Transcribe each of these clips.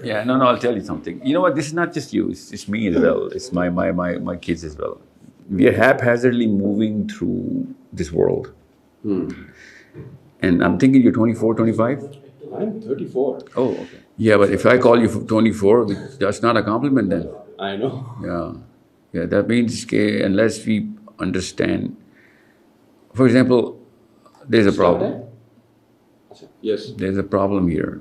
Yeah, no, I'll tell you something. You know what? This is not just you. It's me as well. It's my kids as well. We are haphazardly moving through this world. And I'm thinking you're 24, 25? I'm 34. Oh, okay. Yeah, but if I call you 24, that's not a compliment then. I know. Yeah, that means unless we understand. For example, there's a problem. Yes. There's a problem here.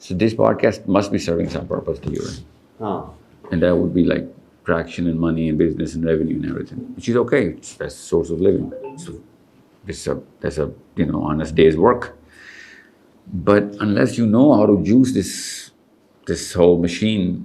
so this podcast must be serving some purpose to you, right? And that would be like traction and money and business and revenue and everything, which is okay. It's a source of living. So that's a honest day's work. But unless you know how to use this whole machine,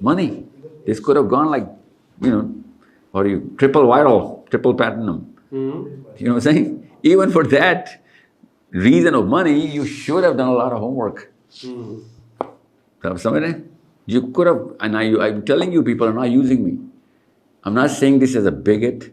money. This could have gone like, or you triple viral, triple platinum. You know what I'm saying? Even for that reason of money, you should have done a lot of homework. You could have, and I'm telling you, people are not using me. I'm not saying this as a bigot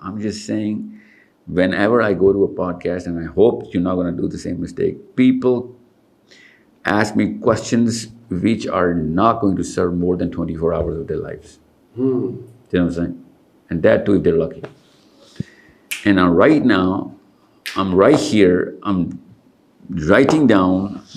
I'm just saying, whenever I go to a podcast, and I hope you're not going to do the same mistake, people ask me questions which are not going to serve more than 24 hours of their lives. Do you know what I'm saying? And that too if they're lucky. And right now, I'm right here, I'm writing down,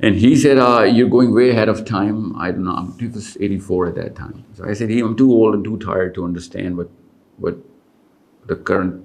And he said, you're going way ahead of time. I don't know, I was 84 at that time. So I said, I'm too old and too tired to understand what the current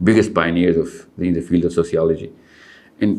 biggest pioneers in the field of sociology. And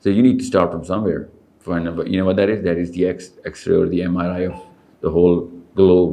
so you need to start from somewhere. You know what that is? That is the X-ray or the MRI of the whole globe.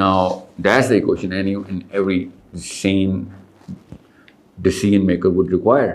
Now that's the equation every sane decision maker would require.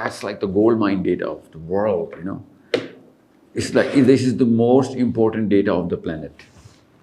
That's like the gold mine data of the world. It's like this is the most important data of the planet.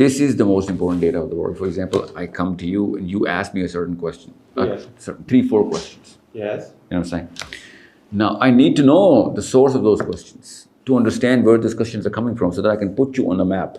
This is the most important data of the world. For example, I come to you and you ask me a certain question, yes. 3-4 questions. Yes. You know what I'm saying? Now, I need to know the source of those questions to understand where those questions are coming from so that I can put you on a map.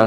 4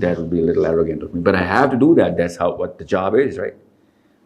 That would be a little arrogant of me. But I have to do that. That's what the job is, right?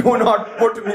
do not put me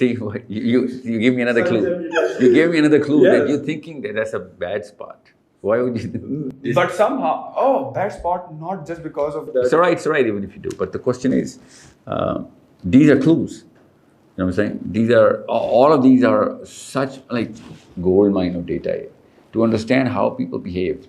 See, you give me another clue. You gave me another clue that you're thinking that that's a bad spot. Why would you? But somehow, bad spot not just because of that. It's alright even if you do. But the question is, These are clues. You know what I'm saying? These are, all of these are such like gold mine of data to understand how people behave.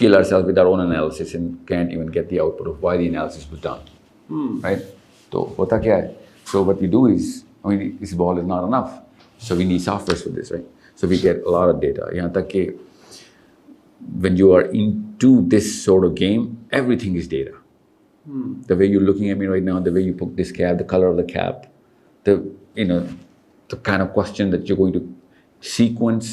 kill ourselves with our own analysis and can't even get the output of why the analysis was done. Right? So hota kya hai? So what we do is, I mean, this ball is not enough. So we need software for this, right? So we get a lot of data. Yahan tak ke when you are into this sort of game, everything is data. The way you're looking at me right now, the way you put this cap, the color of the cap, the the kind of question that you're going to sequence.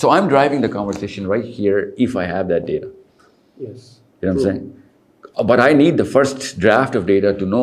So I'm driving the conversation right here if I have that data. Yes. You know what I'm saying? But I need the first draft of data to know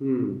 You know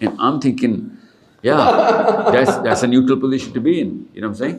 And I'm thinking, yeah, that's a neutral position to be in. You know what I'm saying?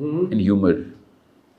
and humor.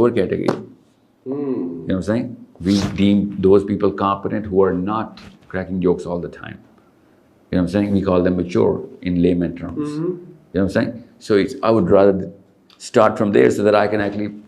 lower category. You know what I'm saying? We deem those people competent who are not cracking jokes all the time. You know what I'm saying? We call them mature in layman terms. You know what I'm saying? So I would rather start from there so that I can actually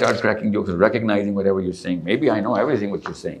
start cracking jokes and recognizing whatever you're saying, maybe I know everything what you're saying.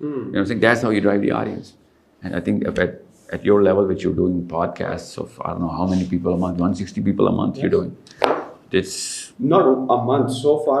You know what I'm saying? That's how you drive the audience. And I think at your level, which you're doing podcasts of I don't know how many people a month, 160 people a month. Yes. You're doing. It's not a month so far.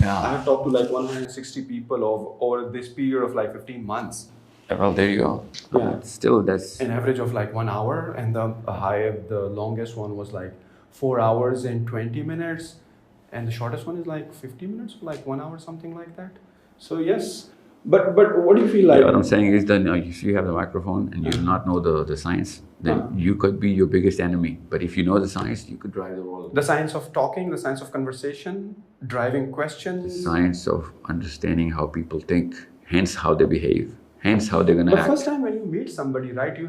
Yeah. I have talked to like 160 people over this period of like 15 months. Well, there you go. Yeah. Still, that's an average of like 1 hour, and the longest one was like 4 hours and 20 minutes. And the shortest one is like 50 minutes, like 1 hour, something like that. So yes, but what do you feel like? Yeah, what I'm saying is that if you have the microphone and you do not know the science, then you could be your biggest enemy. But if you know the science, you could drive the world. The science of talking, the science of conversation, driving questions. The science of understanding how people think, hence how they behave, hence how they're gonna act. But first time when you meet somebody, right, you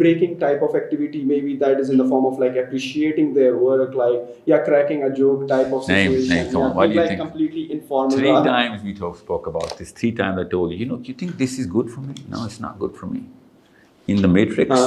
breaking type of activity, maybe that is in the form of like appreciating their work, like cracking a joke type of situation. Come on, what do you think? Completely informal. 3 times we spoke about this. 3 times I told you, you think this is good for me? No, it's not good for me. In the Matrix,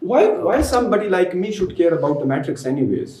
Why somebody like me should care about the Matrix anyways?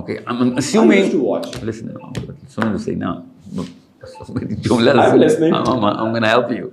Okay, I'm assuming. I used to watch. Listen, someone will say now. I'm listening. I'm going to help you.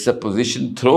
supposition throw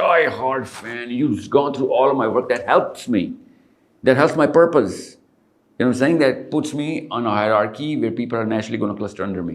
die-hard fan, you've gone through all of my work, that helps me, that helps my purpose. You know what I'm saying? That puts me on a hierarchy where people are naturally going to cluster under me.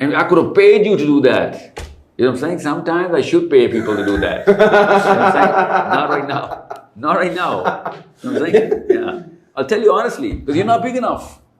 And I could have paid you to do that. You know what I'm saying? Sometimes I should pay people to do that. You know what I'm saying? Not right now. Not right now. You know what I'm saying? Yeah. I'll tell you honestly, because you're not big enough.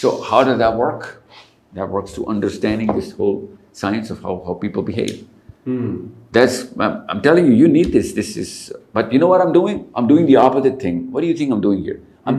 So how does that work? That works to understanding this whole science of how people behave. That's I'm telling you, you need this. This is. But you know what I'm doing? I'm doing the opposite thing. What do you think I'm doing here? I'm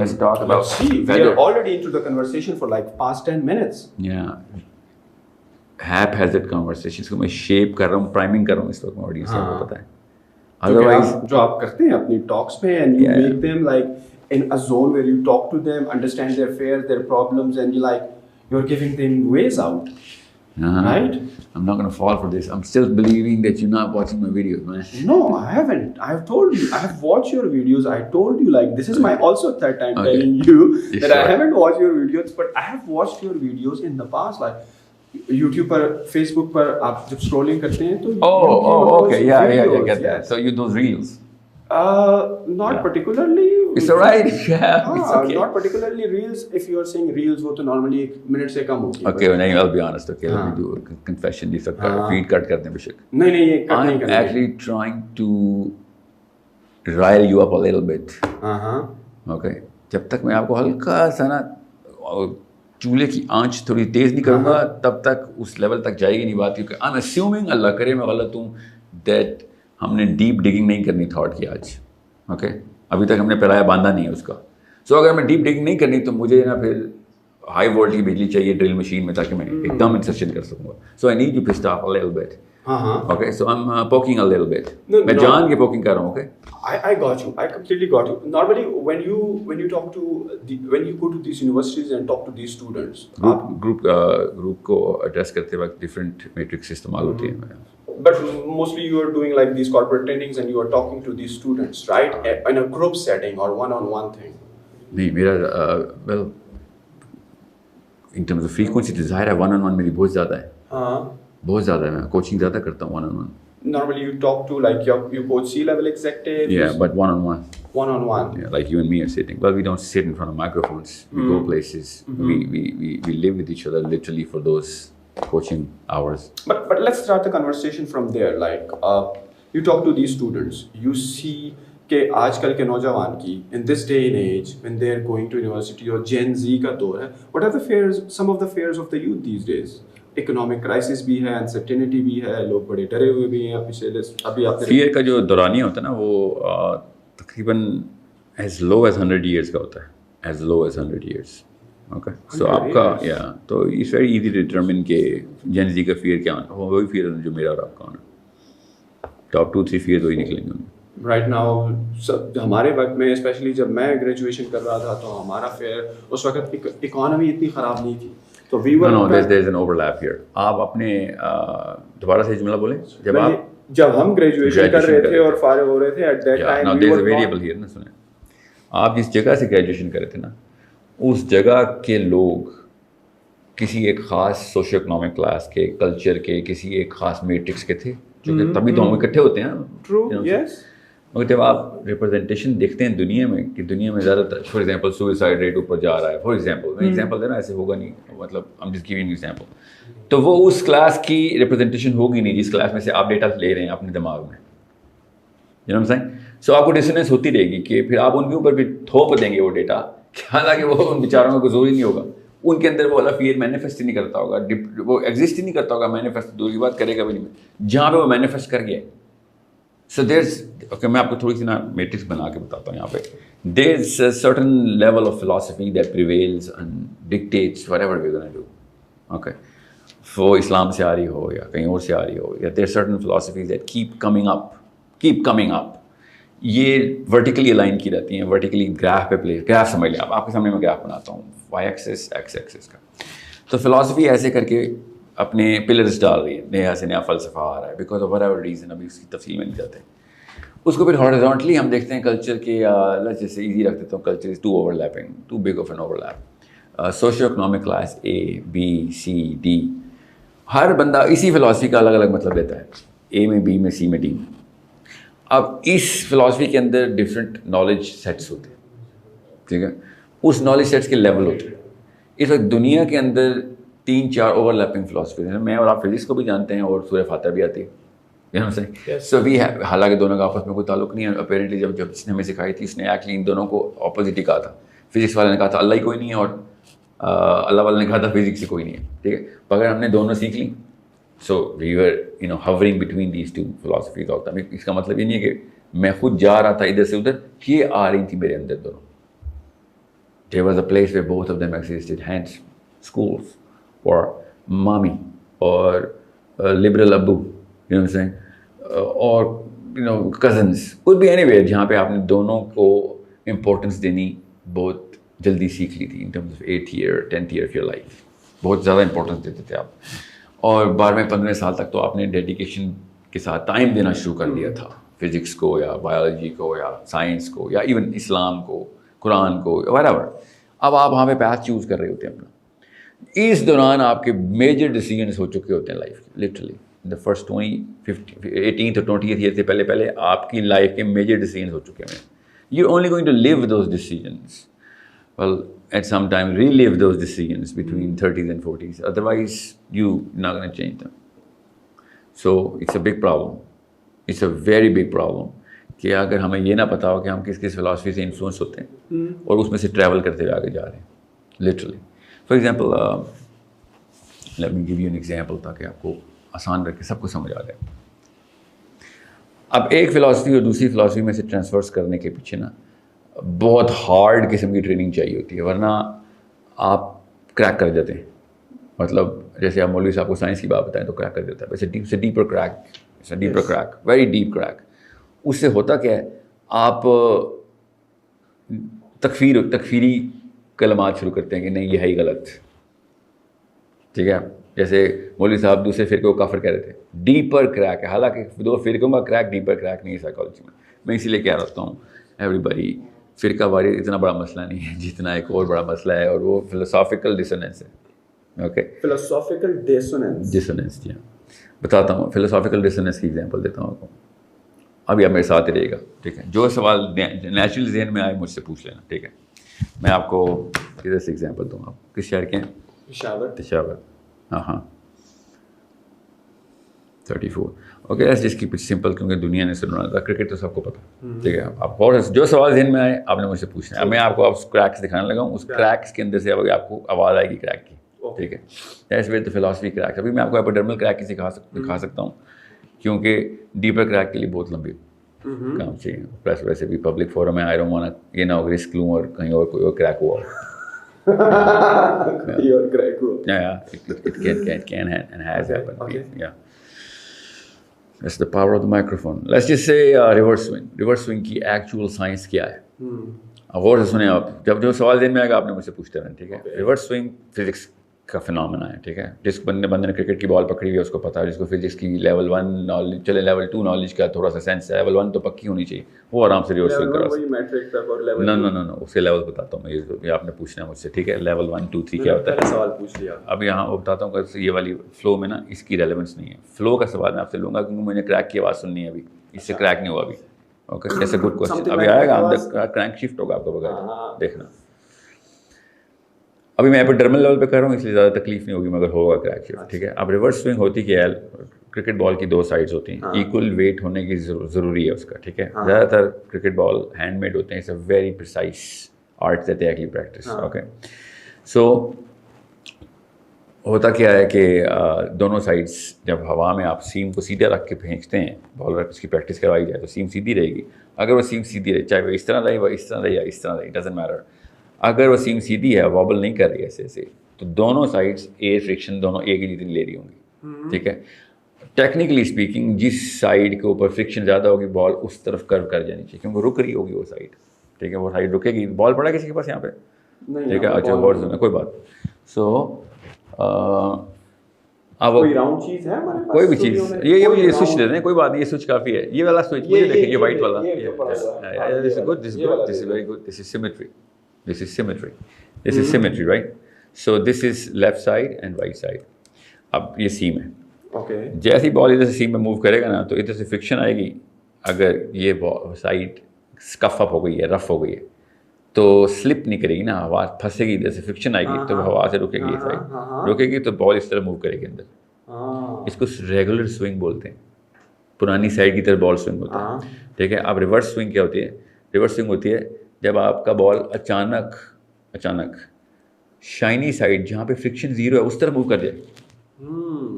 Let's talk about. See, we are already into the conversation for like past 10 minutes. Yeah. Heap hazard کنورسیشنس کو میں shape کر رہا ہوں, priming کر رہا ہوں اس وقت میں آڈینس کو پتہ ہے. ادروائز جو آپ کرتے ہیں اپنی ٹاکس میں and you make them like in a zone where you talk to them, understand their fears, their problems, and you're giving them ways out. Right? I'm not going to fall for this. I'm still believing that you're not watching my videos, man. No, I haven't. I have told you. I have watched your videos. I told you, like, this is my also third time telling you that I haven't watched your videos, but I have watched your videos in the past, like YouTube per Facebook پر آپ جب scrolling کرتے ہیں تو okay, yeah, get that. So you do reels? Not particularly. It's alright. Yeah, it's okay. Not particularly reels. If you are saying reels, وہ تو normally 1 minute سے کم ہوگی. Okay, نہیں, I'll be honest. Okay, let me do a confession. یہ سب feed cut کرتے ہیں بشک. نہیں یہ cut نہیں کرتے. I'm actually trying to rile you up a little bit. Okay. جب تک میں آپ کو ہلکا سا نا چولہے کی آنچ تھوڑی تیز نہیں کروں گا تب تک اس لیول تک جائے گی نہیں بات, کیونکہ I'm assuming, اللہ کرے میں غلط ہوں, that ہم نے ڈیپ ڈگنگ نہیں کرنی تھاٹ کی آج. اوکے, ابھی تک ہم نے پلایا باندھا نہیں ہے اس کا. سو اگر میں ڈیپ ڈگنگ نہیں کرنی تو مجھے نا پھر ہائی وولٹ کی بجلی چاہیے ڈرل مشین میں تاکہ میں ایک دم انسرشن کر سکوں گا. So I need you pissed off a little bit. Okay, so I am poking a little bit. میں جان کے پوکنگ کر رہا ہوں. Okay, I got you. I completely got you. Normally, when you talk to when you go to these universities and talk to these students, group کو address کرتے وقت different matrix استعمال ہوتی ہیں. But mostly you are doing like these corporate trainings and you are talking to these students, right? In a group setting or one-on-one thing. نہیں میرا well in terms of frequency تو ظاہر ہے one-on-one میری بہت زیادہ ہے. بہت زیادہ ہے. میں کوچنگ زیادہ کرتا ہوں one-on-one. Normally you talk to like you coach C-level executives. Yeah, but one-on-one. One-on-one. Yeah, like you and me are sitting. Well, we don't sit in front of microphones. We go places. We live with each other literally for those coaching hours. But let's start the conversation from there. Like you talk to these students. You see کہ آج کل کے نوجوان کی in this day and age when they are going to university اور Gen Z کا دور ہے, what are the fears, some of the fears of the youth these days? Economic crisis بھی ہے, انسرٹینٹی بھی ہے, لوگ بڑے ڈرے ہوئے بھی ہیں. ابھی آپ فیئر کا جو دورانیہ ہوتا ہے نا وہ تقریباً ایز لو ایز 100 ایئرس کا ہوتا ہے. As low as 100 years. Okay, so آپ کا یا تو it's very easy to determine کہ جین زی کا فیئر کیا ہونا, وہی فیئر جو میرا اور آپ کا ہونا. ٹاپ 2-3 فیئر وہی نکلیں گے. رائٹ ناؤ ہمارے وقت میں اسپیشلی جب میں گریجویشن کر رہا تھا تو ہمارا فیئر اس وقت اکانومی اتنی خراب نہیں تھی. تو we were know there is an overlap here. آپ اپنے دوبارہ سے جملہ بولیں. جب ہم گریجویشن کر رہے تھے اور فارغ ہو رہے تھے at that time no there is a variable here. نا سنیں, آپ جس جگہ سے گریجویشن کر رہے تھے نا اس جگہ کے لوگ کسی ایک خاص سوشو اکنامک کلاس کے, کلچر کے, کسی ایک خاص میٹرکس کے تھے, جو کہ تبھی تو ہم اکٹھے ہوتے ہیں. ٹرو, یس. مگر جب آپ ریپرزنٹیشن دیکھتے ہیں دنیا میں کہ دنیا میں زیادہ تر فار ایگزامپل سوئسائڈ ریٹ اوپر جا رہا ہے, فار ایگزامپل میں ایگزامپل دینا ایسے ہوگا نہیں, مطلب ہم جس گیونگ ایگزامپل, تو وہ اس کلاس کی ریپرزنٹیشن ہوگی نہیں جس کلاس میں سے آپ ڈیٹا لے رہے ہیں اپنے دماغ میں. You know sign. سو آپ کو ڈسنس ہوتی رہے گی کہ پھر آپ ان کے اوپر بھی تھوپ دیں گے وہ ڈیٹا, حالانکہ وہ ان بیچاروں کا کوئی زور ہی نہیں ہوگا. ان کے اندر وہ والا فیئر مینیفیسٹ ہی نہیں کرتا ہوگا, وہ ایگزسٹ ہی نہیں کرتا ہوگا. مینیفیسٹ دور کی بات کرے گا بھی نہیں, جہاں پہ وہ مینیفیسٹ کر گیا. سو دیر از اوکے, میں آپ کو تھوڑی سی نا میٹرکس بنا کے بتاتا ہوں یہاں پہ. There is a certain level of philosophy that prevails and dictates whatever we gonna do. Okay, وہ اسلام سے آ رہی ہو یا کہیں اور سے آ رہی ہو, یا there certain philosophies that keep coming up. یہ ورٹیکلی الائن کی رہتی ہیں, ورٹیکلی گراف پہ پلیس. گراف سمجھ لیں آپ کے سامنے میں گراف بناتا ہوں, وائی ایکسس ایکس ایکسس کا. تو فلاسفی ایسے کر کے اپنے پلرس ڈال رہی ہے, نیا سے نیا فلسفہ آ رہا ہے because of what ever reason. ابھی اس کی تفصیل میں نہیں جاتے. اس کو پھر ہارزونٹلی ہم دیکھتے ہیں کلچر کے, یا جیسے ایزی رکھ دیتا ہوں, culture is too overlapping, too big of an overlap. Socio economic class A B C D, ہر بندہ اسی فلاسفی کا الگ الگ مطلب دیتا ہے, اے میں, بی میں, سی میں, ڈی میں. اب اس فلاسفی کے اندر ڈفرینٹ نالج سیٹس ہوتے ہیں, ٹھیک ہے, اس نالج سیٹس کے لیول ہوتے ہیں. اس وقت دنیا کے اندر 3-4 اوور لیپنگ فلاسفیز ہیں. میں اور آپ فزکس کو بھی جانتے ہیں اور سورہ فاتحہ بھی آتی ہے. سو وی ہیو, حالانکہ دونوں کا آپس میں کوئی تعلق نہیں ہے. اپیرنٹلی جب جس نے ہمیں سکھائی تھی اس نے ایکچولی ان دونوں کو اپوزٹ ہی کہا تھا. فزکس والے نے کہا تھا اللہ ہی کوئی نہیں ہے, اور اللہ والے نے کہا تھا فزکس ہی کوئی نہیں ہے, ٹھیک ہے. مگر ہم نے دونوں سیکھ لیں. So we were hovering between these two philosophies. ہوتا ہے اس کا مطلب یہ نہیں ہے کہ میں خود جا رہا تھا ادھر سے ادھر, یہ آ رہی تھی میرے اندر دونوں. There was a place where both of them existed, hence schools for mommy اور لبرل ابو اور کزنس could be anywhere جہاں پہ آپ نے دونوں کو امپورٹنس دینی بہت جلدی سیکھ لی تھی ان terms of 8th year 10th year of your life. بہت زیادہ امپورٹنس دیتے تھے آپ، اور 12ویں 15ویں سال تک تو آپ نے ڈیڈیکیشن کے ساتھ ٹائم دینا شروع کر دیا تھا فزکس کو یا بایولوجی کو یا سائنس کو یا ایون اسلام کو، قرآن کو، whatever. اب آپ وہاں پہ پیتھ چوز کر رہے ہوتے ہیں اپنا. اس دوران آپ کے میجر ڈیسیجنس ہو چکے ہوتے ہیں لائف کے، لٹرلی دا فرسٹ 18th اور 20th ایئر سے پہلے آپ کی لائف کے میجر ڈیسیجنس ہو چکے ہیں. You only going to leave those decisions. Well, at some time relive those decisions between 30s and 40s. Otherwise, you're not going to change them. So it's a big problem. It's a very big problem. کہ اگر ہمیں یہ نہ پتا ہو کہ ہم کس philosophy سے انفلوئنس ہوتے ہیں اور اس میں سے ٹریول کرتے ہوئے آگے جا رہے ہیں literally. For example let me give you an example تاکہ آپ کو آسان کر کے سب کو سمجھ آ جائے. اب ایک فلاسفی اور دوسری فلاسفی میں سے ٹرانسفرس کرنے کے پیچھے نا بہت ہارڈ قسم کی ٹریننگ چاہیے ہوتی ہے، ورنہ آپ کریک کر جاتے ہیں. مطلب جیسے آپ مولوی صاحب کو سائنس کی بات بتائیں تو کریک کر دیتا ہے، ویسے deeper crack very deep crack. اس سے ہوتا کیا ہے، آپ تکفیری کلمات شروع کرتے ہیں کہ نہیں یہ ہے ہی غلط. ٹھیک ہے، جیسے مولوی صاحب دوسرے فرقے کو کافر کہہ رہے تھے، ڈیپر کریک ہے. حالانکہ دو فرقوں کا کریک ڈیپر کریک نہیں ہے سائیکالوجی میں. میں اسی لیے کہہ رہتا ہوں ایوری بڈی، فرقہ واری اتنا بڑا مسئلہ نہیں ہے جتنا ایک اور بڑا مسئلہ ہے، اور وہ فلسافیکل ڈسوننس ہے. Okay, philosophical dissonance. جی ہاں، بتاتا ہوں. فلسافیکل ڈسوننس کی ایگزامپل دیتا ہوں آپ کو. ابھی آپ میرے ساتھ ہی رہے گا، ٹھیک ہے. جو سوال نیچرل ذہن میں آئے مجھ سے پوچھ لینا، ٹھیک ہے. میں آپ کو کدھر سے ایگزامپل دوں گا. کس شہر کے ہیں؟ پشاور. ہاں 34. Okay, let's just keep it simple کیونکہ دنیا نے سنا تھا. کرکٹ تو سب کو پتا، ٹھیک ہے. آپ اور جو سوال ذہن میں آئے آپ نے مجھ سے پوچھنا ہے. میں آپ کو اب کریکس دکھانے لگا ہوں. اس کریکس کے اندر سے آپ کو آواز آئے گی کریک کی، ٹھیک ہے. That's where the philosophy crack. ابھی میں آپ کو ایپیڈرمل کریک کی دکھا سکتا ہوں کیونکہ ڈیپر کریک کے لیے بہت لمبی کام چاہیے. پلس ویسے بھی پبلک فورم ہے، آئی ڈونٹ وانٹ یہ نہ ہو رسک لوں اور کہیں اور کوئی اور کریک ہوا. It can and has happened. Okay. Yeah. That's the power of the microphone. Let's just say reverse swing. Reverse swing کی actual science کیا ہے؟ غور سے سنیں آپ. جب جو سوال ذہن میں آئے گا آپ نے مجھ سے پوچھتے رہنا، ٹھیک ہے. ریورس سوئنگ فزکس کا فینومینا ہے، ٹھیک ہے. جس بندے نے کرکٹ کی بال پکڑی ہوئی ہے اس کو پتا ہے، جس کو فزکس کی لیول 1 نالج، چلے لیول 2 نالج کا تھوڑا سا سینس ہے، لیول 1 تو پکی ہونی چاہیے، وہ آرام سے ریورس سوئنگ کرا سکتا ہے. نو اس کے لیول بتاتا ہوں میں. یہ آپ نے پوچھنا ہے مجھ سے، ٹھیک ہے. لیول 1 2 3 کیا ہوتا ہے؟ سوال پوچھ لیا. اب یہاں وہ بتاتا ہوں کہ یہ والی فلو میں نا اس کی ریلیونس نہیں ہے. فلو کا سوال میں آپ سے لوں گا کیونکہ مجھے کریک کی آواز سننی ہے ابھی. اس سے کریک نہیں ہوا ابھی. اوکے، ایسے گڈ کوشچن. ابھی آئے گا کرینک شفٹ ہوگا آپ کو بغیر دیکھنا. ابھی میں ایپیڈرمل لیول پہ کر رہا ہوں اس لیے زیادہ تکلیف نہیں ہوگی، مگر ہوگا کریک شفٹ، ٹھیک ہے. اب ریورس سوئنگ ہوتی کیا ہے؟ کرکٹ بال کی 2 سائڈز ہوتی ہیں، ایکول ویٹ ہونے کی ضروری ہے اس کا، ٹھیک ہے. زیادہ تر کرکٹ بال ہینڈ میڈ ہوتے ہیں. It's a very precise art that they actually practice. Okay, so ہوتا کیا ہے کہ دونوں سائڈس جب ہوا میں آپ سیم کو سیدھا رکھ کے پھینکتے ہیں، بالر اس کی پریکٹس کروائی جائے تو سیم سیدھی رہے گی. اگر وہ سیم سیدھی رہے، چاہے وہ اس طرح رہے، وہ اس طرح رہے یا اس طرح رہے، ڈزنٹ میٹر. اگر وہ سیم سیدھی ہے، وابل نہیں کر رہی ایسے تو دونوں سائڈس ایئر فرکشن دونوں ایک ہی لے رہی ہوں گی، ٹھیک ہے. ٹیکنیکلی اسپیکنگ جس سائڈ کے اوپر فرکشن زیادہ ہوگی بال اس طرف کرو کر جانی چاہیے کیونکہ رک رہی ہوگی وہ سائڈ، ٹھیک ہے. وہ سائڈ رکے گی. بال پڑا کسی کے پاس یہاں پہ؟ ٹھیک ہے. اچھا غور سے کوئی بات. سو اب کوئی بھی چیز یہ سوئچ دے دیں، کوئی بات نہیں. یہ سوئچ کافی ہے. یہ والا سوئچ مجھے دیکھیں، یہ وائٹ والا. This is good, this is very good. This is symmetry right. So this is left side and right side. اب یہ سیم ہے. جیسے ہی بال ادھر سے سیم میں موو کرے گا نا تو ادھر سے فرکشن آئے گی. اگر یہ سائڈ اسکف اپ ہو گئی ہے، رف ہو گئی ہے تو سلپ نہیں کرے گی نا، ہوا پھنسے گی. ادھر سے فرکشن آئے گی تو وہ ہوا سے رکے گی، سائڈ رکے گی تو بال اس طرح موو کرے گی اندر. اس کو ریگولر سوئنگ بولتے ہیں. پرانی سائڈ کی طرف بال سوئنگ ہوتا ہے، ٹھیک ہے. اب ریورس سوئنگ کیا ہوتی ہے؟ ریورس سوئنگ ہوتی ہے جب آپ کا بال اچانک شائنی سائڈ جہاں پہ فرکشن زیرو ہے اس طرح موو کر جائے.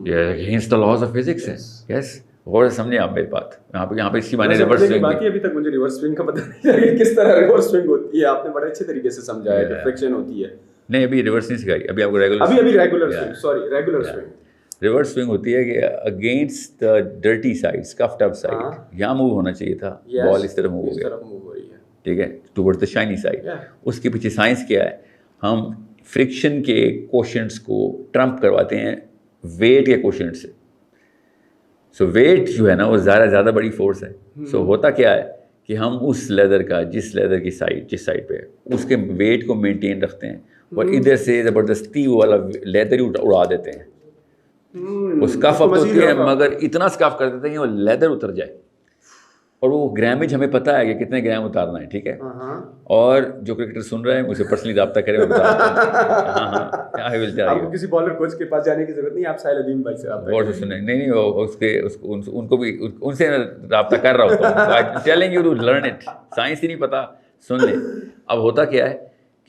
یہ against the laws of physics ہے. یس، غور سے سمجھیں آپ میری بات. یہاں پہ اسی معنی ریورس سوئنگ. باقی ابھی تک مجھے ریورس سوئنگ کا پتہ نہیں لگا کس طرح ریورس سوئنگ ہوتی ہے. آپ نے بڑے اچھے طریقے سے سمجھایا کہ فرکشن ہوتی ہے. نہیں ابھی ریورس نہیں سکھائی، ابھی آپ کو regular regular swing. Reverse swing ہوتی ہے کہ against the dirty side, scuffed up side, یہاں موو ہونا چاہیے تھا, بال اس طرف موو ہو گیا, ٹھیک ہے, ٹورڈ دا شائنی سائڈ. اس کے پیچھے سائنس کیا ہے, ہم فرکشن کے کوشنٹس کو ٹرمپ کرواتے ہیں ویٹ کے کوشنٹ سے. سو ویٹ جو ہے نا وہ زیادہ بڑی فورس ہے. سو ہوتا کیا ہے کہ ہم اس لیدر کا, جس لیدر کی سائڈ جس سائڈ پہ اس کے ویٹ کو مینٹین رکھتے ہیں, اور ادھر سے زبردستی وہ والا لیدر ہی اڑا دیتے ہیں. وہ اسکف اپ ہوتی ہے مگر اتنا اسکف کر دیتے ہیں کہ وہ لیدر اتر جائے, اور وہ گرامج ہمیں پتہ ہے کہ کتنے گرام اتارنا ہے, ٹھیک ہے. اور جو کرکٹر سن رہے ہیں مجھ سے پرسنلی رابطہ کرے, میں آپ کو کسی بالر کوچ کے پاس جانے کی ضرورت نہیں, آپ ساحل ادیم بھائی سے رابطہ غور سے سنیں. نہیں اس کے ان کو بھی ان سے رابطہ کر رہا ہوتا ہوں. Telling you to learn it, science ہی نہیں پتہ, سن لیں. اب ہوتا کیا ہے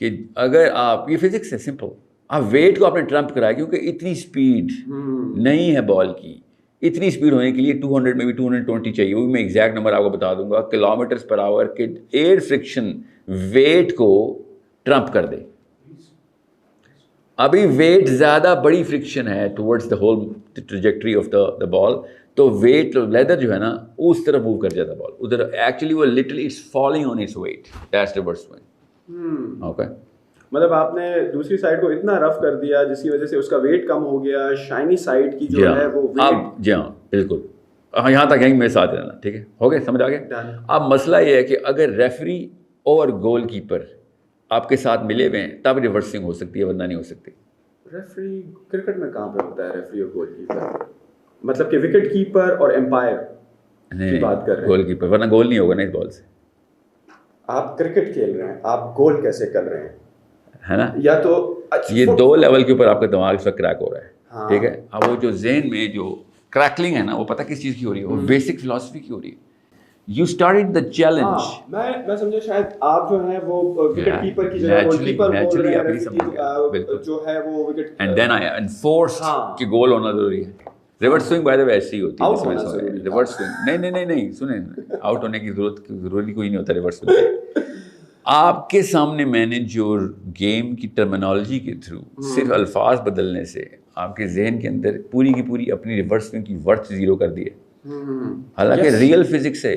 کہ اگر آپ, یہ فزکس ہے سمپل, آپ ویٹ کو آپ نے ٹرمپ کرایا کیونکہ اتنی اسپیڈ نہیں ہے بال کی. اتنی اسپیڈ ہونے کے لیے 200 میں بھی 220 چاہیے, وہ بھی میں ایگزیکٹ نمبر آپ کو بتا دوں گا, کلومیٹرز پر آور کے ایئر فرکشن ویٹ کو ٹرمپ کر دے. ابھی ویٹ زیادہ بڑی فرکشن ہے towards the whole trajectory of the ball, تو ویٹ لیدر جو ہے نا اس طرف موو کر جاتا بال ادھر. ایکچولی وہ literally it's falling on its weight, that's reverse swing. Okay, مطلب آپ نے دوسری سائڈ کو اتنا رف کر دیا جس کی وجہ سے اس کا ویٹ کم ہو گیا, شائنی سائڈ کی جو ہے وہ ویٹ. جی ہاں بالکل, یہاں تک یہیں میرے ساتھ رہنا, ٹھیک ہے, ہو گیا, سمجھ آ گیا. اب مسئلہ یہ ہے کہ اگر ریفری اور گول کیپر آپ کے ساتھ ملے ہوئے ہیں تب ریورسنگ ہو سکتی ہے, ورنہ نہیں ہو سکتی. ریفری کرکٹ میں کہاں پہ ہوتا ہے ریفری اور گول کیپر؟ مطلب کہ وکٹ کیپر اور امپائر کی بات کر رہے ہیں. گول کیپر, ورنہ گول نہیں ہوگا نا اس بال سے. آپ کرکٹ کھیل رہے ہیں, آپ گول کیسے کر رہے ہیں, ہے نا. یا تو یہ دو لیول کے اوپر آپ کا دماغ اس وقت کریک ہو رہا ہے, ٹھیک ہے. اب وہ جو ذہن میں جو کریکلنگ ہے نا, وہ پتہ کس چیز کی ہو رہی ہے, وہ بیسک فلاسفی کی ہو رہی ہے. You started the challenge. میں سمجھا شاید آپ جو ہیں وہ وکٹ کیپر کی جگہ گول کیپر بول رہے ہیں, جو ہے وہ wicket, and then I enforce کہ گول ہونا ضروری ہے. Reverse swing by the way ایسی ہوتی ہے. ریورس سوئنگ نہیں سنیں, آؤٹ ہونے کی ضروری کوئی نہیں ہوتا ریورس سوئنگ. آپ کے سامنے میں نے جو گیم کی ٹرمینالوجی کے تھرو صرف الفاظ بدلنے سے آپ کے ذہن کے اندر پوری کی پوری اپنی ریورس سوئنگ کی ورتھ زیرو کر دی ہے. حالانکہ ریئل فزکس ہے.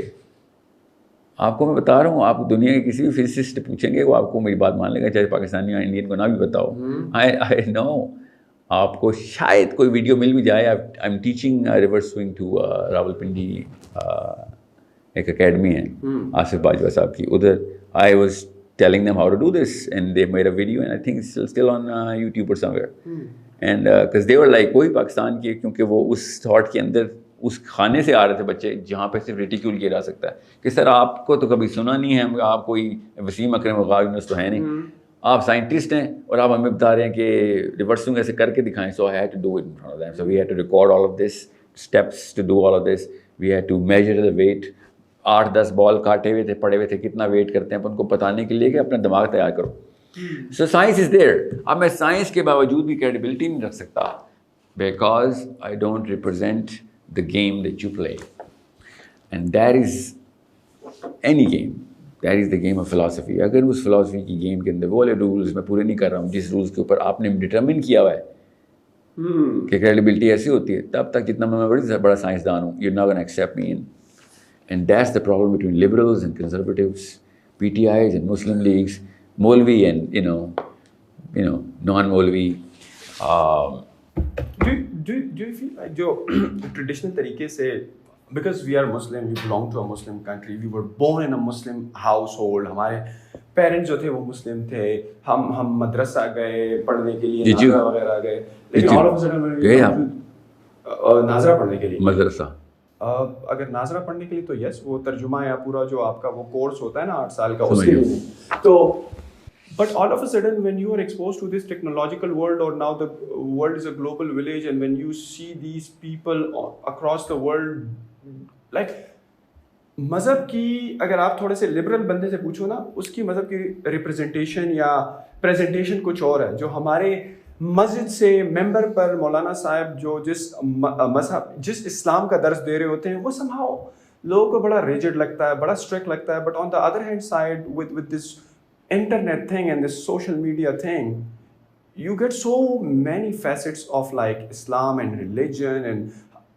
آپ کو میں بتا رہا ہوں, آپ دنیا کے کسی بھی فزسسٹ سے پوچھیں گے وہ آپ کو میری بات مان لے گا, چاہے پاکستانی یا انڈین کو نہ بھی بتاؤ. آئی نو آپ کو شاید کوئی ویڈیو مل بھی جائے. I am teaching reverse swing to Rawalpindi, ایک اکیڈمی ہے آصف باجوہ صاحب کی, ادھر I was telling them how to do this, and they made a video, and I think it's still on YouTube or somewhere. And because they were like, کوئی پاکستان کے, کیونکہ وہ اس thought کے اندر اس کھانے سے آ رہے تھے بچے جہاں پہ صرف ریٹیکیول کیا جا سکتا ہے کہ سر آپ کو تو کبھی سنا نہیں ہے, آپ کوئی وسیم اکرم وقار یونس تو ہے نہیں, آپ سائنٹسٹ ہیں اور آپ ہمیں بتا رہے ہیں کہ ریورسنگ ایسے کر کے دکھائیں. So I had to do it in front of them. So we had to record all of this, steps to do all of this. We had to measure the weight. 8-10 بال کاٹے ہوئے تھے, پڑے ہوئے تھے, کتنا ویٹ کرتے ہیں, ان کو بتانے کے لیے کہ اپنا دماغ تیار کرو. سو سائنس از دیئر. اب میں سائنس کے باوجود بھی کریڈیبلٹی نہیں رکھ سکتا, because I don't represent the game that you play, and that is any game, that is the game of philosophy. اگر اس فلاسفی کی گیم کے اندر وہ والے رولز میں پورے نہیں کر رہا ہوں جس رولز کے اوپر آپ نے ڈٹرمن کیا ہوا ہے کہ کریڈیبلٹی ایسی ہوتی ہے, تب تک جتنا میں بڑا سائنسدان ہوں, you not gonna accept me. And that's the problem between liberals and conservatives, PTIs and Muslim leagues, Molvi and you know non-Molvi. Do you feel like جو traditional طریقے سے, because we are Muslim, we belong to a Muslim country, we were born in a Muslim household, ہمارے parents جو تھے وہ مسلم تھے, ہم مدرسہ گئے پڑھنے کے لیے, ناظرہ وغیرہ گئے, لیکن all of a sudden گئے آپ ناظرہ پڑھنے کے لیے مدرسہ, اگر ناظرہ پڑھنے کے لیے تو یس, وہ ترجمہ یا پورا جو آپ کا وہ کورس ہوتا ہے نا 8 سال کا, اس کے لیے تو. But all of a sudden when you are exposed to this technological world, or now the world is a global village, and when you see these people across the world, like مذہب کی اگر آپ تھوڑے سے liberal بندے سے پوچھو نا, اس کی مذہب کی ریپرزنٹیشن یا پریزنٹیشن کچھ اور ہے. جو ہمارے مسجد سے ممبر پر مولانا صاحب جو جس اسلام کا درس دے رہے ہوتے ہیں, وہ somehow لوگوں کو بڑا ریجڈ لگتا ہے, بڑا اسٹرکٹ لگتا ہے. But on the other hand side with this internet thing and this social media thing, you get so many facets of like Islam and religion and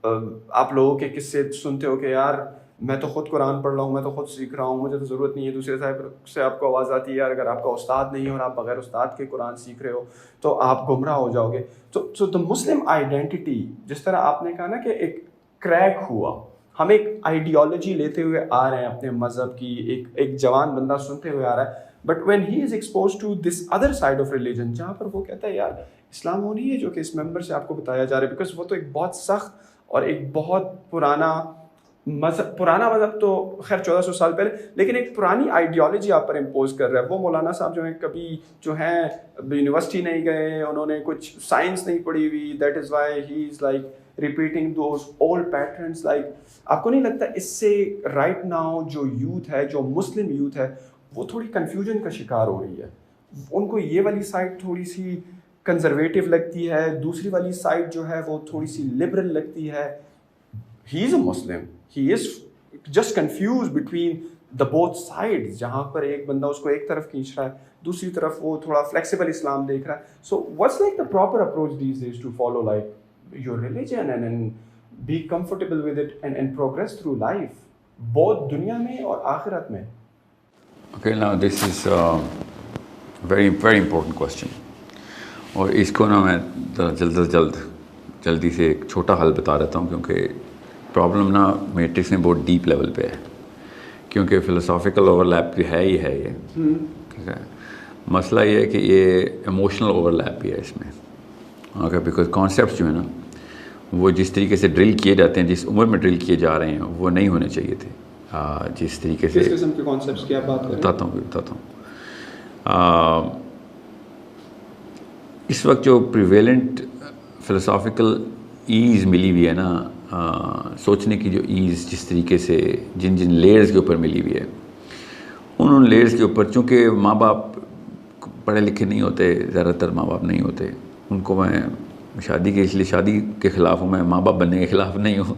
آپ لوگوں کے قصے سنتے ہو کہ یار میں تو خود قرآن پڑھ رہا ہوں, میں تو خود سیکھ رہا ہوں, مجھے تو ضرورت نہیں ہے دوسرے صاحب سے آپ کو آواز آتی ہے یار اگر آپ کا استاد نہیں ہے اور آپ بغیر استاد کے قرآن سیکھ رہے ہو تو آپ گمراہ ہو جاؤ گے. تو دا مسلم آئیڈینٹی جس طرح آپ نے کہا نا کہ ایک کریک ہوا, ہم ایک آئیڈیالوجی لیتے ہوئے آ رہے ہیں اپنے مذہب کی, ایک جوان بندہ سنتے ہوئے آ رہا ہے, but when he is expose to this other side of religion جہاں پر وہ کہتا ہے یار اسلام وہ نہیں ہے جو کہ اس ممبر سے آپ کو بتایا جا رہا ہے, بیکاز وہ تو ایک بہت سخت اور ایک بہت پرانا مذہب تو خیر 1400 سال پہلے, لیکن ایک پرانی آئیڈیالوجی آپ پر امپوز کر رہا ہے. وہ مولانا صاحب جو ہیں کبھی جو ہیں یونیورسٹی نہیں گئے, انہوں نے کچھ سائنس نہیں پڑھی ہوئی, that is why he is like repeating those old patterns. Like آپ کو نہیں لگتا اس سے رائٹ ناؤ جو یوتھ ہے, جو مسلم یوتھ ہے, وہ تھوڑی کنفیوژن کا شکار ہو رہی ہے؟ ان کو یہ والی سائڈ تھوڑی سی کنزرویٹو لگتی ہے, دوسری والی سائڈ جو ہے وہ تھوڑی سی لبرل لگتی ہے. He is a Muslim, he is just confused between the both sides, جہاں پر ایک بندہ اس کو ایک طرف کھینچ رہا ہے, دوسری طرف وہ تھوڑا فلیکسیبل اسلام دیکھ رہا ہے. So what's like the proper approach these days to follow like your religion and be comfortable with it and progress through life, بہت دنیا میں اور آخرت میں؟ Okay, now this is a very very important question. اور اس کو نا میں جلدی سے ایک چھوٹا حل بتا دیتا ہوں, کیونکہ پرابلم نا میٹرکس میں بہت ڈیپ لیول پہ ہے, کیونکہ فلسافیکل اوور لیپ بھی ہے ہی ہے یہ, ٹھیک ہے. مسئلہ یہ ہے کہ یہ ایموشنل اوور لیپ بھی ہے اس میں, اوکے, بیکاز کانسیپٹس جو ہیں نا وہ جس طریقے سے ڈرل کیے جاتے ہیں, جس عمر میں ڈرل کیے جا رہے ہیں, وہ نہیں ہونے چاہیے تھے. جس طریقے سے بتاتا ہوں اس وقت جو پریویلنٹ فلسافیکل ایز ملی ہوئی ہے نا, سوچنے کی جو ایز جس طریقے سے جن لیئرز کے اوپر ملی ہوئی ہے, ان لیئرز کے اوپر چونکہ ماں باپ پڑھے لکھے نہیں ہوتے, زیادہ تر ماں باپ نہیں ہوتے, ان کو میں شادی کے اس لیے شادی کے خلاف ہوں, میں ماں باپ بننے کے خلاف نہیں ہوں.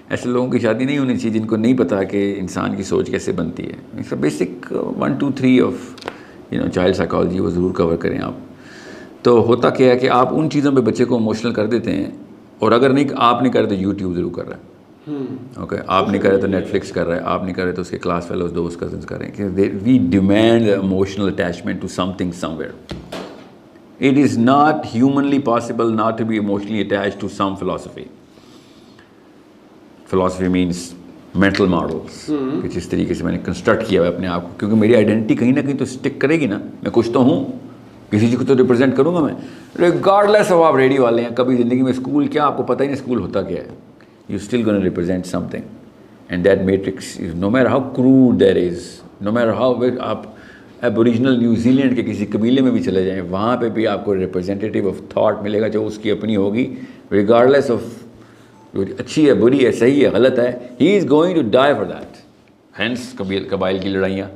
ایسے لوگوں کی شادی نہیں ہونی چاہیے جن کو نہیں پتا کہ انسان کی سوچ کیسے بنتی ہے. اس بیسک 1 2 3 آف چائلڈ سائیکالوجی وہ ضرور کور کریں آپ. تو ہوتا کیا ہے کہ آپ ان چیزوں پہ بچے کو ایموشنل کر دیتے ہیں, اور اگر نہیں آپ نہیں کرے تو یوٹیوب ضرور کر رہا ہے, اوکے, آپ نہیں کرے تو نیٹ فلکس کر رہا ہے, آپ نہیں کرے تو اس کے کلاس فیلوز دوست کزنس کر رہے ہیں, کہ we demand emotional attachment to something somewhere. It is not humanly possible not to be emotionally attached to some philosophy. Philosophy means mental models, کہ جس طریقے سے میں نے کنسٹرکٹ کیا ہے اپنے آپ کو, کیونکہ میری آئیڈینٹی کہیں نہ کہیں تو اسٹک کرے گی نا. میں کچھ تو ہوں, کسی چیز کو تو ریپرزینٹ کروں گا میں, ریگارڈلیس آف آپ ریڈیو والے ہیں, کبھی زندگی میں اسکول کیا آپ کو پتہ ہی نہیں اسکول ہوتا کیا ہے, you still gonna represent something, and that matrix no matter how crude there is, no matter how, آپ ایبوریجنل نیوزی لینڈ کے کسی قبیلے میں بھی چلے جائیں, وہاں پہ بھی آپ کو ریپرزینٹیو آف تھاٹ ملے گا جو اس کی اپنی ہوگی, ریگارڈلیس آف اچھی ہے, بری ہے, صحیح ہے, غلط ہے, he is going to die for that. Hence قبائل کی لڑائیاں,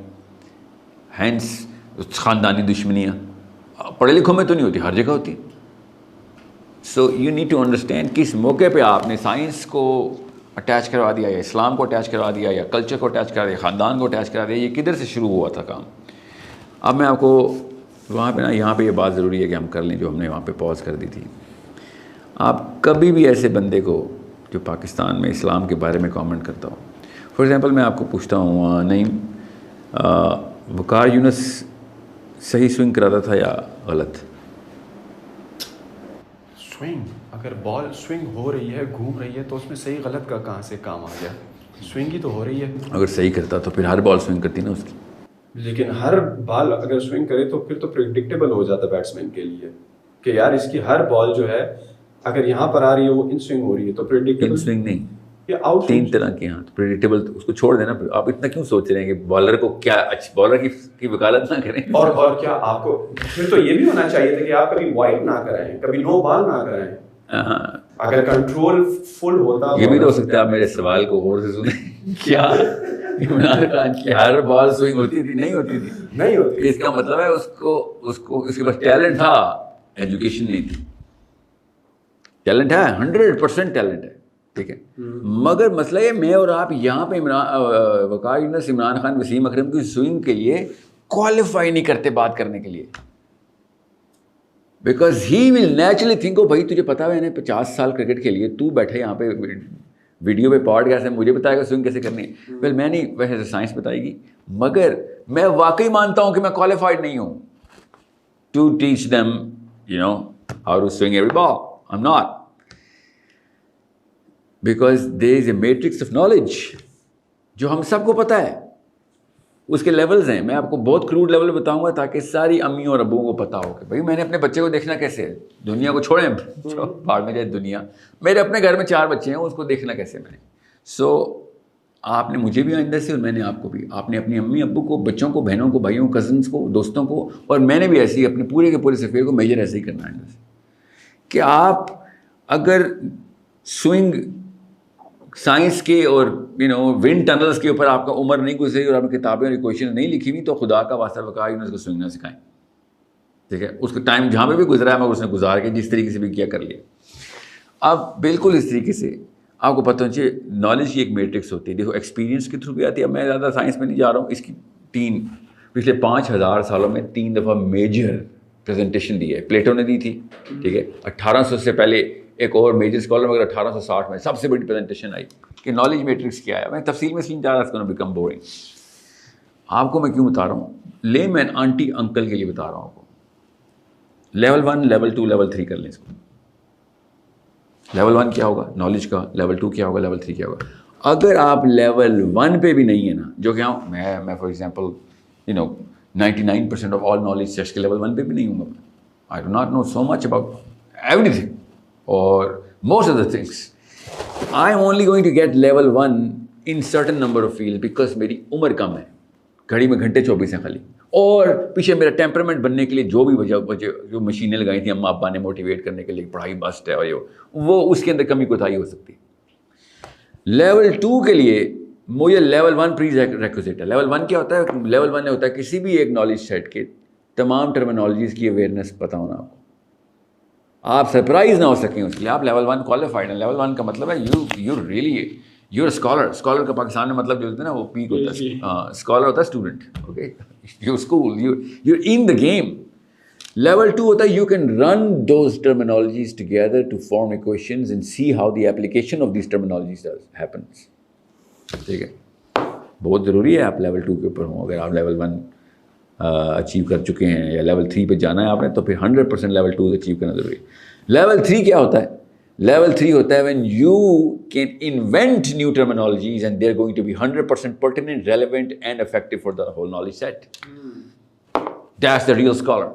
ہینس خاندانی دشمنیاں, پڑھے لکھوں میں تو نہیں ہوتی, ہر جگہ ہوتی. So you need to understand کس موقع پہ آپ نے سائنس کو اٹیچ کروا دیا, یا اسلام کو اٹیچ کروا دیا, یا کلچر کو اٹیچ کروا دیا, خاندان کو اٹیچ کروا دیا, یہ کدھر سے شروع ہوا تھا کام. اب میں آپ کو وہاں پہ نا, یہاں پہ یہ بات ضروری ہے کہ ہم کر لیں جو ہم نے وہاں پہ پاز کر دی تھی. آپ کبھی بھی ایسے بندے کو جو پاکستان میں اسلام کے بارے میں کامنٹ کرتا ہوں, فار ایگزامپل میں آپ کو پوچھتا ہوں, نہیں وقار یونس صحیح سوئنگ کراتا تھا یا غلط؟ سوئنگ, اگر بال سوئنگ ہو رہی ہے, گھوم رہی ہے, تو اس میں صحیح غلط کا کہاں سے کام آ گیا؟ سوئنگ ہی تو ہو رہی ہے. اگر صحیح کرتا تو پھر ہر بال سوئنگ کرتی نا اس کی. لیکن ہر بال اگر سوئنگ کرے تو پھر تو پریڈکٹیبل ہو جاتا بیٹسمین کے لیے کہ یار اس کی ہر بال جو ہے اگر یہاں پر آ رہی ہے وہ ان سوئنگ ہو رہی ہے تو پریڈکٹیبل. ان سوئنگ نہیں, یہ آؤٹ 3 طرح کی. ہاں, پریڈکٹیبل اس کو چھوڑ دینا. آپ اتنا کیوں سوچ رہے ہیں کہ بالر کو کیا بالر کی وکالت نہ کریں, اور کیا آپ کو پھر تو یہ بھی ہونا چاہیے تھا کہ آپ کبھی وائڈ نہ کرائیں, کبھی نو بال نہ کرائیں. اگر کنٹرول فل ہوتا. یہ بھی تو ہو سکتا ہے آپ میرے سوال کو غور سے سنیں. کیا عمران خان کی ہر بال سوئنگ ہوتی تھی؟ نہیں ہوتی تھی. نہیں ہوتی. اس کا مطلب ہے اس کے پاس ٹیلنٹ تھا, ایجوکیشن نہیں تھی. ٹیلنٹ ہے, 100% ٹیلنٹ ہے, ٹھیک ہے, مگر مسئلہ یہ میں اور آپ یہاں پہ وقار یونس, عمران خان, وسیم اکرم کی سوئنگ کے لیے کوالیفائی نہیں کرتے بات کرنے کے لیے. Because he will naturally think, oh بھائی تجھے پتا ہے میں نے 50 سال کرکٹ کے لیے تو بیٹھے یہاں پہ ویڈیو پہ پوڈ کاسٹ ہے مجھے بتائے گا سوئنگ کیسے کرنی ہے. ویل میں نہیں, ویسے سائنس بتائے گی, مگر میں واقعی مانتا ہوں کہ میں کوالیفائڈ نہیں ہوں to teach them you know how to swing every ball. I am not, because there is a matrix of knowledge جو ہم سب کو پتہ ہے. اس کے لیولز ہیں, میں آپ کو بہت کروڈ لیول بتاؤں گا تاکہ ساری امیوں اور ابوؤں کو پتہ ہو کہ بھائی میں نے اپنے بچے کو دیکھنا کیسے ہے. دنیا کو چھوڑیں, باہر میں جائے دنیا, میرے اپنے گھر میں 4 بچے ہیں, اس کو دیکھنا کیسے میں نے. سو آپ نے مجھے بھی آئندہ سے اور میں نے آپ کو بھی, آپ نے اپنی امی ابو کو, بچوں کو, بہنوں کو, بھائیوں, کزنس کو, دوستوں کو, اور میں نے بھی ایسے ہی اپنے پورے کے پورے سفیر کو میجر ایسے ہی کرنا ہے آئندہ سے کہ آپ اگر سوئنگ سائنس کے اور ونڈ ٹنلز کے اوپر آپ کا عمر نہیں گزری اور آپ کی کتابیں اور ایکویشن نہیں لکھی ہوئی تو خدا کا واسطہ بقا اس کو سوئنگ نہ سکھائیں. ٹھیک ہے, اس کا ٹائم جہاں پہ بھی گزرا ہے مگر اس نے گزار کے جس طریقے سے بھی کیا کر لیا. اب بالکل اس طریقے سے آپ کو پتہ ہونا چاہیے نالج کی ایک میٹرکس ہوتی ہے. دیکھو ایکسپیرینس کے تھرو بھی آتی ہے. اب میں زیادہ سائنس میں نہیں جا رہا ہوں. اس کی پچھلے 5000 سالوں میں 3 دفعہ میجر پریزنٹیشن دی ہے. پلیٹو نے دی تھی, ٹھیک ہے, 1800 سے پہلے ایک اور میجر اسکالر مگر 1860 میں سب سے بڑی پریزنٹیشن آئی کہ نالج میٹرکس کیا ہے. میں تفصیل میں اس لیے جا رہا ہوں, بیکم بورنگ. آپ کو میں کیوں بتا رہا ہوں, لے مین آنٹی انکل کے لیے بتا رہا ہوں آپ کو. لیول 1, لیول 2, لیول 3 کر لیں اس کو. لیول 1 کیا ہوگا نالج کا, لیول 2 کیا ہوگا, لیول 3 کیا ہوگا. اگر آپ لیول 1 پہ بھی نہیں ہے نا, جو کہ میں for example 99% of all knowledge sets کے لیول 1 پہ بھی نہیں ہوں گا. I do not know so much about everything اور most of the things. I am only going to get level 1 in certain number of field because میری عمر کم ہے. گھڑی میں گھنٹے 24 ہیں خالی, اور پیچھے میرا ٹیمپرمنٹ بننے کے لیے جو بھی وجہ جو مشینیں لگائی تھیں اماں ابا نے موٹیویٹ کرنے کے لیے, پڑھائی مسٹ ہے اور وہ اس کے اندر کمی کوتاہی ہو سکتی ہے. لیول 2 کے لیے مجھے لیول 1 پری ریکوزٹ ہے. لیول 1 کیا ہوتا ہے؟ لیول 1 ہوتا ہے کسی بھی ایک نالج سیٹ کے تمام ٹرمینالوجیز کی اویئرنیس پتہ ہونا آپ کو. آپ سرپرائز نہ ہو سکیں اس کے لیے. آپ لیول 1 کوالیفائڈ ہیں. لیول 1 کا مطلب ہے you really you scholar. Scholar کا پاکستان میں مطلب جو ہوتا ہے نا وہ پیک ہوتا ہے. اسکالر ہوتا ہے student. Okay, you school, you in the game. Level 2 ہوتا ہے you can run those terminologies together to form equations and see how the application of these terminologies happens. ٹھیک ہے, بہت ضروری ہے آپ لیول 2 کے اوپر ہوں. اگر آپ لیول 1 اچیو کر چکے ہیں یا لیول 3 پہ جانا ہے آپ نے تو پھر 100% لیول 2 اچیو کرنا ضروری ہے. لیول 3 کیا ہوتا ہے؟ لیول 3 ہوتا ہے when you can invent new terminologies and they're going to be 100% pertinent, relevant and effective for the whole knowledge set. That's the real scholar.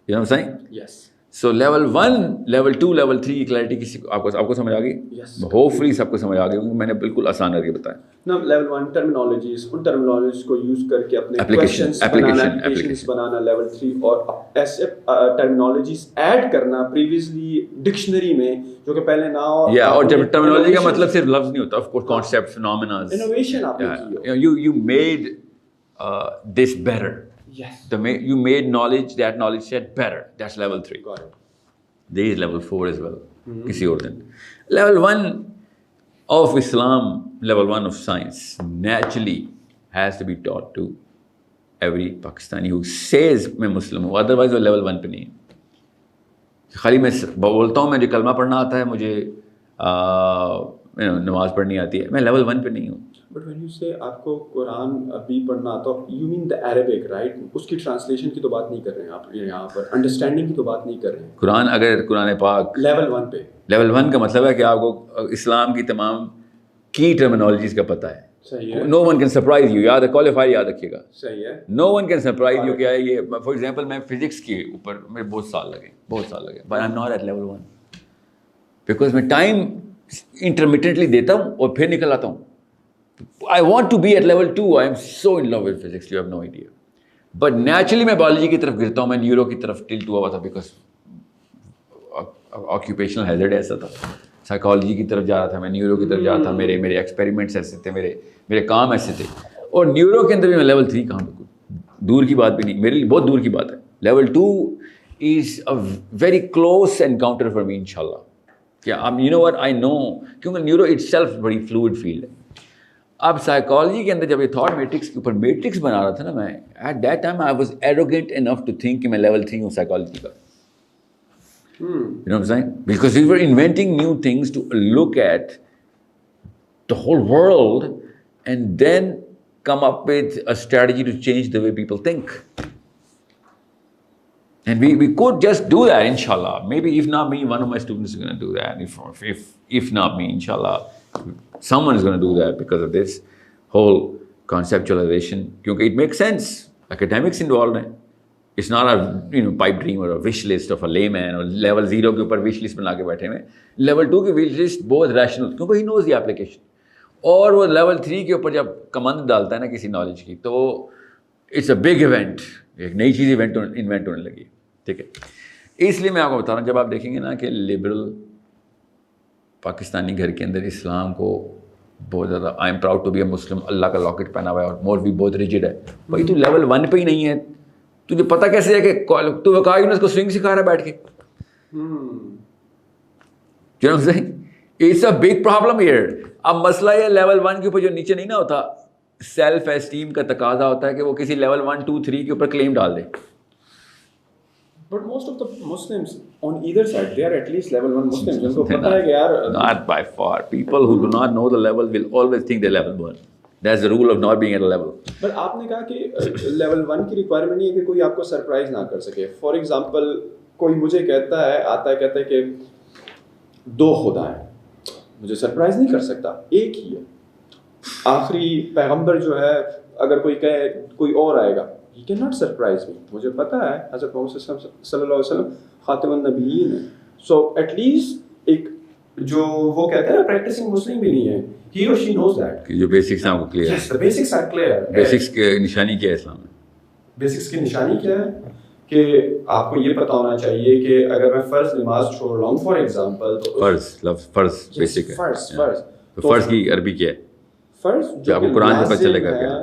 You know what I'm saying? Yes. So level 1, level 2, level 3 کی clarity کسی آپ کو سمجھ آ گئی؟ Hope فلی سب کو سمجھ آ گئی کیونکہ میں نے بالکل آسان کر کے بتایا. نا لیول 1 ٹرمینالوجیز, ان ٹرمینالوجیز کو یوز کر کے اپنے ایپلیکیشنز بنانا. لیول 3 اور ایسے ٹرمینالوجیز ایڈ کرنا پریویسلی ڈکشنری میں جو کہ پہلے نہ ہو. اور جب ٹرمینالوجی کا مطلب صرف لفظ نہیں ہوتا, آف کورس کانسیپٹ, فینومیناز, انوویشن آپ نے کی. You made this better. Yes. You made that knowledge set better. That's level 3. Got it. There is level 4 as well. کسی اور دن. Level 1 of Islam, level 1 of science naturally has to be taught to every Pakistani who says میں مسلم ہوں. Otherwise وہ level 1 پہ نہیں ہے. خالی میں بولتا ہوں مجھے کلمہ پڑھنا آتا ہے, مجھے نماز پڑھنی آتی ہے, میں level 1 پہ نہیں ہوں. But when you say آپ کو قرآن ابھی پڑھنا تو you mean the Arabic, right? اس کی ٹرانسلیشن کی تو بات نہیں کر رہے ہیں آپ یہاں پر, انڈرسٹینڈنگ کی تو بات نہیں کر رہے ہیں. قرآن اگر قرآن پاک لیول 1 پہ, لیول 1 کا مطلب ہے کہ آپ کو اسلام کی تمام کی ٹرمینالوجیز کا پتہ ہے. صحیح ہے. No one can surprise you. یاد ہے, کوالیفائی یاد رکھیے گا. صحیح ہے. No one can surprise you. کیا ہے یہ, فار ایگزامپل میں فزکس کے اوپر میرے بہت سال لگے but I'm not at level 1 because میں ٹائم انٹرمیٹنٹلی دیتا ہوں اور پھر نکل آتا ہوں. I want to be at level 2. I am so in love with physics, you have no idea. But naturally میں biology کی طرف گرتا ہوں, میں نیورو کی طرف ٹلٹ ہوا تھا because occupational hazard ایسا تھا. سائیکالوجی کی طرف جا رہا تھا, میں نیورو کی طرف جا رہا تھا, میرے ایکسپیریمنٹس ایسے تھے, میرے کام ایسے تھے. اور نیورو کے اندر بھی میں لیول 3 کہاں پہ, دور کی بات بھی نہیں, میرے لیے بہت دور کی بات ہے. Level 2 is a very close encounter for me inshallah. کیا you know what I know, کیونکہ نیورو itself بڑی fluid field ہے. اب سائیکالوجی کے اندر جب یہ تھاٹ میٹرکس کے اوپر میٹرکس بنا رہا تھا نا میں, at that time I was arrogant enough to think کہ میں لیول 3 ہوں سائیکالوجی کا. You know what I'm saying? Because we were inventing new things to look at the whole world and then come up with a strategy to change the way people think. And we could just do that, inshallah. Maybe if not me, one of my students is going to do that. If not me, inshallah, someone is going to do that because of this whole conceptualization. Because it makes sense. Academics involved ہیں. It's not a pipe dream or a wish list of a layman or level 0 کے اوپر wish list بنا کے بیٹھے ہوئے. level 2 کی wish list بہت rational کیونکہ he knows the application. اور وہ level 3 کے اوپر جب کمند ڈالتا ہے نا کسی نالج کی تو it's a big event, ایک نئی چیز انوینٹ ہونے لگی. ٹھیک ہے, اس لیے میں آپ کو بتا رہا ہوں جب آپ دیکھیں گے نا کہ لبرل پاکستانی گھر کے اندر اسلام کو بہت زیادہ I am proud to be a Muslim, اللہ کا لاکٹ پہنا ہوا ہے اور مولوی بہت ریجڈ ہے. بھائی تو لیول 1 پہ ہی نہیں ہے, تجھے پتہ کیسے ہے کہ تو وقار یونس کو سوئنگ سکھا رہا ہے بیٹھ کے. It's a big problem here. اب مسئلہ یہ لیول 1 کے اوپر جو نیچے نہیں نا ہوتا, سیلف اسٹیم کا تقاضا ہوتا ہے کہ وہ کسی لیول 1 2 3 کے اوپر کلیم ڈال دے. But most of the Muslims on either side, they are at least level 1 Muslims. جن کو پتہ ہے کہ یار not by far. People who do not know the level will always think they're level 1. That's the rule of not being at a level. But آپ نے کہا کہ لیول 1 کی ریکوائرمنٹ نہیں ہے کہ کوئی آپ کو سرپرائز نہ کر سکے. فار ایگزامپل کوئی مجھے کہتا ہے کہتا ہے کہ 2 خدا ہیں, مجھے سرپرائز نہیں کر سکتا, ایک ہی ہے. آخری پیغمبر جو ہے اگر کوئی کہے کوئی اور آئے گا, he cannot surprise me. مجھے پتہ ہے حضرت محمد صلی اللہ علیہ وسلم خاتم النبیین ہیں. So at least ایک جو وہ کہتے ہیں نا پریکٹسنگ مسلم بھی نہیں ہے, he or she knows that. کہ جو بیسکس ہیں وہ clear. Yes, the basics are clear. Basics کی نشانی کیا ہے اسلام میں؟ بیسکس کی نشانی کیا ہے کہ آپ کو یہ پتہ ہونا چاہیے کہ اگر میں فرض نماز چھوڑ رہا ہوں فار ایگزامپل, فرض بیسک ہے. فرض تو فرض کی عربی کیا ہے؟ فرض جو آپ کو قرآن سے پتہ چلے گا کیا.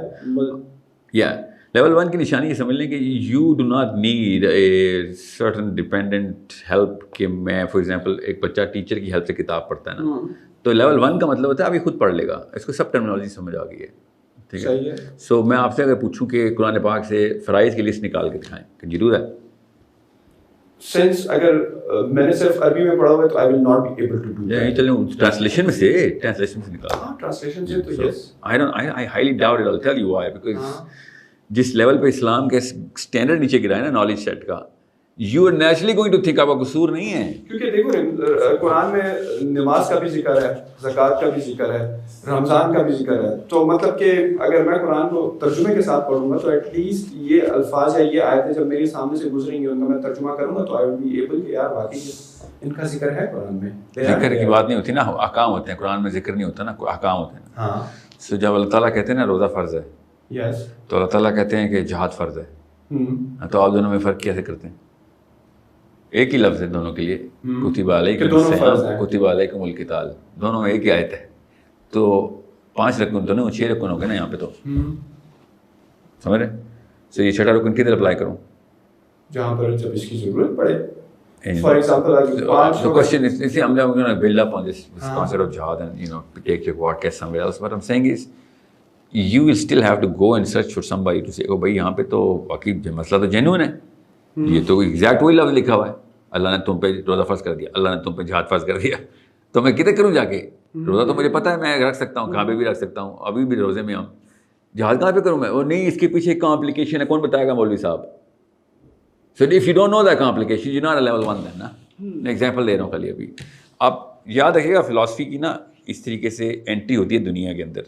یا لیول 1 کی نشانی یہ سمجھ لیں کہ you do not need a certain dependent help. کہ میں فار ایگزامپل ایک بچہ ٹیچر کی ہیلپ سے کتاب پڑھتا ہے نا, تو لیول 1 کا مطلب ہوتا ہے اب یہ خود پڑھ لے گا. اس کو سب ٹرمینالوجی سمجھ آ گئی ہے. ٹھیک ہے. سو میں آپ سے اگر پوچھوں کہ قرآن پاک سے فرائض کی لسٹ نکال کے دکھائیں کہ ضرور ہے. سینس اگر میں نے صرف عربی میں پڑھا ہوا ہے تو I will not be able to do that. چلیں ٹرانسلیشن سے نکال. ہاں ٹرانسلیشن سے تو yes. I highly doubt it. I'll tell you why. Because جس لیول پہ اسلام کے اسٹینڈرڈ نیچے گرا ہے نا نالج سیٹ کا, you are naturally going to think آپ کا قصور نہیں ہے. کیونکہ دیکھو قرآن میں نماز کا بھی ذکر ہے, زکوٰۃ کا بھی ذکر ہے, رمضان کا بھی ذکر ہے. تو مطلب کہ اگر میں قرآن کو ترجمے کے ساتھ پڑھوں گا تو ایٹ لیسٹ یہ الفاظ یا یہ آیتیں جب میرے سامنے سے گزریں گی ان کا میں ترجمہ کروں گا تو آئی ول بی ایبل کہ یار واقعی ان کا ذکر ہے قرآن میں. ذکر کی بات نہیں ہوتی نا, احکام ہوتے ہیں. قرآن میں ذکر نہیں ہوتا نا, کوئی احکام ہوتے ہیں. ہاں. سو جب اللہ تعالیٰ کہتے ہیں نا روزہ فرض ہے, یس, تو اللہ تعالیٰ کہتے ہیں کہ جہاد فرض ہے. تو آپ دونوں میں فرق کیسے کرتے ہیں؟ ایک ہی لفظ ہے دونوں کے لیے, کتب علیکم الصیام کتب علیکم القتال, دونوں میں ایک ہی آیت ہے. تو 5 رکن تو نہیں, 6 رکن ہو گئے نا یہاں پہ. تو سمجھ رہے؟ سو یہ 6ٹھا رکن کدھر اپلائی کروں؟ جہاں پر جب اس کی ضرورت پڑے. For example, the question is, you see, I'm going to build up on this concept of jihad and take your podcast somewhere else. What I'm saying is, you will still have to go and search for somebody to say, oh bhai یہاں پہ تو واقعی مسئلہ تو genuine ہے, یہ تو exact وہی لفظ لکھا ہوا ہے, اللہ نے تم پہ روزہ فرض کر دیا, اللہ نے تم پہ جہاد فرض کر دیا, تو میں کدھر کروں جا کے؟ روزہ تو مجھے پتہ ہے میں رکھ سکتا ہوں, کہاں پہ بھی رکھ سکتا ہوں, ابھی بھی روزے میں ہوں, جہاد کہاں پہ کروں میں؟ اور نہیں, اس کے پیچھے کمپلیکیشن ہے, کون بتائے گا مولوی صاحب؟ So if you don't know that complication, you're not a level 1 then نا. میں ایگزامپل دے رہا ہوں خالی ابھی. آپ یاد رکھیے گا فلاسفی کی نا اس طریقے سے انٹری ہوتی ہے دنیا کے اندر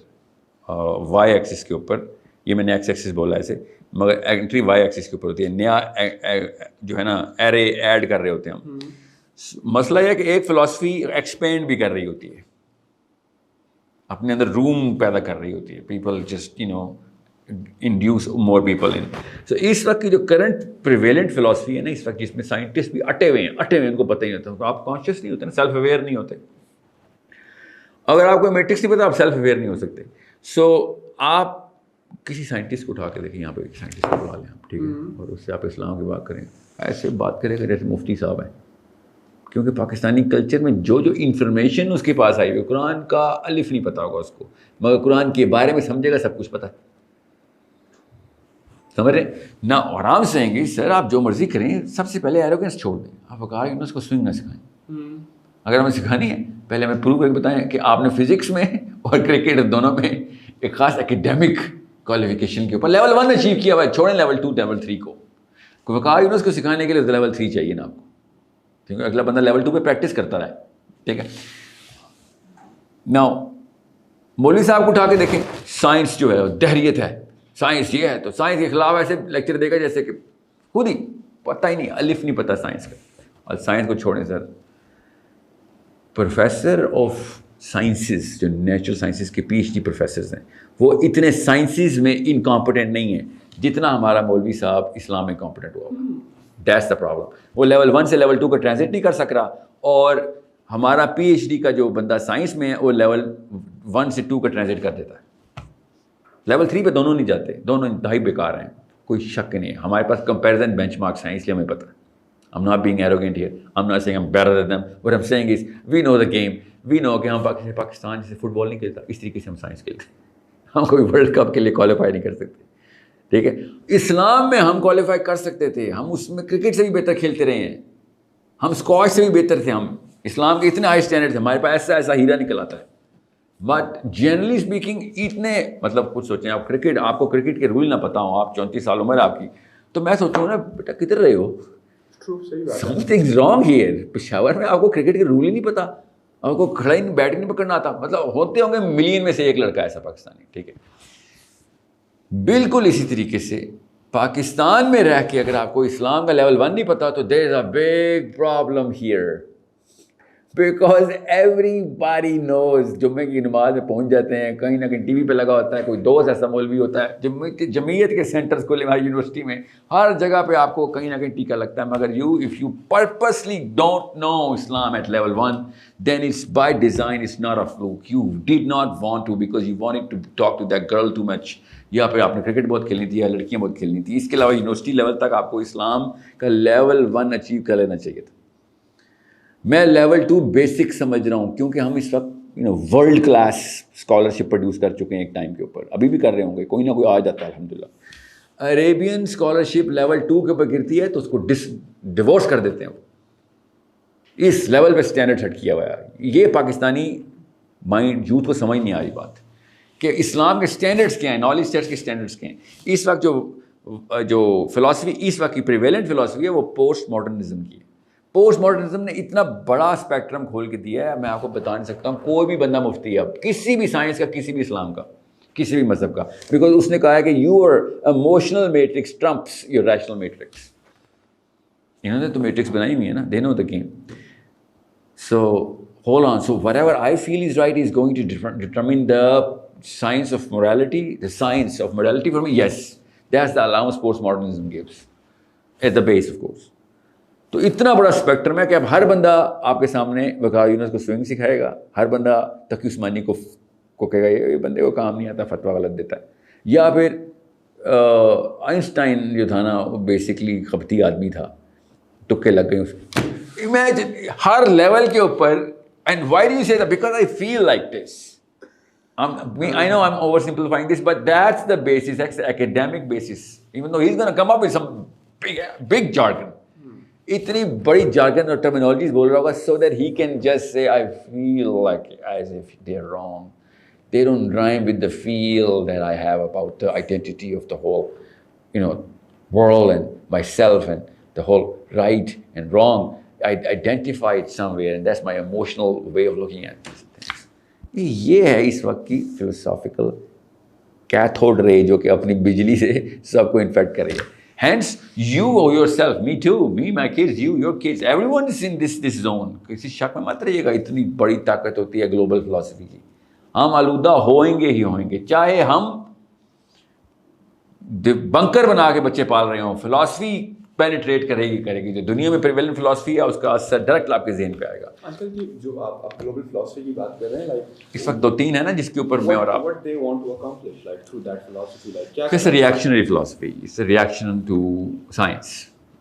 وائی ایکسس کے اوپر. یہ میں نے ایکس ایکسس بولا ایسے, مگر انٹری وائی ایکسس کے اوپر ہوتی ہے. نیا جو ہے نا ایرے ایڈ کر رہے ہوتے ہیں ہم. مسئلہ یہ ہے کہ ایک فلاسفی ایکسپینڈ بھی کر رہی ہوتی ہے, اپنے اندر روم پیدا کر رہی ہوتی ہے. People just induce more people in. سو اس وقت کی جو کرنٹ پریویلنٹ فلاسفی ہے نا اس وقت, جس میں سائنٹسٹ بھی اٹے ہوئے ہیں, ان کو پتہ ہی نہیں ہوتا. آپ کانشیس نہیں ہوتے نا, سیلف اویئر نہیں ہوتے. اگر آپ کو میٹرکس نہیں پتا آپ سیلف اویئر نہیں ہو سکتے. سو آپ کسی سائنٹسٹ کو اٹھا کے دیکھیں, یہاں پہ ایک سائنٹسٹ کو بلا لیں آپ, ٹھیک ہے, اور اس سے آپ اسلام کی بات کریں, ایسے بات کریں کہ جیسے مفتی صاحب ہیں, کیونکہ پاکستانی کلچر میں جو انفارمیشن اس کے پاس آئی ہوئی، قرآن کا الف نہیں پتہ ہوگا اس کو، مگر قرآن کے بارے میں سمجھے گا سب کچھ پتہ ہے. سمجھ رہے نا؟ اور ہم سہیں گے سر آپ جو مرضی کریں، سب سے پہلے ایروگنس چھوڑ دیں. آپ وقار یونس کو سوئنگ نہ سکھائیں. اگر ہمیں سکھانی ہے پہلے ہمیں پروو کر کے بتائیں کہ آپ نے فزکس میں اور کرکٹ دونوں میں ایک خاص اکیڈیمک کوالیفیکیشن کے اوپر لیول 1 اچیو کیا ہوا ہے. چھوڑیں لیول 2 لیول 3 کو. وقار یونس کو سکھانے کے لیے لیول 3 چاہیے نا آپ کو، کیونکہ اگلا بندہ لیول 2 پہ پریکٹس کرتا رہے. ٹھیک ہے. ناؤ مولوی صاحب کو اٹھا کے دیکھیں، سائنس جو ہے دہریت ہے، سائنس یہ ہے تو سائنس کے خلاف ایسے لیکچر دے گا جیسے کہ خود ہی پتہ ہی نہیں، الف نہیں پتہ سائنس کا. اور سائنس کو چھوڑیں سر، پروفیسر آف سائنسز جو نیچرل سائنسز کے PhD پروفیسرز ہیں وہ اتنے سائنسز میں انکمپٹنٹ نہیں ہیں جتنا ہمارا مولوی صاحب اسلام میں کمپٹنٹ ہوا. That's the problem. وہ لیول 1 سے لیول 2 کا ٹرانزٹ نہیں کر سک رہا، اور ہمارا PhD کا جو بندہ سائنس میں ہے وہ لیول 1 سے 2 کا ٹرانزٹ کر دیتا ہے. لیول 3 پہ دونوں نہیں جاتے، دونوں انتہائی بیکار ہیں، کوئی شک نہیں ہے. ہمارے پاس کمپیریزن بینچ مارکس ہیں، اس لیے ہمیں پتہ ہے. I'm not being arrogant here. I'm not saying I'm better than them. What I'm saying is we know the game. We know کہ ہم پاکستان جیسے فٹ بال نہیں کھیلتا، اس طریقے سے ہم سائنس کھیلتے ہیں. ہم کوئی ورلڈ کپ کے لیے کوالیفائی نہیں کر سکتے. ٹھیک ہے. اسلام میں ہم کوالیفائی کر سکتے تھے، ہم اس میں کرکٹ سے بھی بہتر کھیلتے رہے ہیں، ہم اسکواش سے بھی بہتر تھے. ہم اسلام کے اتنے ہائی اسٹینڈرڈ تھے، ہمارے پاس ایسا ہیرا نکل آتا ہے. بٹ جنرلی اسپیکنگ اتنے مطلب کچھ سوچیں، آپ کو کرکٹ کے رول نہ پتہ ہوں، آپ 34 سال عمر آپ کی، تو میں سوچوں نا بیٹا کدھر رہے ہو، some things wrong here. Peshawar میں آپ کو کرکٹ کے رول ہی نہیں پتا، آپ کو کھڑا ہی بیٹ نہیں پکڑنا آتا. مطلب ہوتے ہوں گے ملین میں سے ایک لڑکا ایسا پاکستانی. ٹھیک ہے. بالکل اسی طریقے سے پاکستان میں رہ کے اگر آپ کو اسلام کا لیول 1 نہیں پتا تو there is a big problem here, because everybody knows. جمعے کی نماز میں پہنچ جاتے ہیں، کہیں نہ کہیں ٹی وی پہ لگا ہوتا ہے، کوئی دوست ایسا مولوی ہوتا ہے، جمعیت کے سینٹرز کھلے ہماری یونیورسٹی میں، ہر جگہ پہ آپ کو کہیں نہ کہیں ٹیکا لگتا ہے. مگر if you purposely don't know Islam at level 1 then it's by design, it's not a fluke. You did not want to because you wanted to talk to that girl too much. یا پھر آپ نے کرکٹ بہت کھیلنی تھی یا لڑکیاں بہت کھیلنی تھی. اس کے علاوہ یونیورسٹی لیول تک آپ کو اسلام کا لیول 1 اچیو کر لینا چاہیے تھا. میں لیول 2 بیسک سمجھ رہا ہوں، کیونکہ ہم اس وقت ورلڈ کلاس اسکالرشپ پروڈیوس کر چکے ہیں ایک ٹائم کے اوپر، ابھی بھی کر رہے ہوں گے، کوئی نہ کوئی آ جاتا ہے الحمدللہ. عربین اسکالرشپ لیول 2 کے اوپر گرتی ہے تو اس کو ڈیورس کر دیتے ہیں. اس لیول پہ اسٹینڈرڈ سیٹ کیا ہوا ہے. یہ پاکستانی مائنڈ یوتھ کو سمجھ نہیں آ رہی بات کہ اسلام کے اسٹینڈرڈس کیا ہیں، نالج سیٹس کے اسٹینڈرڈس کیا ہیں. اس وقت جو فلاسفی اس وقت کی پریویلنٹ فلاسفی ہے وہ پوسٹ ماڈرنزم کی ہے. پوسٹ ماڈرنزم نے اتنا بڑا اسپیکٹرم کھول کے دیا ہے، میں آپ کو بتا نہیں سکتا ہوں. کوئی بھی بندہ مفتی ہے اب کسی بھی سائنس کا، کسی بھی اسلام کا، کسی بھی مذہب کا، بیکاز اس نے کہا ہے کہ your emotional matrix trumps your rational matrix. انہوں نے تو میٹرکس بنائی ہوئی ہے نا، they know the game. So hold on. So whatever I feel is right is going to determine the science of morality. The science of morality for me, yes, that's the allowance postmodernism gives at the base, of course. تو اتنا بڑا spectrum ہے کہ اب ہر بندہ آپ کے سامنے وقار یونس کو سوئنگ سکھائے گا، ہر بندہ تقی عثمانی کو کہے گا یہ بندے کو کام نہیں آتا، فتویٰ غلط دیتا ہے. یا پھر آئنسٹائن جو تھا نا وہ بیسکلی خبتی آدمی تھا، تکے لگ گئے اس کو. Imagine ہر لیول کے اوپر. And why do you say that? Because I feel like this. I know I'm oversimplifying this, but that's the basis, that's the academic basis. Even though he's going to come up with some big jargon. اتنی بڑی jargon اور terminologies بول رہا ہوگا so that he can just say, I feel like, as if they're wrong. They don't rhyme with the feel that I have about the identity of the whole, world and myself and the whole right and wrong. I identify it somewhere and that's my emotional way of looking at these things. یہ ہے اس وقت کی philosophical cathode ray جو کہ اپنی بجلی سے سب کو انفیکٹ کر رہی ہے. Hence you yourself, me too, me, my kids, you, your kids, everyone is in this zone. کسی شک میں مت رہیے گا، اتنی بڑی طاقت ہوتی ہے گلوبل فلاسفی کی. ہم آلودہ ہوئیں گے ہی ہوئیں گے، چاہے ہم بنکر بنا کے بچے پال رہے ہوں. فلاسفی پینیٹریٹ کرے گی. جو دنیا میں پریویلنٹ فلاسفی ہے اس کا اثر ڈائریکٹ آپ کے ذہن پہ آئے گا. آج کل کی جو آپ گلوبل فلاسفی کی بات کر رہے ہیں، لائک اس وقت 2-3 ہے نا جس کے اوپر میں اور آپ. what they want to accomplish like through that philosophy, like کیا It's a reactionary philosophy. It's a reaction to science.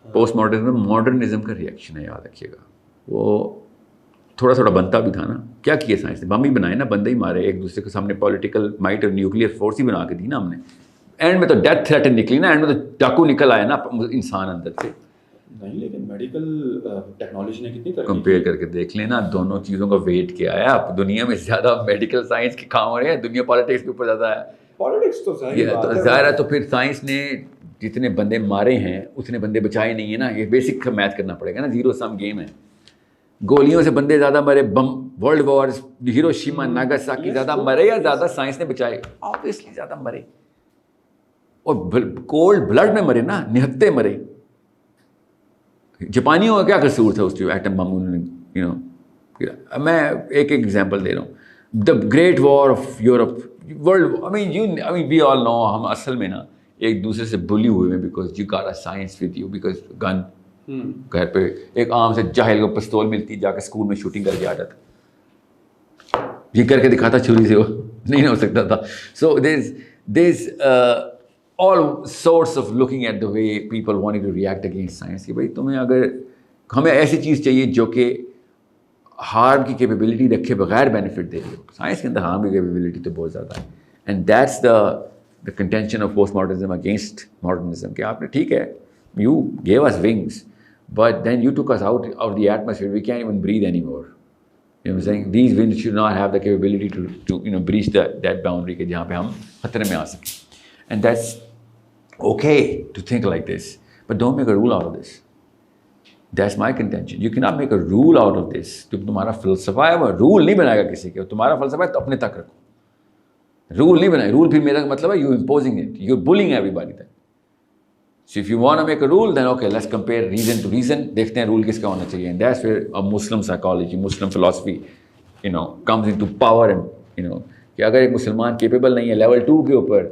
Post modernism modernism کا ریئیکشن ہے، یاد رکھیے گا. وہ تھوڑا تھوڑا بنتا بھی تھا نا. کیا کیا سائنس نے؟ بم ہی بنائے نا, بندے ہی مارے ایک دوسرے کے سامنے, پولیٹیکل مائٹ اور نیوکلیئر فورس ہی بنا کے دی نا ہم نے. اینڈ میں تو ڈیتھ تھریٹ نکلی نا, اینڈ میں تو ڈاکو نکل آیا نا انسان اندر سے. نہیں لیکن میڈیکل ٹیکنالوجی نے کتنی ترقی کمپیئر کر کے دیکھ لیں نا دونوں چیزوں کا ویٹ کیا ہے. اب دنیا میں زیادہ میڈیکل سائنس کے کام ہو رہے ہیں, دنیا پالیٹکس کے اوپر زیادہ ہے. پالیٹکس تو ظاہر ہے. تو پھر سائنس نے جتنے بندے مارے ہیں اتنے بندے بچائے نہیں ہیں نا. یہ بیسک میتھ کرنا پڑے گا نا, زیرو سم گیم ہے. گولیوں سے بندے زیادہ مرے, بم ورلڈ وارز ہیروشیما ناگاساکی زیادہ مرے یا زیادہ سائنس نے بچائے؟ آبویسلی زیادہ مرے. اور کولڈ بلڈ میں مرے نا, نہتے مرے. جاپانیوں کا کیا قصور تھا اس ایٹم بم انہوں نے. میں ایک ایگزامپل دے رہا ہوں. The great war of Europe world, we all know, ہم اصل میں نا ایک دوسرے سے بلی ہوئے ہیں because you got a science with you, because gun گھر پہ ایک عام سے جاہل کو پستول ملتی, جا کے اسکول میں شوٹنگ کر کے آ جاتا, یہ کر کے دکھاتا چھری سے, وہ نہیں ہو سکتا تھا. سو there's all sorts of looking at the way people wanted to react against science کہ بھائی تمہیں اگر ہمیں ایسی چیز چاہیے جو کہ ہارم کی کیپیبلٹی رکھے بغیر بینیفٹ دے رہی ہو. سائنس کے اندر ہارم کی کیپیبلٹی تو بہت زیادہ ہے. And that's the contention of post modernism against modernism کہ آپ نے ٹھیک ہے, you gave us wings but then you took us out of the atmosphere, we can't even breathe anymore. You know what I'm saying? These winds should not have the capability to breach that boundary کہ جہاں پہ ہم خطرے میں آ سکیں. And that's okay to think like this, but don't make a rule out of this. That's my contention. You cannot make a rule out of this. جب تمہارا فلسفہ ہے وہ رول نہیں بنائے گا کسی کے, تمہارا فلسفہ ہے تو اپنے تک رکھو, رول نہیں بنائے. رول پھر میرا مطلب ہے you imposing it, you're bullying everybody then. So if you want to make a rule, then okay, let's compare reason to reason. دیکھتے ہیں رول کس کا ہونا چاہیے. And that's where a Muslim psychology, Muslim philosophy, comes into power. And کہ اگر ایک مسلمان کیپیبل نہیں ہے لیول 2 کے اوپر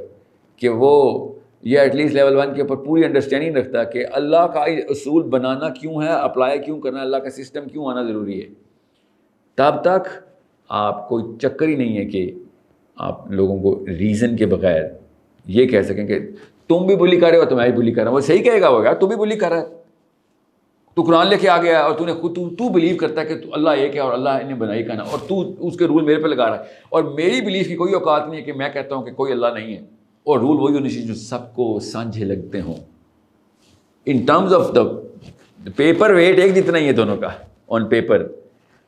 کہ وہ یا ایٹ لیسٹ لیول 1 کے اوپر پوری انڈرسٹینڈنگ رکھتا کہ اللہ کا اصول بنانا کیوں ہے, اپلائی کیوں کرنا ہے, اللہ کا سسٹم کیوں آنا ضروری ہے, تب تک آپ کوئی چکر ہی نہیں ہے کہ آپ لوگوں کو ریزن کے بغیر یہ کہہ سکیں کہ تم بھی بلی کر رہے ہو تو میں بھی بلی کر رہا ہوں. وہ صحیح کہے گا, وہ یار تو بھی بلی کر رہا ہے, تو قرآن لے کے آ گیا اور تو نے خود تو بلیو کرتا ہے کہ اللہ ایک ہے اور اللہ نے بنائی کہنا, اور تو اس کے رول میرے پہ لگا رہا ہے, اور میری بلیف کی کوئی اوقات نہیں ہے کہ میں کہتا ہوں کہ کوئی اللہ نہیں ہے, اور رول وہی ہونی چاہیے جو سب کو سانجھے لگتے ہوں. In terms of the paper weight ایک جتنا ہی ہے دونوں کا آن پیپر.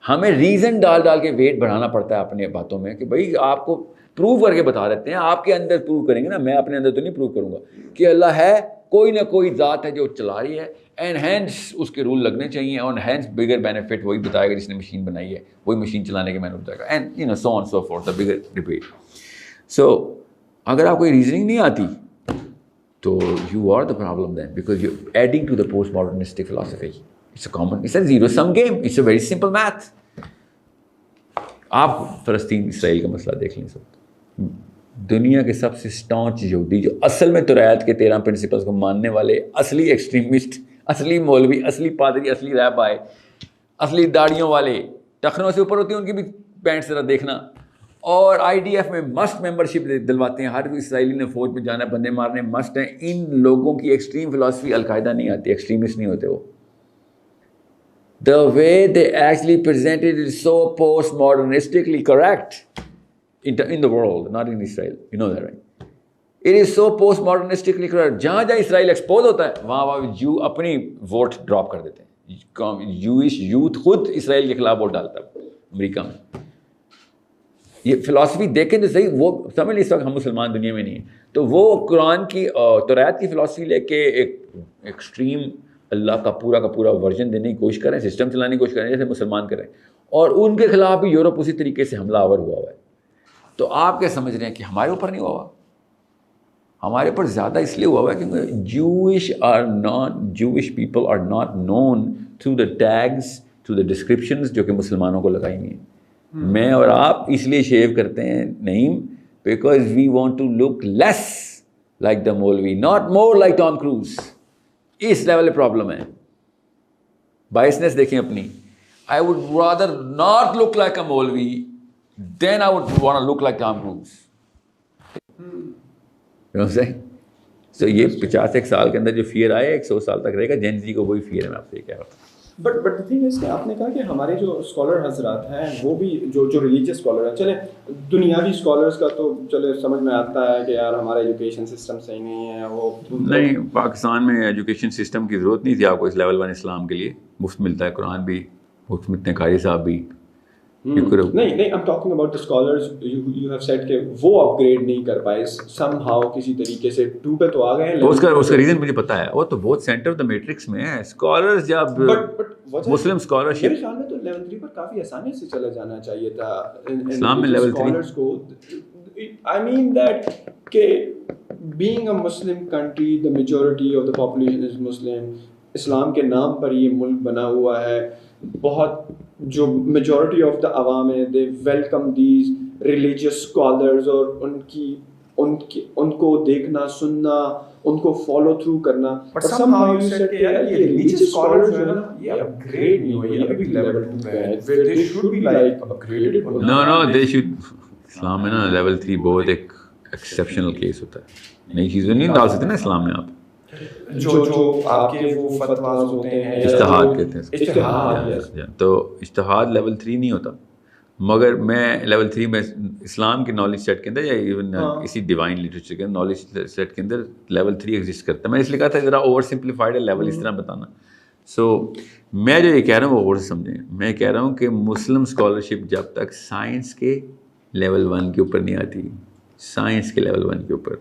ہمیں ریزن ڈال ڈال کے ویٹ بڑھانا پڑتا ہے اپنے باتوں میں کہ بھائی آپ کو پروو کر کے بتا دیتے ہیں, آپ کے اندر پروو کریں گے نا, میں اپنے اندر تو نہیں پروو کروں گا کہ اللہ ہے, کوئی نہ کوئی ذات ہے جو چلا رہی ہے, اینڈ ہینس اس کے رول لگنے چاہیے, اور ہینس بگر بینیفٹ وہی بتائے گا جس نے مشین بنائی ہے, وہی مشین چلانے کے میں نے بتائے گا, and so on so forth, the bigger debate. So اگر آپ کوئی ریزننگ نہیں آتی تو you are the problem then, because you adding to the post modernistic philosophy. It's a common, it's a zero sum game, it's a very simple math. آپ فلسطین اسرائیل کا مسئلہ دیکھ لیں. سب دنیا کے سب سے اسٹانچ یہودی جو اصل میں توریت کے 13 پرنسپلس کو ماننے والے اصلی ایکسٹریمسٹ, اصلی مولوی, اصلی پادری, اصلی رہبائے, اصلی داڑھیوں والے, ٹخنوں سے اوپر ہوتی ہیں ان کی بھی پینٹ ذرا دیکھنا, اور آئی ڈی ایف میں مسٹ ممبرشپ دلواتے ہیں, ہر اسرائیلی نے فوج میں جانا ہے, بندے مارنے مسٹ ہیں. ان لوگوں کی ایکسٹریم فلاسفی القاعدہ نہیں آتی, ایکسٹریمسٹ نہیں ہوتے وہ. The way they actually presented it is so post-modernistically correct in the world, not in Israel. You know that, right? It is so post-modernistically correct. جہاں جہاں اسرائیل ایکسپوز ہوتا ہے وہاں جو اپنی ووٹ ڈراپ کر دیتے ہیں. جوئش یوتھ خود اسرائیل کے خلاف ووٹ ڈالتا ہے امریکہ میں. یہ فلاسفی دیکھیں تو صحیح, وہ سمجھ لیں اس وقت ہم مسلمان دنیا میں نہیں ہیں, تو وہ قرآن کی توریت کی فلاسفی لے کے ایک ایکسٹریم اللہ کا پورا ورژن دینے کی کوشش کریں, سسٹم چلانے کی کوشش کریں جیسے مسلمان کریں, اور ان کے خلاف بھی یورپ اسی طریقے سے حملہ آور ہوا ہے. تو آپ کیا سمجھ رہے ہیں کہ ہمارے اوپر نہیں ہوا؟ ہمارے اوپر زیادہ اس لیے ہوا ہے کیونکہ Jewish people are not known through the tags, through the descriptions جو کہ مسلمانوں کو لگائی ہوئی ہیں. میں اور آپ اس لیے شیو کرتے ہیں نہیں, because we want to look less like the maulvi, not more like Tom Cruise. اس لیول پہ پرابلم ہے. بائسنس دیکھیں اپنی. I would rather not look like a maulvi then I would want to look like Tom Cruise. So یہ 50 سال کے اندر جو فیئر آئے 100 سال تک رہے گا. جین زی کو وہی فیئر ہے, میں آپ سے یہ کہہ رہا ہوں. بٹ the thing is کہ آپ نے کہا کہ ہمارے جو اسکالر حضرات ہیں وہ بھی جو ریلیجیس اسکالر ہیں, چلے دنیاوی اسکالرس کا تو چلے سمجھ میں آتا ہے کہ یار ہمارا ایجوکیشن سسٹم صحیح نہیں ہے, وہ نہیں, پاکستان میں ایجوکیشن سسٹم کی ضرورت نہیں تھی آپ کو اس لیول 1 اسلام کے لیے. مفت ملتا ہے قرآن بھی, مفت ملتے ہیں قاری صاحب بھی. نہیں I'm talking about the scholars you have said کہ وہ اپگریڈ نہیں کر پائے somehow کسی طریقے سے 2 پہ تو آ گئے ہیں. اس کا ریزن مجھے پتا ہے, وہ تو بہت سینٹر آف دا میٹرکس میں ہے اسکالرز. جب مسلم اسکالرشپ میرے خیال میں تو لیول 3 پر کافی آسانی سے چلا جانا چاہیے تھا اسلام میں لیول 3 کو. I mean that کہ being a Muslim country the majority of the population is Muslim, اسلام کے نام پر یہ ملک بنا ہوا ہے, بہت جو میجورٹی آف دا عوام ہے دے ویلکم دیز ریلیجیس اسکالرز, اور ان کو دیکھنا سننا, ان کو فالو تھرو کرنا. But somehow you said کہ یار یہ ریلیجیس اسکالرز جو ہے نا یہ اپگریڈ نہیں ہوئی, ابھی لیول 2 پہ ہے, they should be like upgraded. No they should. اسلام میں نا لیول 3 بہت ایک ایکسیپشنل کیس ہوتا ہے, نئی چیزیں نہیں ڈال سکتے نا اسلام میں آپ. جو آپ کے وہ فتواز ہوتے ہیں اجتہاد کہتے ہیں, اجتہاد, تو اجتہاد لیول 3 نہیں ہوتا. مگر میں لیول 3 میں اسلام کے نالج سیٹ کے اندر یا ایون اسی ڈیوائن لٹریچر کے نالج سیٹ کے اندر لیول 3 ایگزسٹ کرتا ہے. میں اس لیے کہا تھا ذرا اوور سمپلیفائڈ ہے لیول اس طرح بتانا. سو میں جو یہ کہہ رہا ہوں وہ غور سے سمجھیں. میں کہہ رہا ہوں کہ مسلم اسکالرشپ جب تک سائنس کے لیول 1 کے اوپر نہیں آتی, سائنس کے لیول 1 کے اوپر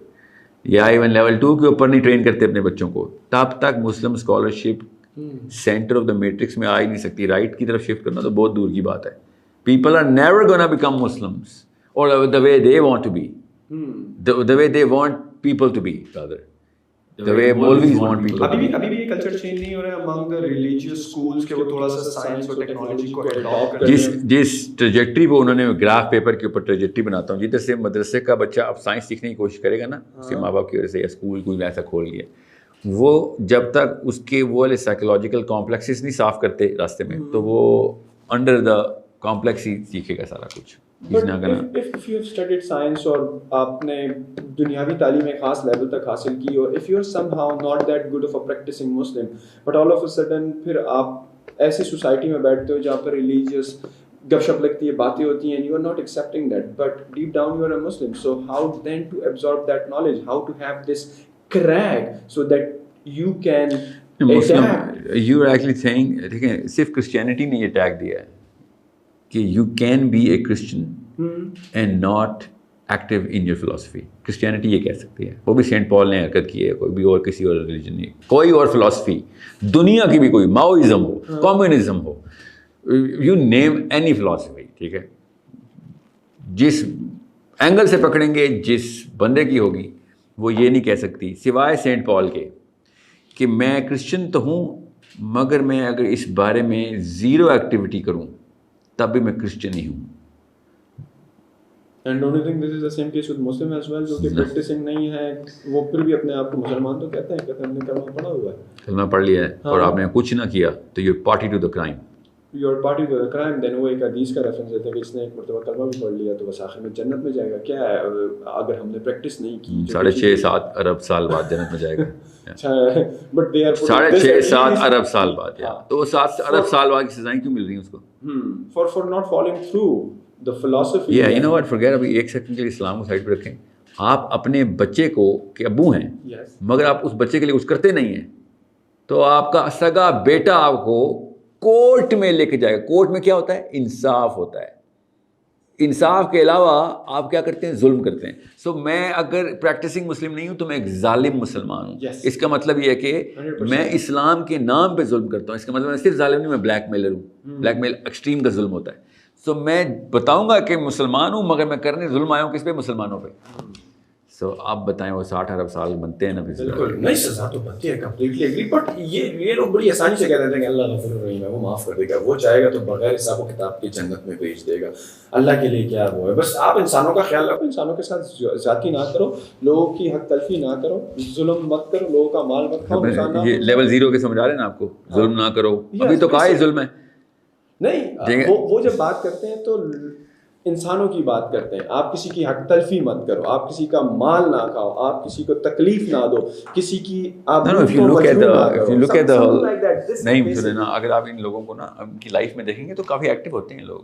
یا ایون لیول 2 کے اوپر نہیں ٹرین کرتے اپنے بچوں کو, تب تک Muslim scholarship centre of the matrix میں آ ہی نہیں سکتی. رائٹ کی طرف شفٹ کرنا تو بہت دور کی بات ہے. People are never gonna become Muslims or the way they want to be, the way they want people to be, rather the way always want people. ابھی بھی یہ کلچر چینج نہیں ہو رہا ہے among the religious schools کہ وہ تھوڑا سا سائنس اور ٹیکنالوجی کو اڈاپٹ کریں. جس ٹریجیکٹری پہ انہوں نے گراف پیپر کے اوپر ٹریجیکٹری بناتا ہوں, جدھر سے مدرسے کا بچہ اب سائنس سیکھنے کی کوشش کرے گا نا, اس کے ماں باپ کی وجہ سے یا اسکول کوئی ایسا کھول لیا, وہ جب تک اس کے وہ والے سائیکولوجیکل کمپلیکسز نہیں صاف کرتے راستے میں, تو وہ انڈر دا کمپلیکس ہی سیکھے گا سارا کچھ. But if you have studied science اور آپ نے دنیاوی تعلیم ایک خاص لیول تک حاصل کی, اور if you are somehow not that good of a practicing Muslim but all of a sudden پھر آپ ایسی سوسائٹی میں بیٹھتے ہو جہاں پر ریلیجیس گپ شپ لگتی ہے, باتیں ہوتی ہیں, you are not accepting that but deep down you are a Muslim, so how then to absorb that knowledge, how to have this crack so that you can adapt. You are actually saying دیکھیں صرف Christianity نے یہ tag دیا ہے کہ you can be a Christian and not active in your philosophy. Christianity یہ کہہ سکتی ہے, وہ بھی سینٹ پال نے حرکت کی ہے, کوئی بھی اور کسی اور ریلیجن نے, کوئی اور فلاسفی دنیا کی بھی, کوئی ماؤزم ہو, کمیونزم ہو, یو نیم اینی فلاسفی, ٹھیک ہے, جس اینگل سے پکڑیں گے جس بندے کی ہوگی وہ یہ نہیں کہہ سکتی سوائے سینٹ پال کے کہ میں کرسچن تو ہوں مگر میں اگر اس بارے میں زیرو ایکٹیویٹی کروں تب بھی میں کرسچن ہی ہوں. And don't you think this is the same case with Muslim as well, جو کہ practicing نہیں ہے وہ پھر بھی اپنے آپ کو مسلمان تو کہتے ہیں, کہتے ہیں ہم نے کلمہ پڑھا ہوا ہے, کلمہ پڑھ لیا ہے اور آپ نے کچھ نہ کیا تو you're party to the crime. You're party to the crime. Then وہ ایک حدیث کا ریفرنس دیتا ہے کہ اس نے ایک مرتبہ کلمہ بھی پڑھ لیا تو بس آخر میں جنت میں جائے گا. کیا ہے اگر ہم نے پریکٹس نہیں کی 6.5-7 ارب سال بعد جنت میں جائے گا. But they are 6.5-7 ارب سال بعد, تو 7 ارب سال بعد کی سزائیں کیوں مل رہی ہیں اس کو؟ For not following through the philosophy. Yeah, you know what, forget ابھی ایک سیکنڈ کے لیے اسلام کو سائڈ پہ رکھیں. آپ اپنے بچے کو کہ ابو ہیں مگر آپ اس بچے کے لیے کچھ کرتے نہیں ہیں, تو آپ کا سگا بیٹا آپ کو کورٹ میں لے کے جائے گا. کورٹ میں کیا ہوتا ہے؟ انصاف ہوتا ہے. انصاف کے علاوہ آپ کیا کرتے ہیں؟ ظلم کرتے ہیں. سو میں اگر پریکٹسنگ مسلم نہیں ہوں تو میں ایک ظالم مسلمان ہوں. اس کا مطلب یہ ہے کہ میں اسلام کے نام پہ ظلم کرتا ہوں. اس کا مطلب میں صرف ظالم نہیں, میں بلیک میلر ہوں. بلیک میل ایکسٹریم کا ظلم ہوتا ہے. سو میں بتاؤں گا کہ مسلمان ہوں مگر میں کرنے ظلم آیا ہوں کس پہ؟ مسلمانوں پہ. سو آپ بتائیں وہ 60 ارب سال بنتے ہیں نا؟ بالکل نہیں, سزا تو بنتی ہے, کمپلیٹلی ایگری. بٹ یہ لوگ بڑی آسانی سے کہہ دیتے ہیں کہ اللہ غفور الرحیم ہے, وہ معاف کر دے گا, وہ چاہے گا تو بغیر حساب و کتاب کے جنت میں بھیج دے گا. اللہ کے لیے کیا وہ ہے, بس آپ انسانوں کا خیال رکھو, انسانوں کے ساتھ زیادتی نہ کرو, لوگوں کی حق تلفی نہ کرو, ظلم مت کرو, لوگوں کا مال مت کھاؤ. یہ لیول 0 کے سمجھا رہے ہیں نا آپ کو, ظلم نہ کرو. ابھی تو کہا ہی ظلم ہے نہیں, وہ جب بات کرتے ہیں تو انسانوں کی بات کرتے ہیں. آپ کسی کی حق تلفی مت کرو, آپ کسی کا مال نہ کھاؤ, آپ کسی کو تکلیف نہ دو, کسی کی آپ نہیں سنے نا, اگر آپ ان لوگوں کو نا ان کی لائف میں دیکھیں گے تو کافی ایکٹیو ہوتے ہیں لوگ.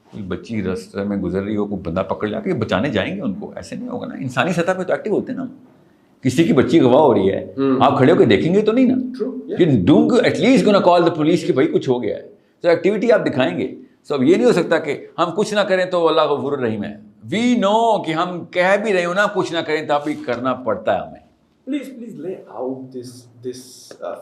کوئی بچی راستے میں گزر رہی ہو, کوئی بندہ پکڑ جا کے بچانے جائیں گے ان کو, ایسے نہیں ہوگا نا. انسانی سطح پہ تو ایکٹیو ہوتے ہیں نا. کسی کی بچی گواہ ہو رہی ہے, آپ کھڑے ہو کے دیکھیں گے تو نہیں نا, at least gonna call the police کہ بھائی کچھ ہو گیا ہے, تو ایکٹیویٹی آپ دکھائیں گے. سو اب یہ نہیں ہو سکتا کہ ہم کچھ نہ کریں تو اللہ غفور الرحیم ہے. وی نو کہ ہم کہہ بھی رہے ہو نا کچھ نہ کریں تو بھی کرنا پڑتا ہے ہمیں. Please lay out this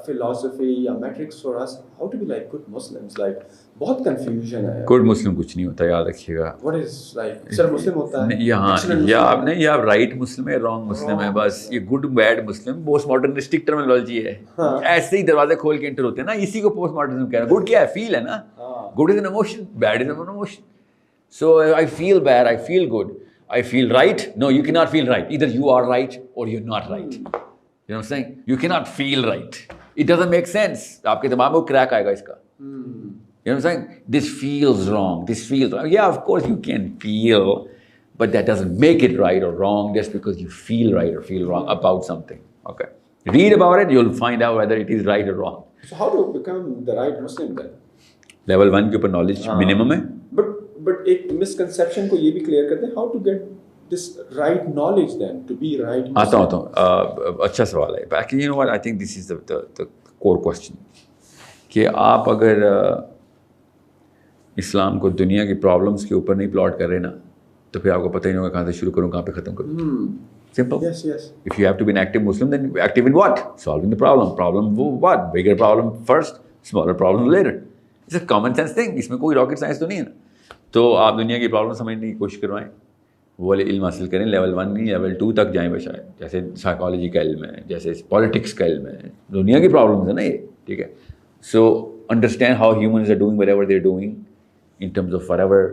philosophy یا metrics for us how to be like good Muslims. Like بہت confusion ہے. Good Muslim کچھ نہیں ہوتا, یاد رکھیے گا. What is like صرف مسلم ہوتا ہے یہاں یا آپ نے یا رائٹ مسلم ہے رانگ مسلم ہے, بس یہ گڈ بیڈ مسلم پوسٹ ماڈرنسٹک ٹرمینالوجی ہے. ایسے ہی دروازے کھول کے انٹر ہوتے ہیں نا, اسی کو پوسٹ ماڈرنزم کہہ رہے ہیں. گڈ کیا ہے, فیل ہے نا. Good is an emotion, bad is an emotion. So I feel bad, I feel good, I feel right. No, you cannot feel right. Either you are right or you're not right. You know what I'm saying? You cannot feel right. It doesn't make sense. آپ کے دماغ میں وہ crack آئے گا اس کا. You know what I'm saying? This feels wrong. This feels wrong. Yeah, of course you can feel, but that doesn't make it right or wrong just because you feel right or feel wrong about something. Okay. Read about it, you'll find out whether it is right or wrong. So how to become the right Muslim then? Level 1 کے اوپر knowledge minimum ہے. But ایک misconception کو یہ بھی clear کرتے ہیں, how to get this right knowledge then to be right Muslim? آتا ہوں. اچھا سوال ہے. Actually, you know what? I think this is the core question. کہ آپ اگر اسلام کو دنیا کی پرابلمس کے اوپر نہیں پلاٹ کر رہے نا, تو پھر آپ کو پتہ ہی نہیں ہوگا کہاں سے شروع کروں, کہاں پہ ختم کروں. Simple. Yes, yes. If you have to be an active Muslim, then active in what? Solving the problem. Problem what? Bigger problem first, smaller problem later. It's a common sense thing. اس میں کوئی rocket science تو نہیں ہے نا. تو آپ دنیا کی پرابلم سمجھنے کی کوشش کروائیں, وہ والے علم حاصل کریں. لیول 1 نہیں, لیول 2 تک جائیں بشائیں. جیسے سائیکالوجی کا علم ہے, جیسے پالیٹکس کا علم ہے, دنیا کی پرابلمس ہیں نا یہ, ٹھیک ہے. So understand how humans are doing whatever they are doing in terms of whatever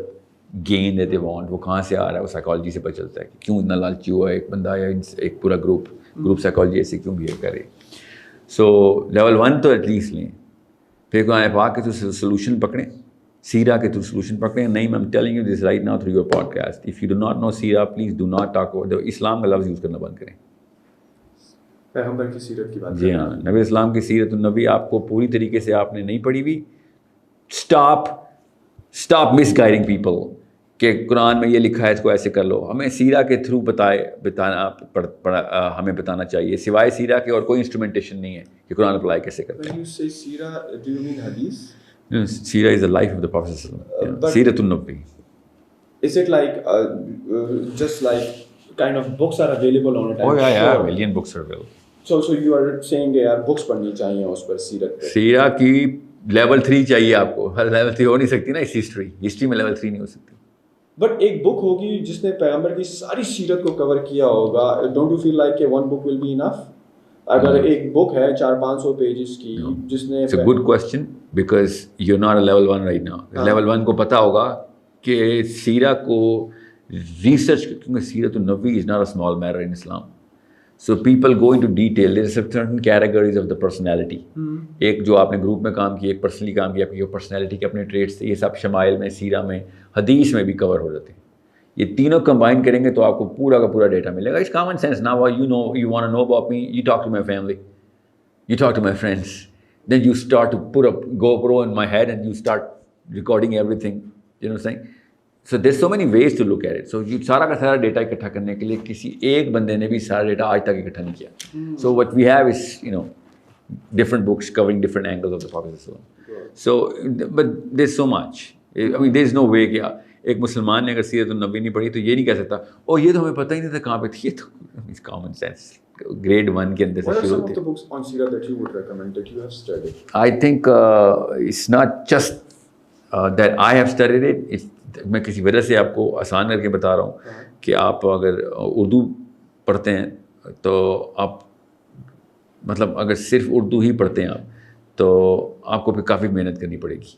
gain that they want. وہ کہاں سے آ رہا ہے, وہ سائیکالوجی سے پتہ چلتا ہے کہ کیوں اتنا لالچی ہوا ہے ایک بندہ یا ایک پورا گروپ سائیکالوجی ایسے کیوں بہیو کرے. سو لیول 1 تو ایٹ لیسٹ لیں. پھر قرآن پاک کے تو سولوشن پکڑیں, سیرا کے تھرو سولوشن پکڑیں. نہیں, میں telling you this right now through your podcast, if you do not know seerah please do not talk about Islam کا لفظ یوز کرنا بند کریں. پیغمبر کی سیرت کی بات, جی ہاں, نبی اسلام کی سیرت النبی آپ کو پوری طریقے سے آپ نے نہیں پڑھی ہوئی. اسٹاپ مس گائڈنگ پیپل کہ قرآن میں یہ لکھا ہے اس کو ایسے کر لو. ہمیں سیرا کے تھرو ہمیں بتانا چاہیے. سوائے سیرا کے اور کوئی انسٹرومنٹیشن نہیں ہے کہ قرآن اپلائی کیسے کرتے ہیں. سیرا از the life of the Prophet صلی اللہ علیہ وسلم. سیرت النبی. Is it like just like kind of books are available on it? Oh yeah, million books are available. So you are saying کہ یار books پڑھنی چاہیے اس پر سیرت پہ. سیرا کی لیول 3 چاہیے آپ کو. ہر لیول 3 ہو نہیں سکتی نا, اس ہسٹری میں لیول 3 نہیں ہو سکتی. بٹ ایک بک ہوگی جس نے پیغمبر کی ساری سیرت کو کور کیا ہوگا. ڈونٹ یو فیل لائک کہ one book will be enough? اگر ایک بک ہے 400-500 پیجز کی جس نے. It's a good question because you are not a level 1 right now. Level 1 کو پتہ ہوگا کہ سیرا کو ریسرچ, کیونکہ سیرت النبی is not a small matter in Islam. So people go into detail. There is certain categories of the personality. ایک جو آپ نے گروپ میں کام کیا, ایک پرسنلی کام کیا, آپ کی پرسنالٹی کے اپنے ٹریٹس تھے, یہ سب شمائل میں, سیرا میں, حدیث میں بھی کور ہو جاتے ہیں. یہ تینوں کمبائن کریں گے تو آپ کو پورا کا پورا ڈیٹا ملے گا. It's common sense. Now you know, you want to know about me, you talk to my family, you talk to my friends, then you start to put up GoPro in my head and you start recording everything. You know what I'm saying? So there's so many ways to look at it. So you سارا کا سارا data اکٹھا کرنے کے لیے کسی ایک بندے نے بھی سارا ڈیٹا آج تک اکٹھا نہیں کیا. So what we have is, you know, different books covering different angles of the Prophet. So but there's so much. I mean there's no way کہ ایک مسلمان نے اگر سیرت النبی نہیں پڑھی تو یہ نہیں کہہ سکتا او یہ تو ہمیں پتہ ہی نہیں تھا کہاں پہ تھی. یہ تو کامن سینس grade 1 کے اندر سے شروع ہوتی ہے. What are some of the books on Sirah that you would recommend that you have studied? I think it's not just that I have studied it. میں کسی وجہ سے آپ کو آسان کر کے بتا رہا ہوں کہ آپ اگر اردو پڑھتے ہیں تو آپ مطلب اگر صرف اردو ہی پڑھتے ہیں آپ تو آپ کو پھر کافی محنت کرنی پڑے گی.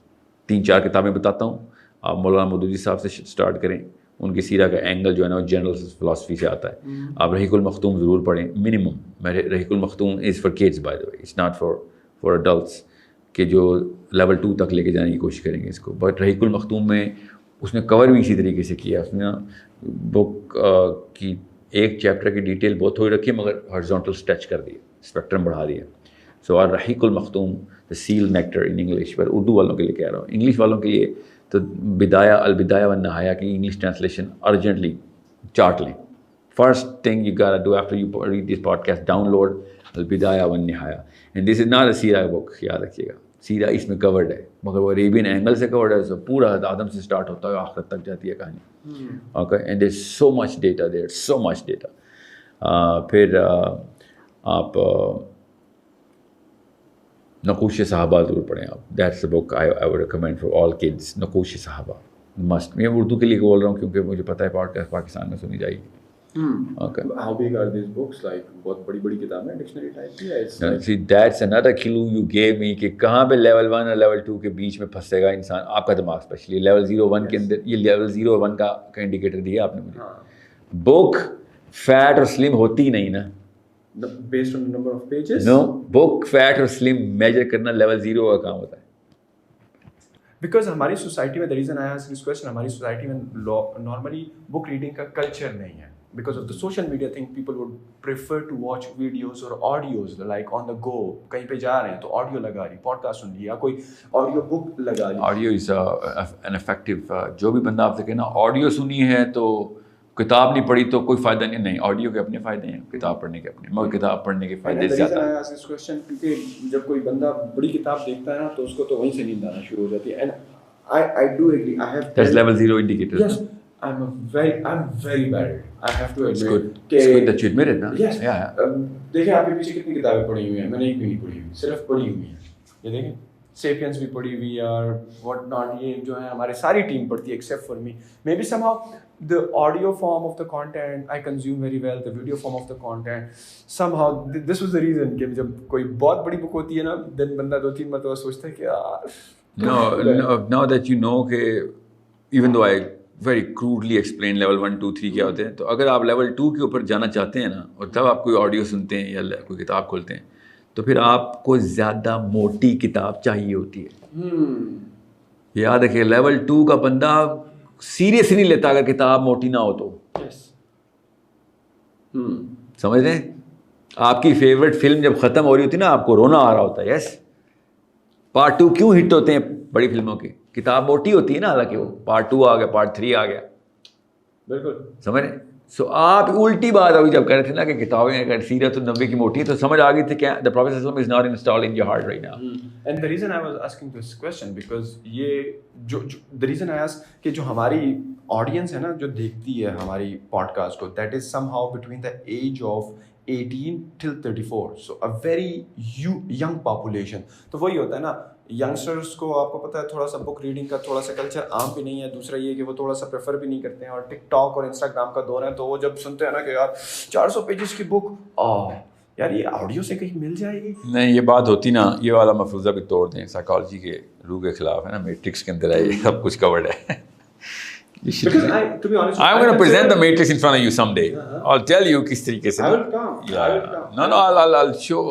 3-4 کتابیں بتاتا ہوں. آپ مولانا مودودی صاحب سے اسٹارٹ کریں. ان کی سیرہ کا اینگل جو ہے نا وہ جنرل فلاسفی سے آتا ہے. آپ رحیق المختوم ضرور پڑھیں minimum. Raheeq Al-Makhtum is for kids by the way, it's not for adults کہ جو لیول 2 تک لے کے جانے کی کوشش کریں گے اس کو. بٹ رحیق المختوم میں اس نے کور بھی اسی طریقے سے کیا. اس نے بک کی ایک چیپٹر کی ڈیٹیل بہت تھوڑی رکھی ہے مگر ہارزونٹل اسٹریچ کر دیا, اسپیکٹرم بڑھا دیا. سو الرحیق المختوم دا سیل نیکٹر ان انگلش, پر اردو والوں کے لیے کہہ رہا ہوں. انگلش والوں کے لیے تو بدایہ البدایہ والنہایہ کی انگلش ٹرانسلیشن ارجنٹلی چاٹ لیں. First thing you gotta do after you read this podcast, download Al-Bidaya wal-Nihaya. And this is not a seerah book, یاد رکھیے گا. سیرہ اس میں کورڈ ہے مگر وہ عربین اینگل سے کورڈ ہے. پورا آدم سے اسٹارٹ ہوتا ہے آخر تک جاتی ہے کہانی. Okay, and there so much data there, so much data. پھر آپ نقوش صحابہ ضرور پڑھیں آپ. That's a book I would recommend for all kids. Naqoosh Sahaba must. میں اردو کے لیے بول رہا ہوں کیونکہ مجھے پتہ ہے پوڈ کاسٹ پاکستان میں سنی جائے گی. Okay. How big are these books? Like بہت بڑی بڑی کتابیں ڈکشنری ٹائپ کی ہے. See, that's another clue you gave me کہ کہاں پہ لیول 1 اور لیول 2 کے بیچ میں پھنسے گا انسان, آپ کا دماغ اسپیشلی. لیول 0-1 کے اندر یہ لیول 0-1 کا انڈیکیٹر دیا آپ نے مجھے. بک فیٹ اور سلم ہوتی نہیں نا, based on the number of pages. No, book fat اور سلم میجر کرنا لیول 0 کا کام ہوتا ہے. بیکاز ہماری سوسائٹی میں, the reason I ask this question, ہماری سوسائٹی میں نارملی بک ریڈنگ کا کلچر نہیں ہے. Because of the social media thing, people would prefer to watch videos or audios like on the go. کہیں پہ جا رہے ہیں تو آڈیو لگا لی, پوڈ کاسٹ سن لیا, کوئی آڈیو بک لگا لی. Audio is an effective. جو بھی بندہ آپ سے کہنا آڈیو سنی ہے تو کتاب نہیں پڑھی تو کوئی فائدہ نہیں. نہیں, آڈیو کے اپنے فائدے ہیں, کتاب پڑھنے کے اپنے, مگر کتاب پڑھنے کے فائدے زیادہ ہیں. اس کویسچن کیونکہ جب کوئی بندہ بڑی کتاب دیکھتا ہے نا تو اس کو تو وہیں سے نیند آنا شروع ہو جاتی ہے. And I do agree. I have. That's level 0 indicator. Yes. I'm very bad at it. I have to admit. It's good. It's good that you admit it, na? Yes. Yeah. دیکھیں آپ کے پیچھے کتنی کتابیں پڑھی ہوئی ہیں, میں نے ایک بھی نہیں پڑھی ہوئی, صرف پڑھی ہوئی ہیں. یہ دیکھیں سیپینس بھی پڑھی ہوئی ہے اور واٹ ناٹ, یہ جو ہے ہماری ساری ٹیم پڑھتی ہے except for me. Maybe somehow the audio form of the content I consume very well, the video form of the content somehow this was the reason کہ جب کوئی بہت بڑی بک ہوتی ہے نا دن بندہ 2-3 مرتبہ سوچتا ہے کہ یار. No, now that you know کہ even though I very crudely explain level 1, 2, 3 کیا ہوتے ہیں, تو اگر آپ لیول 2 کے اوپر جانا چاہتے ہیں نا اور تب آپ کوئی آڈیو سنتے ہیں یا کوئی کتاب کھولتے ہیں تو پھر آپ کو زیادہ موٹی کتاب چاہیے ہوتی ہے. یاد رکھیے لیول 2 کا بندہ سیریس نہیں لیتا اگر کتاب موٹی نہ ہو تو. سمجھ رہے ہیں, آپ کی فیوریٹ فلم جب ختم ہو رہی ہوتی ہے نا آپ کو رونا آ رہا ہوتا ہے. یس, پارٹ 2 کیوں ہٹ ہوتے ہیں بڑی فلموں کی؟ کتاب موٹی ہوتی ہے نا, حالانکہ وہ پارٹ 2 آ گیا, پارٹ 3 آ گیا. بالکل سمجھ رہے. سو آپ الٹی بات ابھی جب کہہ رہے تھے نا کہ کتابیں اگر سیرت النبی کی موٹی ہے تو سمجھ آ گئی تھی کہ the Prophet ﷺ is not installed in your heart right now. And the reason I was asking this question because یہ جو the reason I ask کہ جو ہماری آڈینس ہے نا جو دیکھتی ہے ہماری پوڈ کاسٹ کو, that is somehow between the age of 18 till 34, so a very young population. تو وہی ہوتا ہے نا, ینگسٹرس کو آپ کو پتہ ہے تھوڑا سا بک ریڈنگ کا تھوڑا سا کلچر عام بھی نہیں ہے. دوسرا یہ کہ وہ تھوڑا سا پریفر بھی نہیں کرتے ہیں, اور ٹک ٹاک اور انسٹاگرام کا دور ہے تو وہ جب سنتے ہیں نا کہ یار 400 پیجز کی بک, یار یہ آڈیو سے کہیں مل جائے گی. نہیں, یہ بات ہوتی نا, یہ والا مفروضہ بھی توڑ دیں, سائیکالوجی کے روح کے خلاف ہے نا, میٹرکس کے اندر ہے یہ سب کچھ کورڈ ہے. Because to be honest, I'm going to present the matrix in front of you someday. I'll tell you کس طریقے سے. I will come. No, I'll show.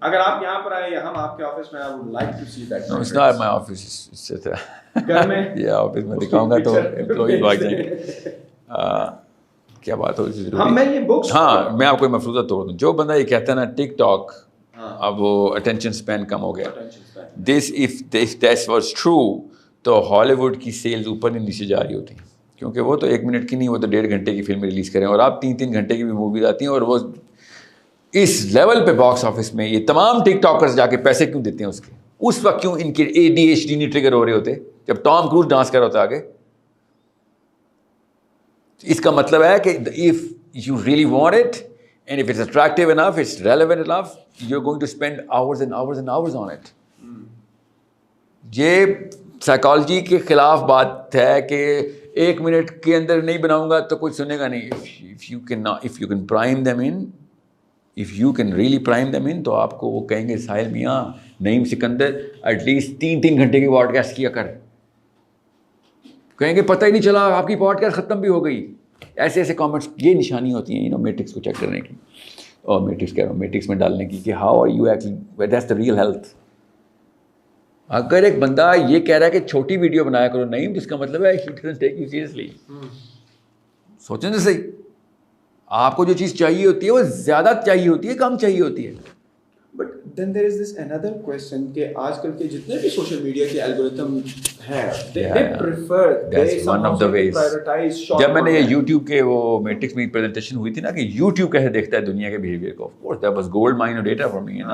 اگر آپ یہاں پر آئے ہم آپ کے آفس میں, I would like to see that. No, it's not my office. It's just گھر میں. Yeah, آفس میں دکھاؤں گا تو employees بھاگ جائیں گے. کیا بات ہو رہی ہے. میں یہ بکس, ہاں میں آپ کو مفروضہ توڑ دوں. جو بندہ یہ کہتا ہے نا ٹک ٹاک, اب وہ اٹینشن اسپین کم ہو گیا. If that was true, تو ہالی ووڈ کی سیلز اوپر نہیں نیچے جا رہی ہوتی, کیونکہ وہ تو 1 منٹ کی نہیں, وہ تو 1.5 گھنٹے کی فلم ریلیز کریں, اور آپ 3 گھنٹے کی بھی موویز آتی ہیں, اور وہ اس لیول پہ باکس آفس میں یہ تمام ٹک ٹاکرز جا کے پیسے کیوں دیتے ہیں اس کے. اس وقت کیوں ان کے ADHD نہیں ٹریگر ہو رہے ہوتے جب ٹام کروز ڈانس کر رہا ہوتا آگے. اس کا مطلب ہے کہ if you really want it and if it's attractive enough, it's relevant enough, you're going to spend hours and hours and hours on it. یہ سائیکالوجی کے خلاف بات ہے کہ 1 منٹ کے اندر نہیں بناؤں گا تو کچھ سنے گا نہیں. If you can prime them in, if you can really prime them in, تو آپ کو وہ کہیں گے ساحل میاں, نعیم سکندر ایٹ لیسٹ 3 گھنٹے کی پوڈ کاسٹ کیا کر. کہیں گے پتہ ہی نہیں چلا آپ کی پوڈ کاسٹ ختم بھی ہو گئی. ایسے کامنٹس, یہ نشانی ہوتی ہیں میٹرکس کو چیک کرنے کی, اور میٹرکس کہہ رہا ہوں میٹرکس میں ڈالنے کی کہ how are you actually, that's the real health. اگر ایک بندہ یہ کہہ رہا ہے کہ چھوٹی ویڈیو بنایا کرو نہیں، جس کا مطلب ہے he doesn't take you seriously. سوچیں تو صحیح، آپ کو جو چیز چاہیے ہوتی ہے وہ زیادہ چاہیے ہوتی ہے کم چاہیے ہوتی ہے. But then there is this another question کہ آج کل کے جتنے بھی سوشل میڈیا کے الگورتھم ہیں they prefer, they somehow prioritize short. جب میں نے یہ یوٹیوب کے وہ میٹرکس میں پریزنٹیشن ہوئی تھی نا کہ یوٹیوب کیسے دیکھتا ہے دنیا کے بیہیویئر کو, of course that was gold mine of data for me and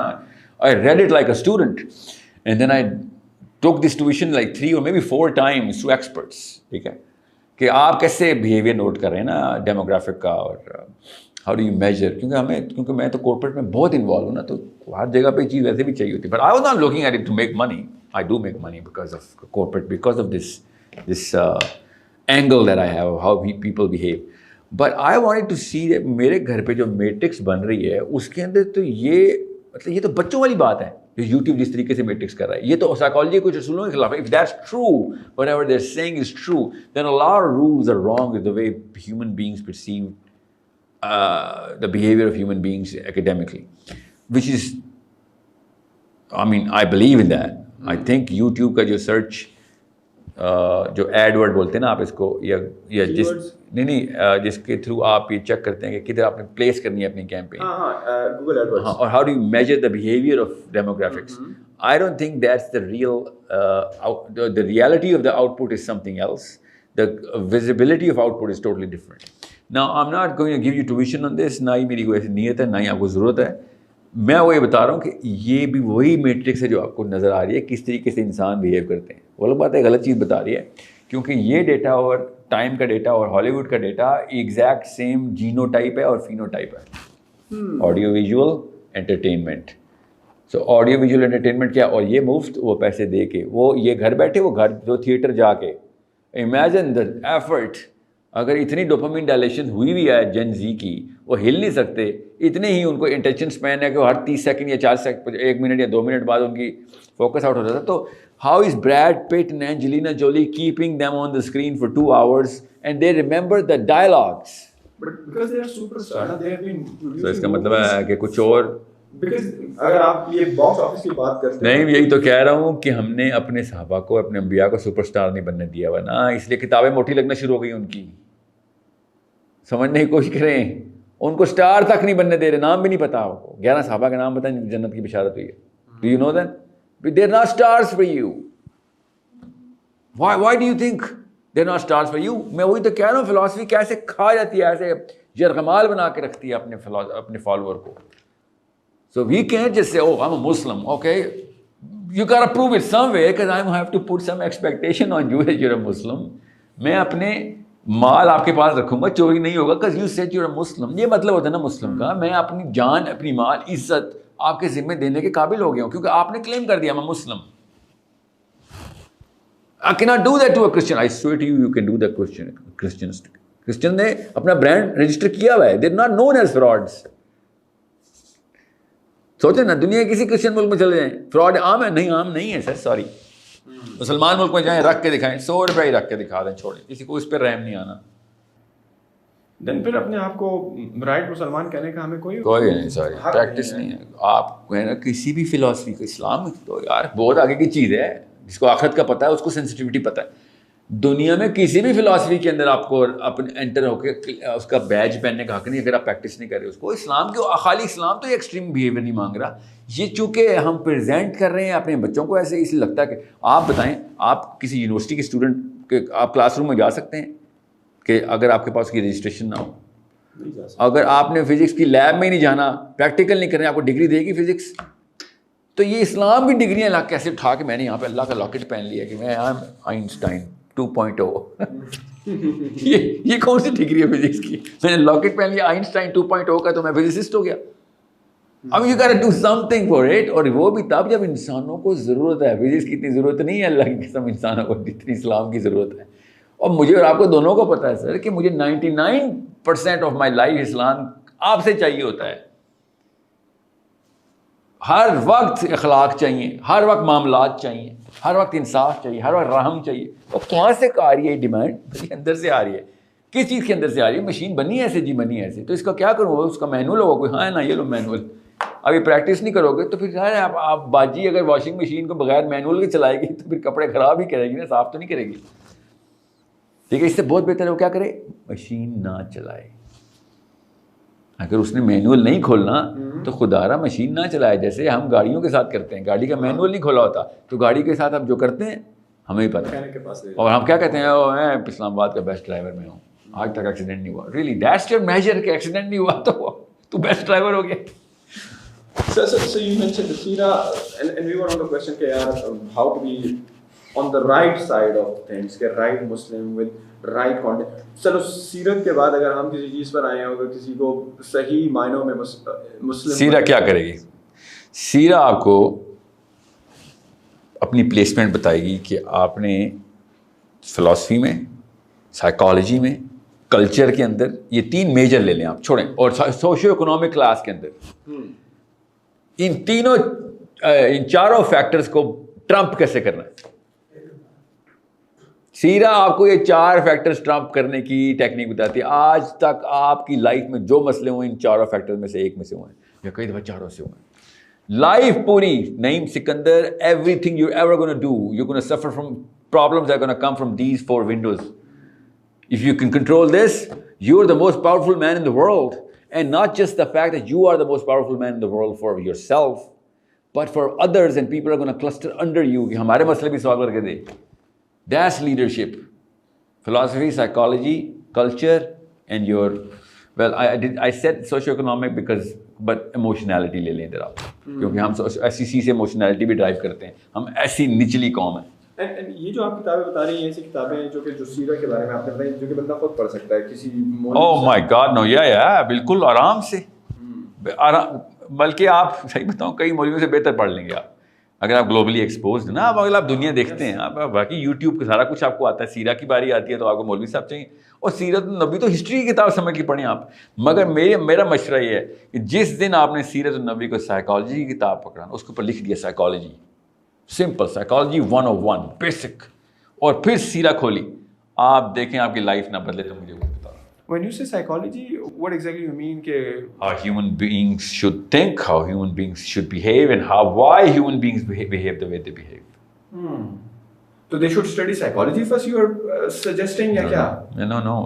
I read it like a student and then I took this tuition like 3 or maybe 4 times to experts. ٹھیک ہے کہ آپ کیسے بیہیویئر نوٹ کر رہے ہیں نا demographic کا, اور ہاؤ ڈو یو میجر, کیونکہ میں تو کارپوریٹ میں بہت انوالو ہوں نا, تو ہر جگہ پہ چیز ویسے بھی چاہیے ہوتی ہے. But I was not looking at it to make money, I do make money because of corporate, because of this angle that I have how people behave. But I wanted to see میرے گھر پہ جو matrix بن رہی ہے اس کے اندر تو یہ مطلب یہ تو بچوں والی بات ہے جو یوٹیوب جس طریقے سے میٹرکس کر رہا ہے, یہ تو سائیکالوجی کے کچھ اصولوں کے خلاف ہے. If that's true, whatever they're saying is true, then a lot of rules are wrong with the way human beings perceive the behavior of human beings academically, which is, I mean, I believe in that. I think YouTube کا جو search جو add word بولتے ہیں نا آپ اس کو, یا جس جس کے تھرو آپ یہ چیک کرتے ہیں کہ کدھر آپ نے پلیس کرنی ہے اپنی کیمپین, گوگل ایڈورڈز, اور how do you measure the behaviour of demographics. I don't think that's the real, the reality of the output is something else. The visibility of output is totally different. Now, I'm not going to give you tuition on this, نہ ہی میری کوئی ایسی نیت ہے, نہ ہی آپ کو ضرورت ہے. میں وہ یہ بتا رہا ہوں کہ یہ بھی وہی میٹرکس ہے جو آپ کو نظر آ رہی ہے کس طریقے سے انسان بیہیو کرتے ہیں. وہ لوگ بات ہے غلط چیز بتا رہی ہے, کیونکہ یہ ڈیٹا اور ٹائم کا ڈیٹا اور ہالی ووڈ کا data exact same genotype ہے اور فینو ٹائپ ہے. Audio visual entertainment. So audio visual entertainment کیا, اور یہ مفت, وہ پیسے دے کے, وہ یہ گھر بیٹھے, وہ گھر جو تھیٹر جا کے. Imagine the effort. اگر اتنی ڈوپامین ڈائلیشن ہوئی بھی ہے جن زی کی, وہ ہل نہیں سکتے, اتنے ہی ان کو انٹینشن سپین ہے کہ وہ ہر 30 سیکنڈ یا 4 سیکنڈ 1 منٹ یا 2 منٹ بعد ان کی فوکس آؤٹ ہو جاتا ہے. تو how is Brad Pitt and Angelina Jolie keeping them on the screen for 2 hours and they remember the dialogues. تو اس کا مطلب ہے کہ کچھ اور, اگر آپ یہ باکس آفس کی بات کرتے ہیں, نہیں, یہی تو کہہ رہا ہوں کہ ہم نے اپنے صحابہ کو, اپنے انبیاء کو سپر اسٹار نہیں بننے دیا ہوا نا, اس لیے کتابیں موٹی لگنا شروع ہو گئی ان کی. سمجھنے کی کوشش کریں, ان کو اسٹار تک نہیں بننے دے رہے, نام بھی نہیں پتا آپ کو. 11 صحابہ کا نام بتائیں جنت کی بشارت ہوئی ہے. Do you know that they are not stars for you? why do you think they are not stars for you? میں وہی تو کہہ رہا ہوں, فلاسفی کیسے کھا جاتی ہے, ایسے یرغمال بنا کے رکھتی ہے اپنے فالوور کو. So we can't just say, oh, I'm a Muslim, okay? You got to prove it some way, because I have to put some expectation on you that you're a Muslim. میں اپنے مال آپ کے پاس رکھوں گا, چوری نہیں ہوگا, because you said you're a Muslim. یہ مطلب ہوتا ہے نا مسلم کا, میں اپنی جان, اپنی مال, عزت آپ کے ذمہ دینے کے قابل ہو گیا ہوں, کیونکہ آپ نے کلیم کر دیا میں مسلم. I cannot do that to a Christian. I swear to you, you can do that Christians. Christian نے اپنا برانڈ رجسٹر کیا ہوا ہے. They're not known as frauds. سوچیں نا, دنیا کے کسی کرسچن ملک میں چلے جائیں, فراڈ عام ہے؟ نہیں, عام نہیں ہے سر, سوری. مسلمان ملک میں جائیں, رکھ کے دکھائیں, 100 روپئے ہی رکھ کے دکھا دیں, چھوڑیں, کسی کو اس پہ رحم نہیں آنا. دین پھر اپنے آپ کو رائٹ مسلمان کہنے کا ہمیں کوئی نہیں, سوری, پریکٹس نہیں ہے. آپ کسی بھی فلاسفی کو, اسلام تو یار بہت آگے کی چیز ہے, جس کو آخرت کا پتہ ہے اس کو سینسٹیوٹی پتہ ہے. دنیا میں کسی بھی فلاسفی کے اندر آپ کو اپنے انٹر ہو کے اس کا بیج پہننے کا حق نہیں اگر آپ پریکٹس نہیں کر رہے اس کو. اسلام کے خالی اسلام تو یہ ایکسٹریم بیہیویئر نہیں مانگ رہا, یہ چونکہ ہم پریزنٹ کر رہے ہیں اپنے بچوں کو ایسے, اس لیے لگتا ہے کہ آپ بتائیں, آپ کسی یونیورسٹی کے اسٹوڈنٹ کے آپ کلاس روم میں جا سکتے ہیں کہ اگر آپ کے پاس کی رجسٹریشن نہ ہو, اگر آپ نے فزکس کی لیب میں نہیں جانا, پریکٹیکل نہیں کرنا, آپ کو ڈگری دے گی فزکس. تو یہ اسلام بھی ڈگریاں لا کیسے اٹھا کے میں نے یہاں پہ اللہ کا لاکٹ پہن لیا کہ میں آئنسٹائن 2.0 یہ کون سی ڈگری ہے فزکس کی, میں نے لاکٹ پہن لیا آئنسٹائن 2.0 کا, تو میں فزسسٹ ہو گیا. اب you got to do something for it, اور وہ بھی تب جب انسانوں کو ضرورت ہے. فزکس کی اتنی ضرورت نہیں ہے اللہ کی قسم انسانوں کو جتنی اسلام کی ضرورت ہے. اور مجھے اور آپ کو دونوں کو پتہ ہے سر کہ مجھے 99% آف مائی لائف اسلام آپ سے چاہیے ہوتا ہے. ہر وقت اخلاق چاہیے, ہر وقت معاملات چاہیے, ہر وقت انصاف چاہیے, ہر وقت رحم چاہیے. اور کہاں سے آ رہی ہے یہ ڈیمانڈ؟ اندر سے آ رہی ہے. کس چیز کے اندر سے آ رہی ہے؟ مشین بنی ہے ایسے, جی بنی ہے ایسے, تو اس کا کیا کروں؟ اس کا مینول ہوگا کوئی, ہاں نا یہ لو مینول, ابھی پریکٹس نہیں کرو گے تو پھر ظاہر ہے آپ باجی اگر واشنگ مشین کو بغیر مینول کے چلائے گی تو پھر کپڑے خراب ہی کرے گی نا, صاف تو نہیں کرے گی. ٹھیک ہے, اس سے بہت بہتر ہے وہ کیا کرے, مشین نہ چلائے. اگر اس نے مینول نہیں کھولنا تو خدا را مشین نہ چلائے. جیسے ہم گاڑیوں کے ساتھ کرتے ہیں, گاڑی کا مینول نہیں کھولا ہوتا تو گاڑی کے ساتھ آپ جو کرتے ہیں ہمیں ہی پتہ ہے. اور ہم کیا کہتے ہیں, میں اسلام آباد کا بیسٹ ڈرائیور میں ہوں, آج تک ایکسیڈنٹ نہیں ہوا. ریئلی دیٹس یور میجر کہ ایکسیڈنٹ نہیں ہوا تو بیسٹ ڈرائیور ہو گیا. So you mentioned the Sira, and we were on the question کہ یار how to be on the right side of things, کہ right Muslim with right content. چلو سیرت کے بعد اگر ہم کسی چیز پر آئے ہیں, اگر کسی کو صحیح معنوں میں مسلم, سیرہ کیا کرے گی؟ سیرہ آپ کو اپنی پلیسمنٹ بتائے گی کہ آپ نے فلاسفی میں, سائیکالوجی میں, کلچر کے اندر, یہ 3 میجر لے لیں آپ, چھوڑیں, اور سوشیو اکنامک کلاس کے اندر ان چاروں فیکٹرز کو ٹرمپ کیسے کرنا ہے. سیرہ آپ کو یہ 4 فیکٹرز ٹرمپ کرنے کی ٹیکنیک بتاتی ہے. آج تک آپ کی لائف میں جو مسئلے ہوئے ان 4 فیکٹرز میں سے ایک میں سے ہوئے ہیں, یا کئی دفعہ 4 سے ہوئے ہیں. لائف پوری Naeem Sikandar, everything you ever gonna do, you gonna suffer from problems that gonna come from these 4 windows. If you can control this, you are the most powerful man in the world. And not just the fact that you are the most powerful man in the world for yourself, but for others, and people are going to cluster under you کہ ہمارے مسئلے بھی solve کر کے دے. That's leadership. Philosophy, psychology, culture, and your, well, I said socio-economic because, but emotionality لے لیں ادھر آپ, کیونکہ ہم ایسی سی سے emotionality بھی ڈرائیو کرتے ہیں, ہم ایسی نچلی قوم ہیں. یہ جو آپ کتابیں بتا رہی ہیں ایسی کتابیں ہیں جو سیرہ کے بارے میں آپ نے بتائی, جو کہ بندہ خود پڑھ سکتا ہے کسی oh my god no yeah بالکل آرام سے, بلکہ آپ صحیح بتاؤں کئی مولویوں سے بہتر پڑھ لیں گے آپ اگر آپ گلوبلی ایکسپوزڈ ہیں نا. اگر آپ دنیا دیکھتے ہیں, آپ باقی یوٹیوب کا سارا کچھ آپ کو آتا ہے, سیرہ کی باری آتی ہے تو آپ کو مولوی صاحب چاہیے, اور سیرت النبی تو ہسٹری کی کتاب سمجھ کے پڑھیں آپ. مگر میرا مشورہ یہ ہے کہ جس دن آپ نے سیرت النبی کو سائیکالوجی کی کتاب پکڑا, اس کے اوپر لکھ دیا سائیکالوجی, سمپل سائیکالوجی 101 بیسک, اور پھر سیرہ کھولی, آپ دیکھیں آپ کی لائف نہ بدلے تو مجھے وہ بتا. When you say psychology, what exactly you mean کہ how human beings should think, how human beings should behave, and why human beings behave the way they behave. So they should study psychology first, you are suggesting یا کیا؟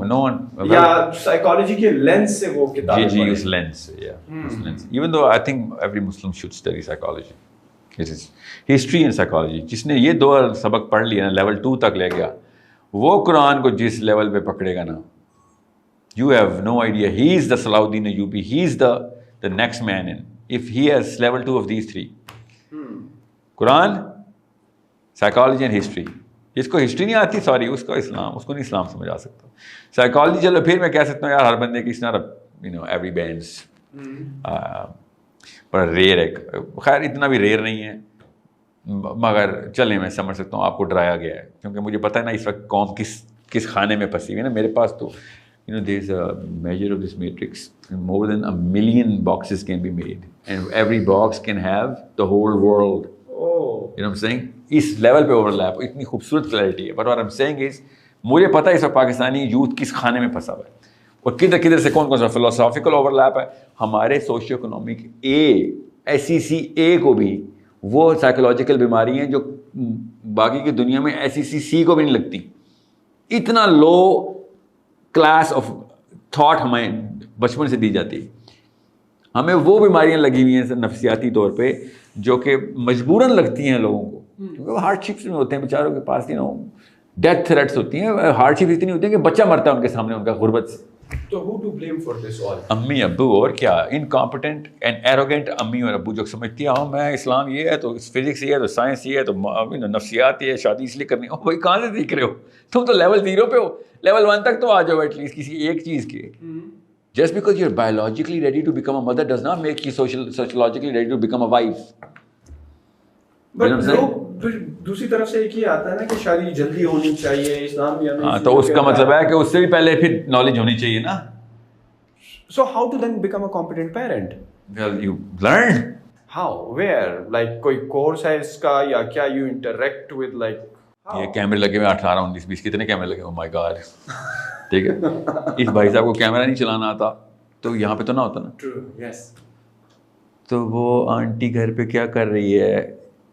No one. یا psychology کے lens سے وہ کتابیں جی اس lens سے, yeah. Us lens. Even though I think every Muslim should study psychology. It is history and psychology. جس نے یہ 2 سبق پڑھ لیا نا, لیول 2 تک لے گیا, وہ قرآن کو جس لیول پہ پکڑے گا نا, you have no idea. He is the Salahuddin Ayyubi. He is the next man in. If he has level 2 of these 3. Quran, psychology and history. جس کو ہسٹری نہیں آتی, سوری, اس کو نہیں اسلام سمجھ آ سکتا. سائیکالوجی چلو پھر میں کہہ سکتا ہوں یار ہر بندے کی, it's not every band's per rear ہے. خیر اتنا بھی ریئر نہیں ہے, مگر چلیں میں سمجھ سکتا ہوں آپ کو ڈرایا گیا ہے, کیونکہ مجھے پتہ ہے نا اس وقت قوم کس کھانے میں پھنسی ہوئی ہے نا. میرے پاس تو there is a measure of this matrix, and more than 1 million boxes can be made, and every box can have the whole world. You know what I'm saying? اس لیول پہ اوور لیپ, اتنی خوبصورت clarity ہے. But what I'm saying is, مجھے پتہ ہے اس وقت Pakistani youth کس کھانے میں پھنسا ہوا ہے, اور کدھر سے کون سا فلاسافیکل اوور لیپ ہے. ہمارے سوشیو اکنامک SEC کو بھی وہ سائیکولوجیکل بیماری ہیں جو باقی کی دنیا میں SEC کو بھی نہیں لگتی. اتنا لو کلاس آف تھاٹ ہمیں بچپن سے دی جاتی ہے. ہمیں وہ بیماریاں لگی ہوئی ہیں نفسیاتی طور پہ جو کہ مجبوراً لگتی ہیں لوگوں کو, کیونکہ وہ ہارڈ شپس میں ہوتے ہیں بیچاروں کے پاس, ڈیتھ تھریٹس ہوتی ہیں, ہارڈ شپس اتنی ہوتی ہیں کہ بچہ مرتا ہے ان کے سامنے ان کا غربت سے. تو who to blame for this all? امی ابو, اور کیا, انکمپٹنٹ اینڈ ایروگینٹ امی اور ابو جو سمجھتی ہیں میں اسلام یہ ہے تو فزکس یہ ہے تو سائنس یہ ہے تو نفسیات یہ ہے, شادی اس لیے کرنی. بھائی کہاں سے سیکھ رہے ہو تم؟ تو لیول 0 پہ ہو, لیول 1 تک تو آ جاؤ ایٹ لیسٹ کسی ایک چیز کے. Just because you're biologically ready to become a mother does not make you sociologically ready to become a wife. But دوسری طرف سے ایک ہی آتا ہے نا کہ شادی جلدی ہونی چاہیے, اسلام بھی ہمیں. تو اس کا مطلب ہے کہ اس سے بھی پہلے پھر نالج ہونی چاہیے نا. So how to then become a competent parent? Well, you learn. How? Where? Like کوئی کورس ہے اس کا یا کیا you interact with like how? یہ کیمرے لگے ہوئے 18 19 20 کتنے کیمرے لگے ہوئے, oh my God. ٹھیک ہے, اس بھائی صاحب کو کیمرہ نہیں چلانا آتا تو یہاں پہ تو نہ ہوتا نا. True, yes. تو وہ آنٹی گھر پہ کیا کر رہی ہے,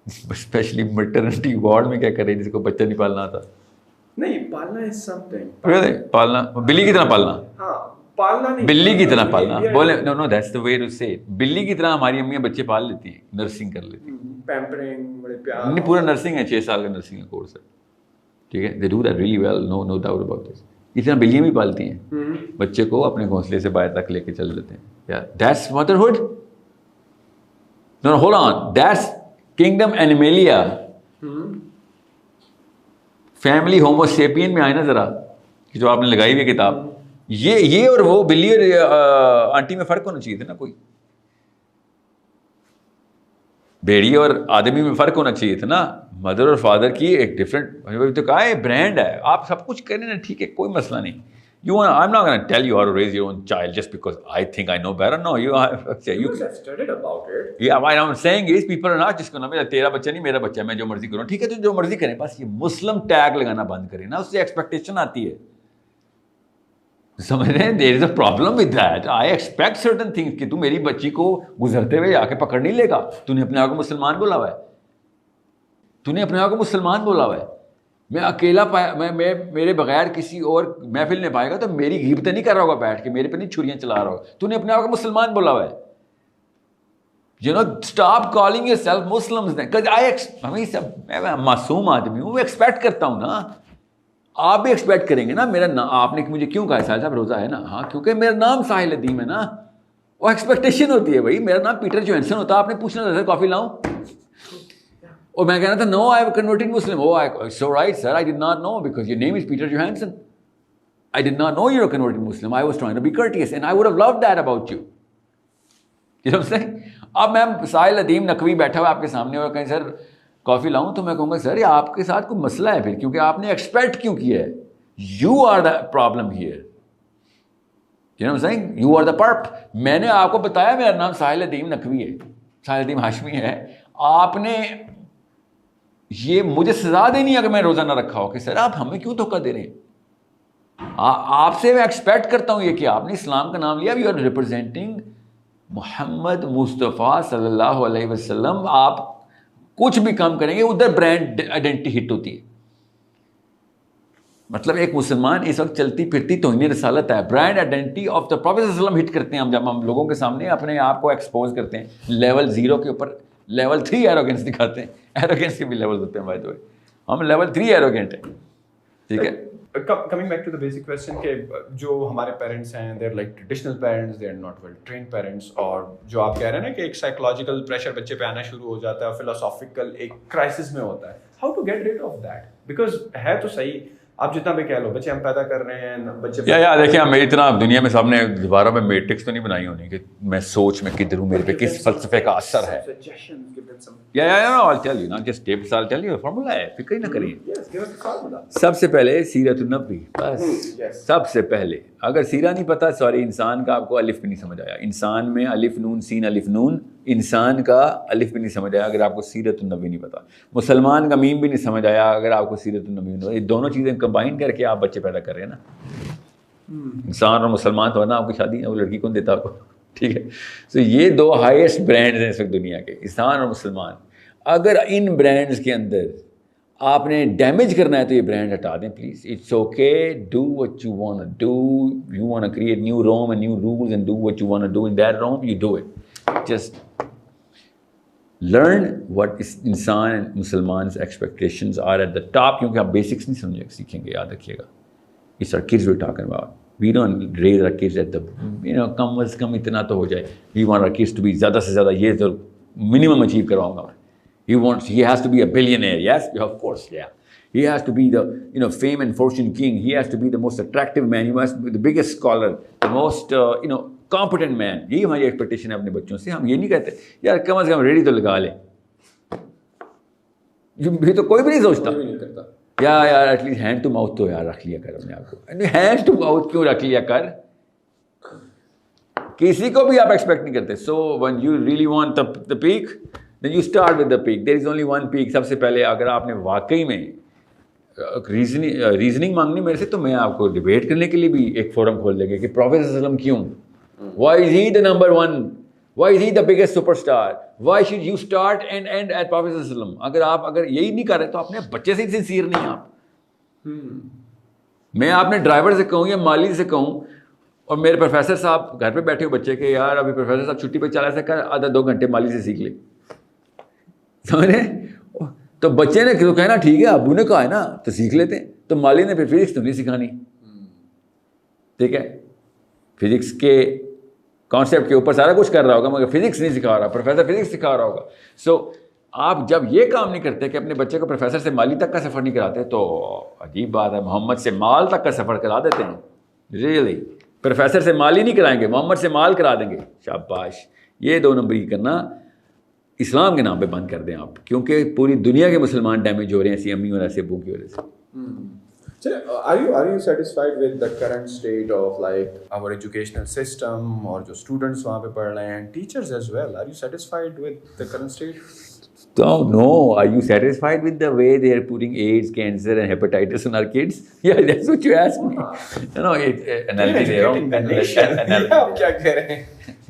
اسپیشلی مٹرنٹی وارڈ میں کیا کر رہی ہے, جس کو بچہ نہیں پالنا آتا. نہیں, پالنا is something. پالنا بلی کی طرح پالنا, ہاں پالنا نہیں, بلی کی طرح پالنا بولے, نو نو that's the way to say it. بلی کی طرح ہماری امیاں بچے پال لیتی ہیں, نرسنگ کر لیتی ہیں, پیمپرنگ, بڑے پیار. نہیں پورا نرسنگ ہے, 6 سال کا نرسنگ کا کورس ہے, ٹھیک ہے, they do that really well, no doubt about this. اس طرح بلیاں بھی پالتی ہیں, بچے کو اپنے گھونسلے سے باہر تک لے کے چل دیتے ہیں. Yeah, that's motherhood. No, hold on, that's kingdom animalia. Family homo sapien میں آئے نا ذرا, جو آپ نے لگائی ہوئی کتاب, یہ اور وہ بلی اور آنٹی میں فرق ہونا چاہیے تھا نا, کوئی بھیڑی اور آدمی میں فرق ہونا چاہیے تھا نا. مدر اور فادر کی ایک ڈفرینٹ تو کہا ہے, برانڈ ہے, آپ سب کچھ کریں نا, ٹھیک ہے, کوئی مسئلہ نہیں. I'm not going to tell you how to raise your own child just because I think I know better. No, you have studied about it. Yeah, what I'm saying is people are not just going to, تیرا بچہ نہیں میرا بچہ ہے, میں جو مرضی کروں, ٹھیک ہے, تو جو مرضی کریں, بس یہ مسلم ٹیگ لگانا بند کریں نا, اس سے ایکسپیکٹیشن آتی ہے, سمجھ رہے ہیں. There is a problem with that. I expect certain things کہ تو میری بچی کو گزرتے ہوئے آ کے پکڑ نہیں لے گا. تو نے اپنے آپ کو مسلمان بولا ہوا ہے, تو نے اپنے آپ کو مسلمان بولا ہوا ہے. میں اکیلا میں میرے بغیر کسی اور محفل نہیں پائے گا تو میری غیبتیں نہیں کر رہا ہوگا بیٹھ کے, میرے پہ نہیں چھریاں چلا رہا ہوگا. تو نے اپنے آپ کو مسلمان بولا ہوا ہے. You know, stop calling yourself Muslims then. Because میں معصوم آدمی ہوں, میں ایکسپیکٹ کرتا ہوں نا, آپ بھی ایکسپیکٹ کریں گے نا. میرا آپ نے مجھے کیوں کہا ساحل صاحب روزہ ہے نا, ہاں کیونکہ میرا نام ساحل ادیم ہے نا, وہ ایکسپیکٹیشن ہوتی ہے. بھائی میرا نام پیٹر جوہنسن ہوتا, آپ نے پوچھنا تھا سر کافی لاؤں, اور میں کہنا تھا no I have converted Muslim. Oh so right sir, I did not know because your name is Peter Johnson. I did not know you're a converted Muslim. I was trying to be courteous and I would have loved that about you. You know what I'm saying? اب میں ساحل ادیم نقوی بیٹھا ہوا آپ کے سامنے اور کہیں سر کافی لاؤں, تو میں کہوں گا سر یہ آپ کے ساتھ کوئی مسئلہ ہے پھر, کیونکہ آپ نے ایکسپیکٹ کیوں کیا ہے. You are the problem here. You know what I'm saying? You are the perp. میں نے آپ کو بتایا میرا نام ساحل ادیم نقوی ہے, ساحل ادیم ہاشمی ہے. آپ نے یہ مجھے سزا دینی ہے اگر میں روزہ نہ رکھا ہو کہ سر آپ ہمیں کیوں دھوکہ دے رہے ہیں. آپ سے میں ایکسپیکٹ کرتا ہوں یہ کہ آپ نے اسلام کا نام لیا, یو آر ریپرزینٹنگ محمد مصطفیٰ صلی اللہ علیہ وسلم. آپ کچھ بھی کام کریں گے ادھر برانڈ آئیڈینٹی ہٹ ہوتی ہے. مطلب ایک مسلمان اس وقت چلتی پھرتی توہین رسالت ہے, brand identity of the prophet صلی اللہ علیہ وسلم ہٹ کرتے ہیں ہم, جب ہم لوگوں کے سامنے اپنے آپ کو ایکسپوز کرتے ہیں. لیول 0 کے اوپر لیول 3 ایروگینس دکھاتے ہیں. ایروگینس کے بھی لیول ہوتے ہیں, بائی دا وے ہم لیول 3 ایروگینٹ ہیں, ٹھیک ہے. Coming back to the basic question کہ جو ہمارے پیرنٹس ہیں they are like traditional parents, they are not well trained parents, اور جو آپ کہہ رہے ہیں نا کہ ایک psychological pressure بچے پہ آنا شروع ہو جاتا ہے, philosophical ایک crisis میں ہوتا ہے. How to get rid of that? Because ہے تو صحیح, آپ جتنا بھی کہہ لو بچے ہم پیدا کر رہے ہیں, بچے یا دیکھیں میری اتنا دنیا میں سب نے دوبارہ میں میٹرکس تو نہیں بنائی ہونی کہ میں سوچ میں کدھر ہوں, میرے پہ کس فلسفے کا اثر ہے. I'll tell you, not just tips, I'll tell you formula ہے, فکر ہی نہ کریے. سب سے پہلے سیرت النبی, بس سب سے پہلے. اگر سیرہ نہیں پتا, سوری, انسان کا آپ کو الف بھی نہیں سمجھ آیا. انسان میں الف نون سین الف نون, انسان کا الف بھی نہیں سمجھ آیا اگر آپ کو سیرت النبی نہیں پتا. مسلمان کا میم بھی نہیں سمجھ آیا اگر آپ کو سیرت النبی نہیں پتا. یہ دونوں چیزیں کمبائن کر کے آپ بچے پیدا کر رہے ہیں نا. انسان اور مسلمان تو نا آپ کی شادی وہ لڑکی کون دیتا آپ کو, ٹھیک ہے. سو یہ 2 ہائیسٹ برانڈز ہیں اس وقت دنیا کے, انسان اور مسلمان. اگر ان برانڈز کے اندر آپ نے ڈیمیج کرنا ہے تو یہ برانڈ ہٹا دیں please. It's okay, do what you want to do. You want to create new room and new rules and do what you want to do in that room, you do it. Just learn what انسان and مسلمانز expectations are at the top, کیونکہ آپ basics نہیں سیکھیں گے, یاد رکھیے گا. It's our kids we talking about. We don't raise our kids at the, کم از کم اتنا تو ہو جائے. We want our kids to be زیادہ سے زیادہ یہ تو minimum achieve کرواؤں گا. He has to be a billionaire. Yes, of course, yeah. He has to be the, fame and fortune king. He has to be the most attractive man. He must be the biggest scholar, the most, competent man. یہی ہماری expectation ہے اپنے بچوں سے. ہم یہ نہیں کہتے یار کم از کم ریڈی تو لگا لے. یہ تو کوئی بھی نہیں سوچتا. یار at least hand to mouth تو یار رکھ لیا کر اپنے آپ کو. ہینڈ ٹو ماؤتھ کیوں رکھ لیا کر, کسی کو بھی آپ ایکسپیکٹ نہیں کرتے. سو when you really want the peak, then you start with the peak. There is only one peak. سب سے پہلے اگر آپ نے واقعی میں ریزننگ مانگنی میرے سے, تو میں آپ کو ڈبیٹ کرنے کے لیے بھی ایک فورم کھول دیں گے کہ پروفیٹ صلی اللہ علیہ وسلم کیوں, why is he the number one Why is he the biggest superstar? Why should you start and end at Prophet صلی اللہ علیہ وسلم؟ اگر آپ یہی نہیں کر رہے تو اپنے بچے سے سنسیئر نہیں آپ. میں اپنے ڈرائیور سے کہوں یا مالی سے کہوں اور میرے پروفیسر صاحب گھر پہ بیٹھے ہو بچے کے یار ابھی پروفیسر صاحب چھٹی پہ چلا سکا آدھا 2 گھنٹے مالی سے سیکھ لے, سمجھے؟ تو بچے نے تو کہنا ٹھیک ہے ابو نے کہا ہے نا تو سیکھ لیتے ہیں. تو مالی نے پھر فزکس تو نہیں سکھانی, ٹھیک ہے, فزکس کے کانسیپٹ کے اوپر سارا کچھ کر رہا ہوگا مگر فزکس نہیں سکھا رہا, پروفیسر فزکس سکھا رہا ہوگا. سو آپ جب یہ کام نہیں کرتے کہ اپنے بچے کو پروفیسر سے مالی تک کا سفر نہیں کراتے تو عجیب بات ہے. محمد سے مال تک کا سفر کرا دیتے ہیں, ریئلی. پروفیسر سے مالی نہیں کرائیں گے, محمد سے مال کرا دیں گے, شاباش. یہ 2 نمبری کرنا اسلام کے نام پہ بند کر دیں آپ, کیونکہ پوری دنیا کے مسلمان ڈیمیج ہو رہے ہیں ایسی امی اور ایسے ابو کی وجہ سے. Are you satisfied with the current state of like our educational system or جو students وہاں پہ پڑھ رہے ہیں, teachers as well, are you satisfied with the current state? No, are you satisfied with the way they are putting AIDS, cancer and hepatitis on our kids? Yeah, that's what you asked me. No, analogy دے رہا ہوں. کیا کہہ رہے ہیں؟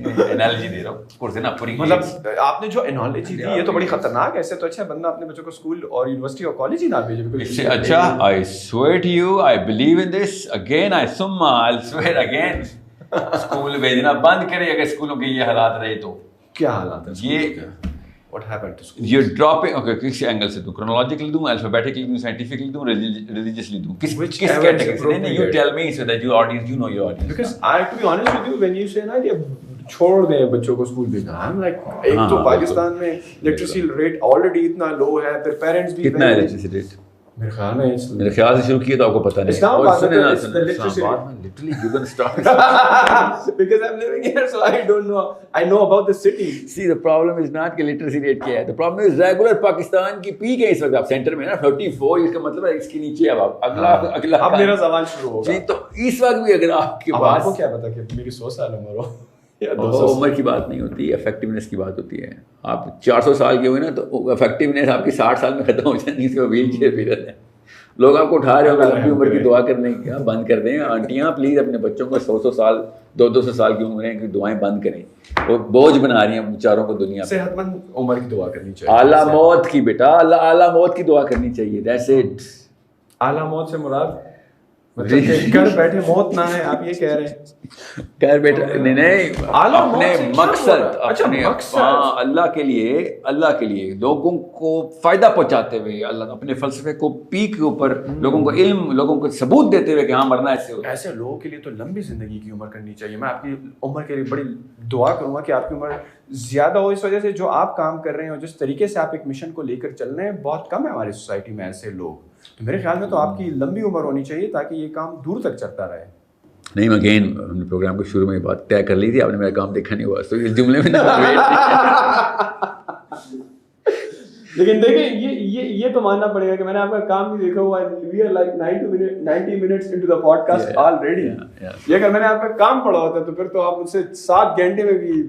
analogy دے رہا ہوں. Of course, نا putting مطلب آپ نے جو analogy دی یہ تو بڑی خطرناک ہے. ایسے تو اچھا بندہ اپنے بچوں کو اسکول اور یونیورسٹی اور کالج ہی نہ بھیجے. اس سے اچھا I swear to you, I believe in this. Again, I'll swear again. School بھیجنا بند کرے اگر اسکولوں کے یہ حالات رہے تو. کیا حالات ہیں یہ What happened to school? You're dropping, okay, کس اینگل سے دوں, chronologically دوں, alphabetically دوں, scientifically دوں, religiously دوں, کس category سے؟ نہیں, you tell me so that your audience, you know your audience. Because I, to be honest with you, when you say نا یہ چھوڑ دیں بچوں کو اسکول بھیجنا, I'm like, ایک تو پاکستان میں لٹریسی ریٹ آلریڈی اتنا لو ہے, پھر پیرنٹس بھی کتنا ہے لٹریسی ریٹ؟ میرے خیال میں میرے خیال سے شروع کیے تو آپ کو پتہ نہیں. اسلام آباد میں literally you can start because I'm living here so I don't know, I know about the city. See, the problem is not کہ literacy rate کیا ہے, the problem is regular Pakistan کی peak ہے اس وقت. آپ سینٹر میں نا 34, اس کا مطلب ہے اس کے نیچے اب آپ اگلا اب میرا سوال شروع ہوگا. جی تو اس وقت بھی اگر آپ کے پاس, آپ کو کیا پتا کہ میری 100 سال عمر ہو, عمر کی بات نہیں ہوتی, افیکٹونیس کی بات ہوتی ہے. آپ 400 سال کے ہوئے نا تو افیکٹونیس آپ کی 60 سال میں ختم ہو جائے, اس کو ویل چیئر پہ رہتے ہیں لوگ. آپ کو اٹھا رہے ہو لمبی عمر کی دعا کرنے کا بند کر دیں. آنٹیاں پلیز اپنے بچوں کو 100 سال 200 سال کی عمریں کی دعائیں بند کریں, وہ بوجھ بنا رہی ہیں بیچاروں کو دنیا. صحت مند عمر کی دعا کرنی چاہیے, اعلیٰ موت کی, بیٹا اعلیٰ موت کی دعا کرنی چاہیے. That's it. اعلیٰ موت سے مراد مطلب کہ گھر بیٹھے موت نہ ہے, آپ یہ کہہ رہے ہیں؟ گھر بیٹھے نہیں, اپنے مقصد, اپنے اللہ کے لیے لوگوں کو فائدہ پہنچاتے ہوئے, اللہ اپنے فلسفے کو پیک کے اوپر لوگوں کو علم, لوگوں کو ثبوت دیتے ہوئے کہ ہاں مرنا ایسے ہوتا ہے. ایسے لوگوں کے لیے تو لمبی زندگی کی عمر کرنی چاہیے. میں آپ کی عمر کے لیے بڑی دعا کروں گا کہ آپ کی عمر زیادہ ہو. اس وجہ سے جو آپ کام کر رہے ہیں اور جس طریقے سے آپ ایک مشن کو لے کر چل رہے ہیں, بہت کم ہے ہماری سوسائٹی میں ایسے لوگ. تو میرے خیال میں تو آپ کی لمبی عمر ہونی چاہیے تاکہ یہ کام دور تک چلتا رہے. نہیں, اگین ہم نے پروگرام کے شروع میں یہ بات طے کر لی تھی, آپ نے میرا کام دیکھا نہیں ہوا تو اس جملے میں لیکن دیکھیں یہ تو ماننا پڑے گا کہ میں نے آپ کا کام بھی دیکھا ہوا ہے. We are like 90 minutes into the podcast already. یہ اگر میں نے آپ کا کام پڑھا ہوتا تو پھر تو آپ مجھ سے 7 گھنٹے میں بھی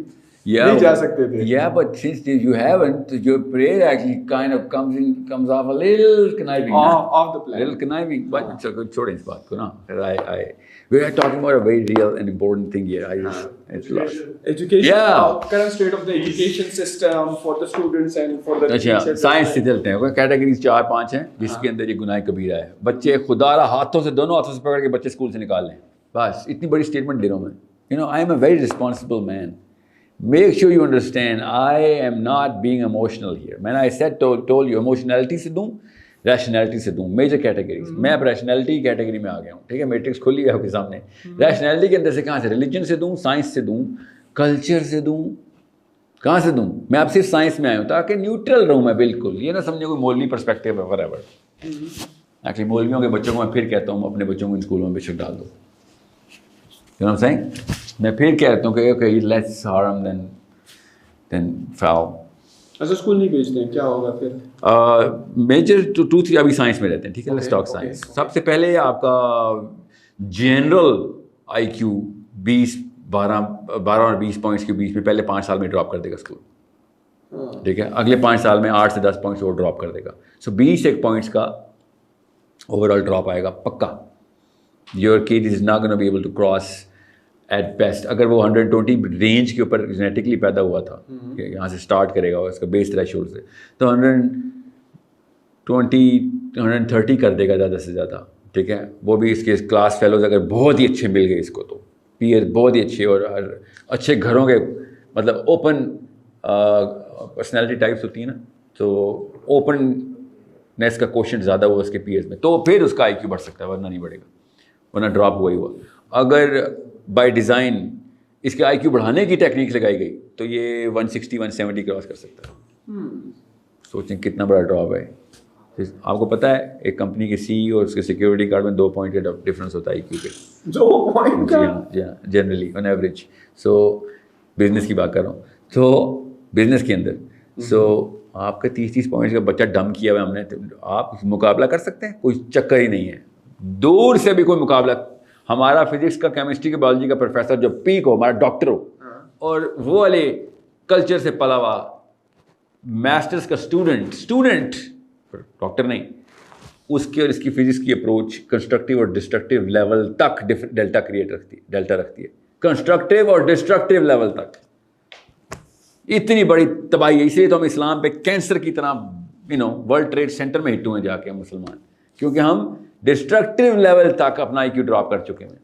نہیں جا سکتے تھے. Yeah, but since you haven't, your prayer actually kind of comes off a little conniving. Off the plan. Little conniving, but چھوڑیں اس بات کو نا. We are talking about a very real and important thing here. It's lost. Education, current state of the education system for the students and for the teachers. اچھا, science سے چلتے ہیں. Categories 4-5 ہیں جس کے اندر یہ گناہ کبیرہ ہے. بچے خدا را دونوں ہاتھوں سے پکڑ کے بچے اسکول سے نکال لیں, بس اتنی بڑی اسٹیٹمنٹ دے رہا ہوں میں. You know, I am a very responsible man. Make sure you understand, I am not being emotional here. میں نے I said told you, emotionality سے دوں, ریشنلٹی سے دوں, میجر کیٹیگریز. میں اب ریشنلٹی کیٹیگری میں آ گیا ہوں, ٹھیک ہے, میٹرکس کھلی ہے آپ کے سامنے. ریشنلٹی کے اندر سے کہاں سے, ریلیجن سے دوں, سائنس سے دوں, کلچر سے دوں, کہاں سے دوں؟ میں اب صرف سائنس میں آیا ہوں تاکہ نیوٹرل رہوں میں بالکل. یہ نہ سمجھے کوئی مولوی پرسپیکٹیو ہے whatever. ایکچولی مولویوں کے بچوں کو میں پھر کہتا ہوں اپنے بچوں کو ان اسکولوں میں بے شک ڈال دو. You know what I'm saying? میں پھر کہتا ہوں کہ okay, less harm than foul. ایسا اسکول نہیں بھیجتے ہیں, کیا ہوگا پھر؟ میجر 2-3 ابھی سائنس میں رہتے ہیں, ٹھیک ہے, لیٹس ٹاک سائنس. سب سے پہلے آپ کا جنرل آئی کیو 12 اور 20 پوائنٹس کے بیچ میں پہلے 5 سال میں ڈراپ کر دے گا اسکول, ٹھیک ہے. اگلے 5 سال میں 8 سے 10 پوائنٹس وہ ڈراپ کر دے گا. سو 21 پوائنٹس کا اوور آل ڈراپ آئے گا پکا. Your kid is not going to be able to cross at best. اگر وہ 120 رینج کے اوپر جینیٹکلی پیدا ہوا تھا کہ یہاں سے اسٹارٹ کرے گا اس کا بیس تھریشولڈ سے, تو 130 کر دے گا زیادہ سے زیادہ. ٹھیک ہے, وہ بھی اس کے کلاس فیلوز اگر بہت ہی اچھے مل گئے اس کو, تو پیئر بہت ہی اچھے اور اچھے گھروں کے, مطلب اوپن پرسنالٹی ٹائپس ہوتی ہیں نا, تو اوپننیس کا کوشنٹ زیادہ ہوا اس کے پیئرز میں, تو پھر اس کا آئی کیو بڑھ سکتا ہے, ورنہ نہیں بڑھے گا, ورنہ ڈراپ ہوا ہی ہوا. اگر بائی ڈیزائن اس کے آئی کیو بڑھانے کی ٹیکنیک لگائی گئی تو یہ 160 170 کراس کر سکتا ہے. سوچیں کتنا بڑا ڈراپ ہے. آپ کو پتہ ہے ایک کمپنی کے سی اور اس کے سیکورٹی گارڈ میں 2 پوائنٹ کا ڈفرینس ہوتا ہے آئی کیو پہ. 2 پوائنٹ کا؟ جی ہاں, generally on average. So business کی بات کر رہا ہوں, تو بزنس کے اندر آپ کا 30 پوائنٹس کا بچہ ڈم کیا ہوا ہم نے, تو آپ مقابلہ کر سکتے ہیں؟ کوئی چکر ہی نہیں ہے, دور سے بھی کوئی مقابلہ. ہمارا فزکس کا, کیمسٹری کا, بایولوجی کا پروفیسر جو پیک ہو, ہمارا ڈاکٹر ہو, اور وہ والے کلچر سے پلا ہوا ماسٹرس کا اسٹوڈنٹ ڈاکٹر نہیں, اس کے اور اس کی فزکس کی اپروچ کنسٹرکٹیو اور ڈسٹرکٹیو لیول تک ڈیلٹا رکھتی ہے, کنسٹرکٹیو اور ڈسٹرکٹیو لیول تک. اتنی بڑی تباہی ہے. اس لیے تو ہم اسلام پہ کینسر کی طرح ورلڈ ٹریڈ سینٹر میں ہٹ ہوئے ہیں جا کے ہم مسلمان, کیونکہ ہم ڈسٹرکٹیو لیول تک اپنا آئی کیو ڈراپ کر چکے ہیں.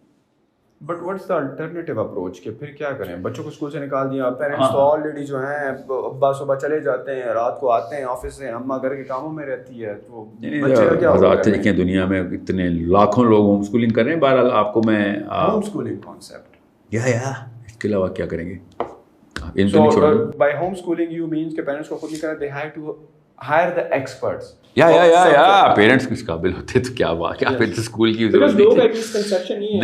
But what's the alternative approach, کہ پھر کیا کریں؟ بچوں کو اسکول سے نکال دیا, پیرنٹس تو آلریڈی جو ہیں ابا صبح چلے جاتے ہیں, رات کو آتے ہیں آفس سے, اماں گھر کے کاموں میں رہتی ہے, تو بچے کا کیا ہوگا؟ دیکھیں دنیا میں اتنے لاکھوں لوگ ہوم اسکولنگ کر رہے ہیں. بہرحال آپ کو میں ہوم اسکولنگ کانسیپٹ اس کے علاوہ کیا کریں گے؟ By home schooling you means کہ پیرنٹس کو خود نہیں کرنا, they have to hire the experts. Parents کس قابل ہوتے تو کیا بات, کیا پھر اسکول کی ضرورت نہیں.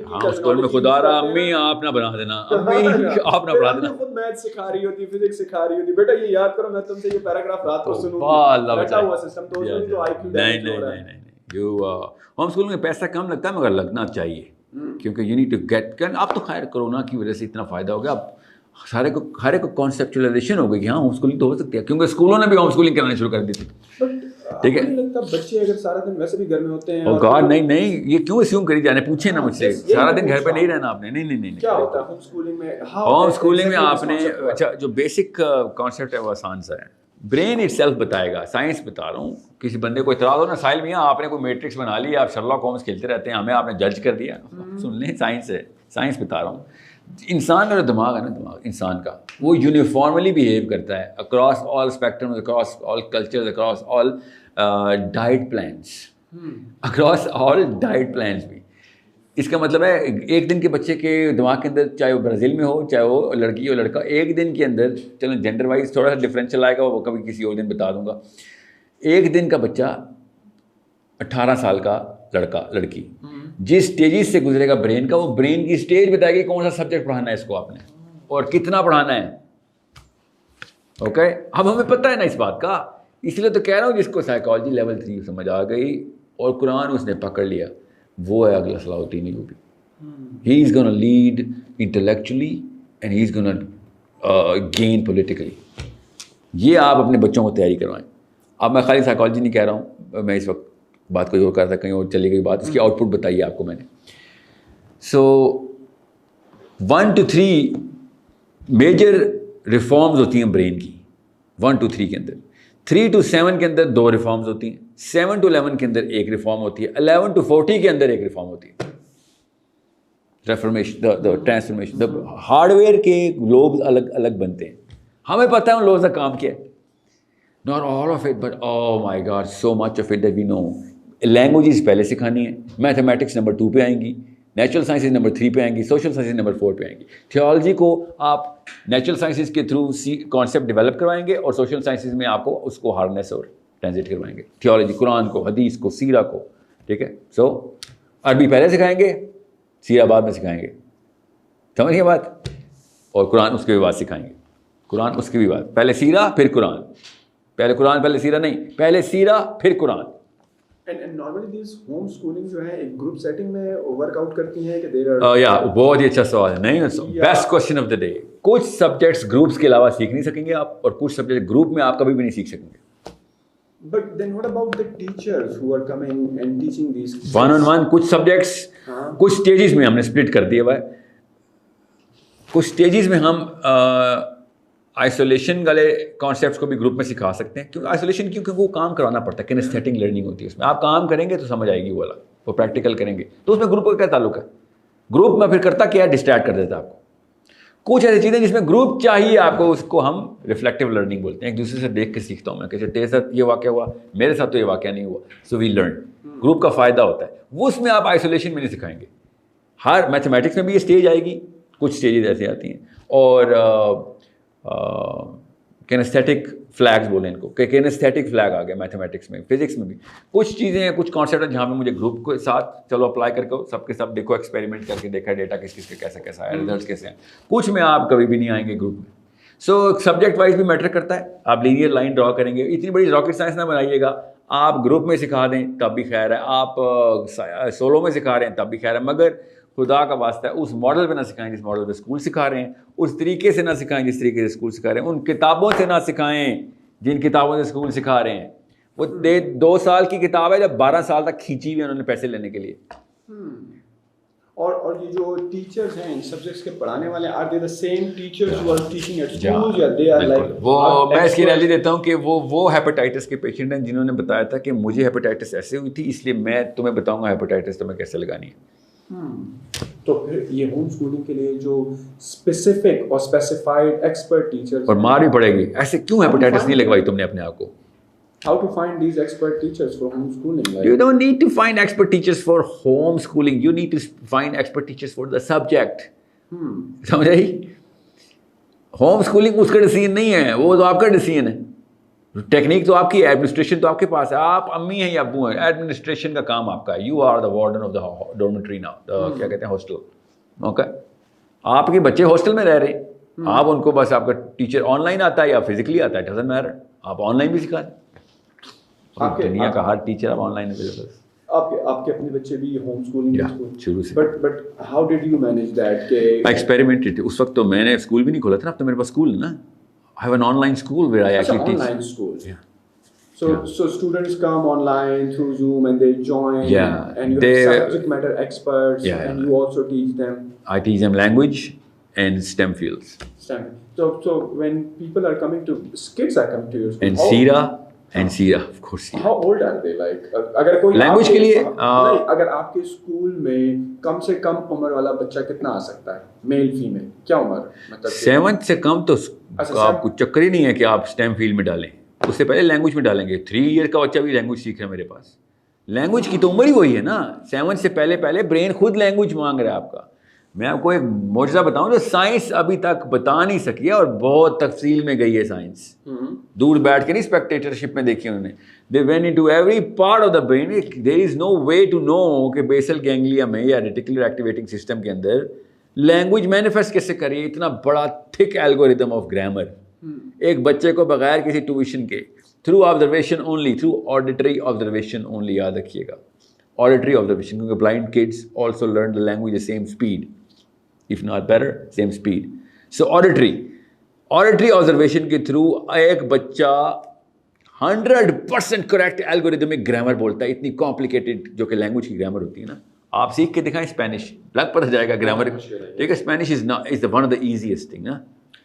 ہاں اسکول میں خدا رہا امی آپ نہ بنا دینا, امی آپ نہ بنا دینا. خود میتھ سکھا رہی ہوتی, فزکس سکھا رہی ہوتی, بیٹا یہ یاد کرو, میں تم سے یہ پیراگراف رات کو سنوں گی, بیٹا ہوا سسٹم تو تو آئی کیو ڈیمیج ہو رہا ہے. ہوم اسکول میں پیسہ کم لگتا ہے مگر لگنا چاہیے, کیونکہ یو نیڈ ٹو گیٹ. اب تو خیر کرونا کی وجہ سے اتنا فائدہ ہو گیا, اب ہر ایک کو کانسیپچولائزیشن ہو گئی کہ ہاں ہوم اسکولنگ تو ہو سکتی ہے, کیونکہ اسکولوں نے بھی ہوم اسکولنگ کرانا شروع کر دی تھی. ٹھیک ہے, بچے اگر سارا دن ویسے بھی گھر میں ہوتے ہیں, اور گاڈ نہیں, یہ کیوں اسیوم کری جانے, پوچھیں نا مجھ سے, سارا دن گھر پہ نہیں رہنا آپ نے. نہیں, کیا ہوتا ہے ہوم اسکولنگ میں؟ ہوم اسکولنگ میں آپ نے, اچھا جو بیسک کانسیپٹ ہے وہ آسان سا ہے, برین اٹ سیلف بتائے گا. سائنس بتا رہا ہوں, کسی بندے کو اعتراض ہو نا, ساحل میاں آپ نے کوئی میٹرکس بنا لی, آپ شرلاک ہومز کھیلتے رہتے ہیں, ہمیں آپ نے جج کر دیا. سن لیں, سائنس ہے, سائنس بتا رہا ہوں. انسان کا جو دماغ ہے نا, دماغ انسان کا, وہ یونیفارملی بیہیو کرتا ہے across all spectrum, across all cultures, across all diet plans, across all diet plans بھی. اس کا مطلب ہے ایک دن کے بچے کے دماغ کے اندر, چاہے وہ برازیل میں ہو, چاہے وہ لڑکی ہو لڑکا, ایک دن کے اندر, چلو جینڈر وائز تھوڑا سا ڈفرینشیل آئے گا, وہ کبھی کسی اور دن بتا دوں گا. ایک دن کا بچہ 18 سال کا لڑکا لڑکی جس اسٹیجز سے گزرے گا برین کا, وہ برین کی اسٹیج بتائے گی کون سا سبجیکٹ پڑھانا ہے اس کو آپ نے, اور کتنا پڑھانا ہے. اوکے, اب ہمیں پتہ ہے نا اس بات کا, اس لیے تو کہہ رہا ہوں جس کو سائیکالوجی لیول 3 سمجھ آ گئی اور قرآن اس نے پکڑ لیا, وہ ہے اگلا Salahuddin Ayyubi. He is gonna lead intellectually and he is gonna gain politically. یہ آپ اپنے بچوں کو تیاری کروائیں. اب میں خالی سائیکالوجی نہیں کہہ رہا ہوں, میں اس وقت بات کوئی اور کر رہا تھا, کہیں اور چلی گئی بات, اس کی آؤٹ پٹ بتائیے آپ کو میں نے. سو 1 to 3 میجر ریفارمز ہوتی ہیں برین کی, 1 to 3 کے اندر. 3 to 7 کے اندر 2 ریفارمز ہوتی ہیں, 7 to 11 کے اندر 1 ریفارم ہوتی ہے, 11 to 40 کے اندر 1 ریفارم ہوتی ہے. ریفارمیشن, ٹرانسفارمیشن, ہارڈ ویئر کے لوبز الگ الگ بنتے ہیں. ہمیں پتہ ہے ان لوگوں کا کام کیا ہے. Not all of it, but oh my God, so much of it that we know. Languages پہلے سکھانی ہے, میتھمیٹکس نمبر 2 پہ آئیں گی, نیچرل سائنسز نمبر 3 پہ آئیں گی, سوشل سائنسز نمبر 4 پہ آئیں گی. تھیولوجی کو آپ نیچرل سائنسز کے تھرو کانسیپٹ ڈیولپ کروائیں گے, اور سوشل سائنسز میں آپ کو اس کو ہارنیس اور ٹرانزلیٹ کروائیں گے. تھیولوجی قرآن کو, حدیث کو, سیرہ کو. ٹھیک ہے, سو عربی پہلے سکھائیں گے, سیرہ بعد میں سکھائیں گے, سمجھ گئے بات, اور قرآن اس کے بھی بعد سکھائیں گے. قرآن اس کے بھی بعد, پہلے سیرہ پھر قرآن, پہلے قرآن پہلے سیرہ نہیں, پہلے سیرہ پھر قرآن. And normally these home schooling جو ہے ایک گروپ سیٹنگ میں ورک آؤٹ کرتی ہیں کہ دیر آر بہت ہی اچھا سوال ہے. نہیں, best question of the day. کچھ سبجیکٹس گروپس کے علاوہ سیکھ نہیں سکیں گے آپ, اور کچھ سبجیکٹ گروپ میں آپ کبھی بھی نہیں سیکھ سکیں گے. But then what about the teachers who are coming and teaching these kids? One on one کچھ سبجیکٹس کچھ اسٹیجز میں ہم نے اسپلٹ کر دیا ہوا ہے. کچھ اسٹیجز میں ہم آئسولیشن والے کانسیپٹس کو بھی گروپ میں سکھا سکتے ہیں. کیونکہ آئسولیشن کیونکہ وہ کام کرانا پڑتا ہے, کینیستھیٹک لرننگ ہوتی ہے اس میں. آپ کام کریں گے تو سمجھ آئے گی وہ والا, وہ پریکٹیکل کریں گے تو اس میں گروپ کا کیا تعلق ہے. گروپ میں پھر کرتا کیا ہے, ڈسٹریکٹ کر دیتا ہے آپ کو. کچھ ایسی چیزیں جس میں گروپ چاہیے آپ کو, اس کو ہم ریفلیکٹیو لرننگ بولتے ہیں. ایک دوسرے سے دیکھ کے سیکھتا ہوں میں کہ تیرے ساتھ یہ واقعہ ہوا, میرے ساتھ تو یہ واقعہ نہیں ہوا, سو وی لرن. گروپ کا فائدہ ہوتا ہے وہ, اس میں آپ آئسولیشن میں نہیں سکھائیں گے. ہر میتھمیٹکس میں بھی یہ اسٹیج آئے گی, کچھ اسٹیجز ایسے آتی ہیں. اور کینیستھیٹک فلیگز بولیں ان کو, کہ کینیستھیٹک فلیگ آ گیا میتھمیٹکس میں. فزکس میں بھی کچھ چیزیں ہیں, کچھ کانسیپٹ ہیں جہاں پہ مجھے گروپ کے ساتھ چلو اپلائی کر کے سب کے سب دیکھو, ایکسپیریمنٹ کر کے دیکھا ڈیٹا کس کس کا کیسا کیسا آیا, ریزلٹس کیسے ہیں. کچھ میں آپ کبھی بھی نہیں آئیں گے گروپ میں. سو سبجیکٹ وائز بھی میٹر کرتا ہے. آپ لینئر لائن ڈرا کریں گے, اتنی بڑی راکٹ سائنس نہ بنائیے گا. آپ گروپ میں سکھا دیں تب بھی خیر ہے, آپ سولو میں سکھا رہے ہیں تب بھی خیر ہے, مگر خدا کا واسطہ ہے اس ماڈل پہ نہ سکھائیں جس ماڈل پہ اسکول سکھا رہے ہیں, اس طریقے سے نہ سکھائیں جس طریقے سے اسکول سکھا رہے ہیں, ان کتابوں سے نہ سکھائیں جن کتابوں سے اسکول سکھا رہے ہیں. وہ 2 سال کی کتاب ہے جب 12 سال تک کھینچی ہوئی انہوں نے پیسے لینے کے لیے. اور یہ جو ٹیچرز ہیں ان سبجیکٹس کے پڑھانے والے, are they the same teachers who are teaching at school, یا دے آر لائک, وہ میں اس کی انالوجی دیتا ہوں کہ وہ ہیپیٹائٹس کے پیشنٹ ہیں جنہوں نے بتایا تھا کہ مجھے ہیپیٹائٹس ایسے ہوئی تھی, اس لیے میں تمہیں بتاؤں گا ہیپیٹائٹس تمہیں کیسے لگانی ہے. تو پھر یہ ہوم اسکولنگ کے لیے جو اسپیسیفک اور اسپیسیفائڈ ایکسپرٹ ٹیچرز, اور مار بھی پڑے گی. ایسے کیوں ہیپیٹائٹس نہیں لگوائی تم نے اپنے آپ کو؟ How to find these expert teachers for homeschooling? Like, you don't need to find expert teachers for homeschooling. You need to find expert teachers for the subject. سمجھ آئی؟ ہوم اسکولنگ اس کا ڈیسیژن نہیں ہے, وہ تو آپ کا ڈیسیژن ہے. Technique تو آپ کی ہے, ایڈمنسٹریشن تو آپ کے پاس ہے. آپ امی ہیں یا ابو ہیں, ایڈمنسٹریشن کا کام آپ کا ہے. You are the warden of the dormitory now, کیا کہتے ہیں, ہاسٹل. اوکے, آپ کے بچے ہاسٹل میں رہ رہے ہیں, آپ ان کو بس آپ کا ٹیچر آن لائن آتا ہے یا فزیکلی آتا ہے, ڈزنٹ میٹر, آپ آن لائن بھی سکھا دیں. دنیا کا ہر ٹیچر اب آن لائن اویلیبل ہے. آپ کے اپنے بچے بھی ہوم اسکولنگ شروع سے. But how did you manage that کہ ایکسپیریمنٹ؟ اس وقت تو میں نے اسکول بھی نہیں کھولا تھا نا, اب تو میرے پاس اسکول ہے نا. I have an online school where I actually teach. Online school. Yeah. So students come online through Zoom and they join. Yeah. And you have subject matter experts. Yeah. And you also teach them. I teach them language and STEM fields. STEM. So when people are coming to, kids are coming to your school. And Sira, of course. How old are they? Like, اگر کوئی language کے لیے اگر آپ کے school میں کم سے کم عمر والا بچہ کتنا آ سکتا ہے, میل فیمیل, کیا عمر, مطلب 7 سے کم تو آپ کو چکر ہی نہیں ہے کہ آپ STEM فیلڈ میں ڈالیں. اس سے پہلے لینگویج میں ڈالیں گے. 3 ایئر کا بچہ بھی لینگویج سیکھ رہا ہے میرے پاس. لینگویج کی تو عمر ہی وہی ہے نا. 7 سے پہلے برین خود لینگویج مانگ رہا ہے آپ کا. میں آپ کو ایک معجزہ بتاؤں جو سائنس ابھی تک بتا نہیں سکی ہے, اور بہت تفصیل میں گئی ہے سائنس. دور بیٹھ کے نہیں, اسپیکٹیٹرشپ میں دیکھی انہوں نے. They went into every part of the brain. There is no way to know کہ بیسل گینگلیا میں یا ریٹیکولر ایکٹیویٹنگ سسٹم کے اندر لینگویج مینیفیسٹ کیسے کریے. اتنا بڑا تھک الگوریتم آف گرامر. ایک بچے کو بغیر کسی ٹیوشن کے, through observation only, through auditory observation only, یاد رکھیے گا, آڈیٹری آبزرویشن, کیونکہ blind kids also learn the language the same speed, if not better, same speed. So auditory observation کے تھرو ایک بچہ 100% کریکٹ الگوریتمک گرامر بولتا ہے. اتنی کمپلیکیٹڈ جو کہ لینگویج کی گرامر ہوتی ہے نا. آپ سیکھ کے دکھائیں اسپینش, لگ پتہ جائے گا گرامر. ٹھیک ہے, Spanish is one of the easiest thing نا.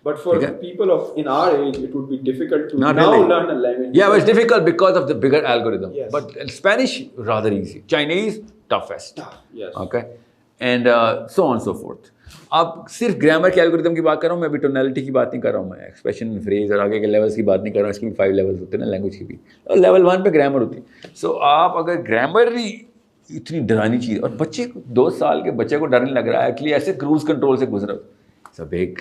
But for people in our age, it would be difficult to Not now really. learn a language. Yeah, it's difficult because of the bigger algorithm. Yes. But Spanish rather easy. Chinese toughest. Yes. Okay. And so on and so forth. اب صرف grammar کے algorithm کی بات کر رہا ہوں میں, ابھی ٹونیلٹی کی بات نہیں کر رہا ہوں میں, ایکسپریشن, فریز اور آگے کے لیولس کی بات نہیں کر رہا ہوں. اس کی بھی 5 لیولس ہوتے ہیں نا لینگویج کی بھی. لیول 1 پہ گرامر ہوتی ہے. سو آپ اگر گرامر ہی اتنی ڈرانی چیز, اور بچے کو 2 سال کے بچے کو ڈر نہیں لگ رہا ہے, ایکچولی ایسے کروز کنٹرول سے گزرا سب ایک.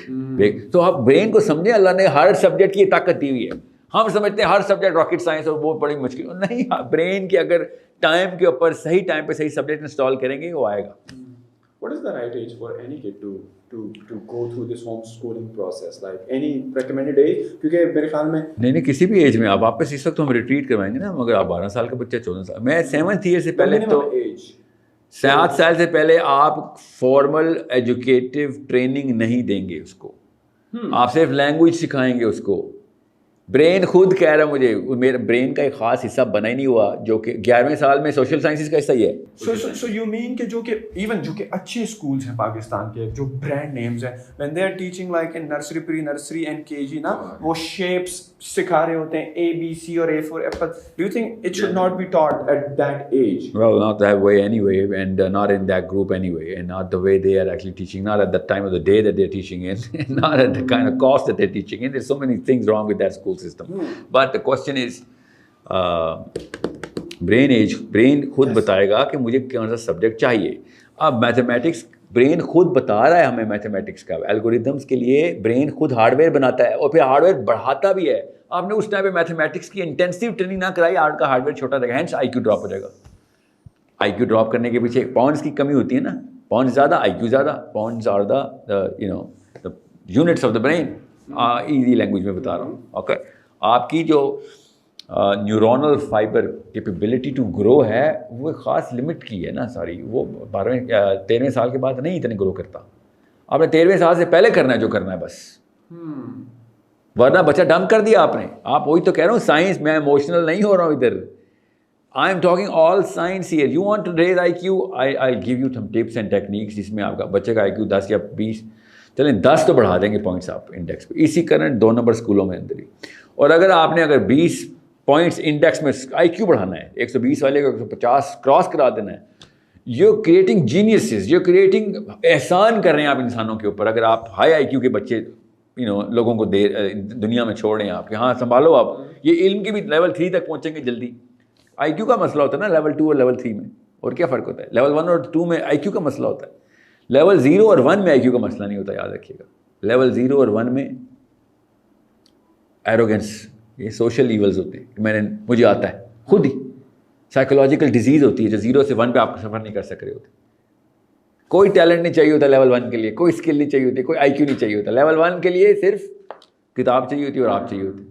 تو آپ برین کو سمجھیں, اللہ نے ہر سبجیکٹ کی یہ طاقت دی ہوئی ہے. ہم سمجھتے ہیں ہر سبجیکٹ راکٹ سائنس اور وہ بڑی مشکل نہیں. برین کی اگر ٹائم کے اوپر صحیح ٹائم پہ صحیح سبجیکٹ انسٹال کریں گے وہ آئے گا. What is the right age for any kid to go through this homeschooling process? Like any recommended age? کیونکہ میرے خیال میں نہیں کسی بھی ایج میں آپ واپس اس وقت ہم ریٹریٹ کروائیں گے نا. مگر آپ 12 سال کا بچہ, 14 سال, میں 7th ایئر سے پہلے تو 7 سال سے پہلے آپ فارمل ایجوکیٹو ٹریننگ نہیں دیں گے اس کو. آپ صرف لینگویج سکھائیں گے اس کو. برین خود کہہ رہا ہے مجھے, میرے برین کا ایک خاص حصہ بنا ہی نہیں ہوا, جو کہ 11ویں سال میں سوشل سائنسز کا حصہ ہی ہے. سو یو مین کہ جو کہ ایون جو کہ اچھے اسکولس ہیں پاکستان کے, جو برانڈ نیمز ہیں, when they are teaching like in nursery, pre nursery and K G نا, وہ شیپس سکھا رہے ہوتے ہیں, اے بی سی اور A for apple. Do you think it should not be taught at that age? Well, not that way anyway, and not in that group anyway, and not the way they are actually teaching, not at the time of the day that they're teaching in, not at the kind of cost that they're teaching in. There's so many things wrong with that school system. But the question is, brain خود بتائے گا کہ مجھے کون سا subject چاہیے. اب mathematics, brain خود بتا رہا ہے ہمیں میتھمیٹکس کا, الگوریدمس کے لیے برین خود ہارڈ ویئر بناتا ہے اور پھر ہارڈ ویئر بڑھاتا بھی ہے. آپ نے اس ٹائم پہ میتھمیٹکس کی انٹینسیو ٹریننگ نہ کرائی, آرٹ کا ہارڈ ویئر چھوٹا رہے گا, ہینس آئی کیو ڈراپ ہو جائے گا. آئی کیو ڈراپ کرنے کے پیچھے پاؤنڈس کی کمی ہوتی ہے نا, پاؤنڈس زیادہ, آئی کیو زیادہ. Pounds are the units of the brain, easy language میں بتا رہا ہوں. اوکے, آپ کی جو neuronal fibre capability to grow ہے وہ ایک خاص لمٹ کی ہے نا ساری, وہ 13ویں سال کے بعد نہیں اتنے گرو کرتا. آپ نے 13ویں سال سے پہلے کرنا ہے جو کرنا ہے بس, ورنہ بچہ ڈمپ کر دیا آپ نے. آپ وہی تو کہہ رہا ہوں, سائنس, میں ایموشنل نہیں ہو رہا ہوں ادھر. I am talking all science here. You want to raise I Q, I give you some tips and techniques جس میں آپ کا بچے کا آئی کیو 10 یا 20, چلیں 10 تو بڑھا دیں گے پوائنٹس آپ انڈیکس پہ. اسی کرنٹ 2 نمبر اسکولوں میں اندر ہی. اور اگر آپ نے 20 پوائنٹس انڈیکس میں آئی کیو بڑھانا ہے, 120 والے کو 150 کراس کرا دینا ہے, یو کریٹنگ جینیسز, یو کریٹنگ, احسان کر رہے ہیں آپ انسانوں کے اوپر. اگر آپ ہائی آئی کیو کے بچے لوگوں کو دنیا میں چھوڑ رہے ہیں آپ کہ ہاں سنبھالو آپ, یہ علم کے بھی لیول 3 تک پہنچیں گے جلدی. آئی کیو کا مسئلہ ہوتا ہے نا لیول 2 اور لیول 3 میں, اور کیا فرق ہوتا ہے؟ لیول 1 اور 2 میں آئی کیو کا مسئلہ ہوتا ہے, لیول 0 اور 1 میں آئی کیو کا مسئلہ نہیں ہوتا, یاد رکھیے گا. لیول 0 اور 1 میں ایروگنس, یہ سوشل ایولز ہوتے ہیں کہ مجھے آتا ہے خود ہی. سائیکولوجیکل ڈیزیز ہوتی ہے جو 0 سے 1 پہ آپ سفر نہیں کر سک رہے ہوتے. کوئی ٹیلنٹ نہیں چاہیے ہوتا لیول 1 کے لیے, کوئی اسکل نہیں چاہیے ہوتی, کوئی آئی کیو نہیں چاہیے ہوتا. لیول 1 کے لیے صرف کتاب چاہیے ہوتی ہے اور آپ چاہیے ہوتے.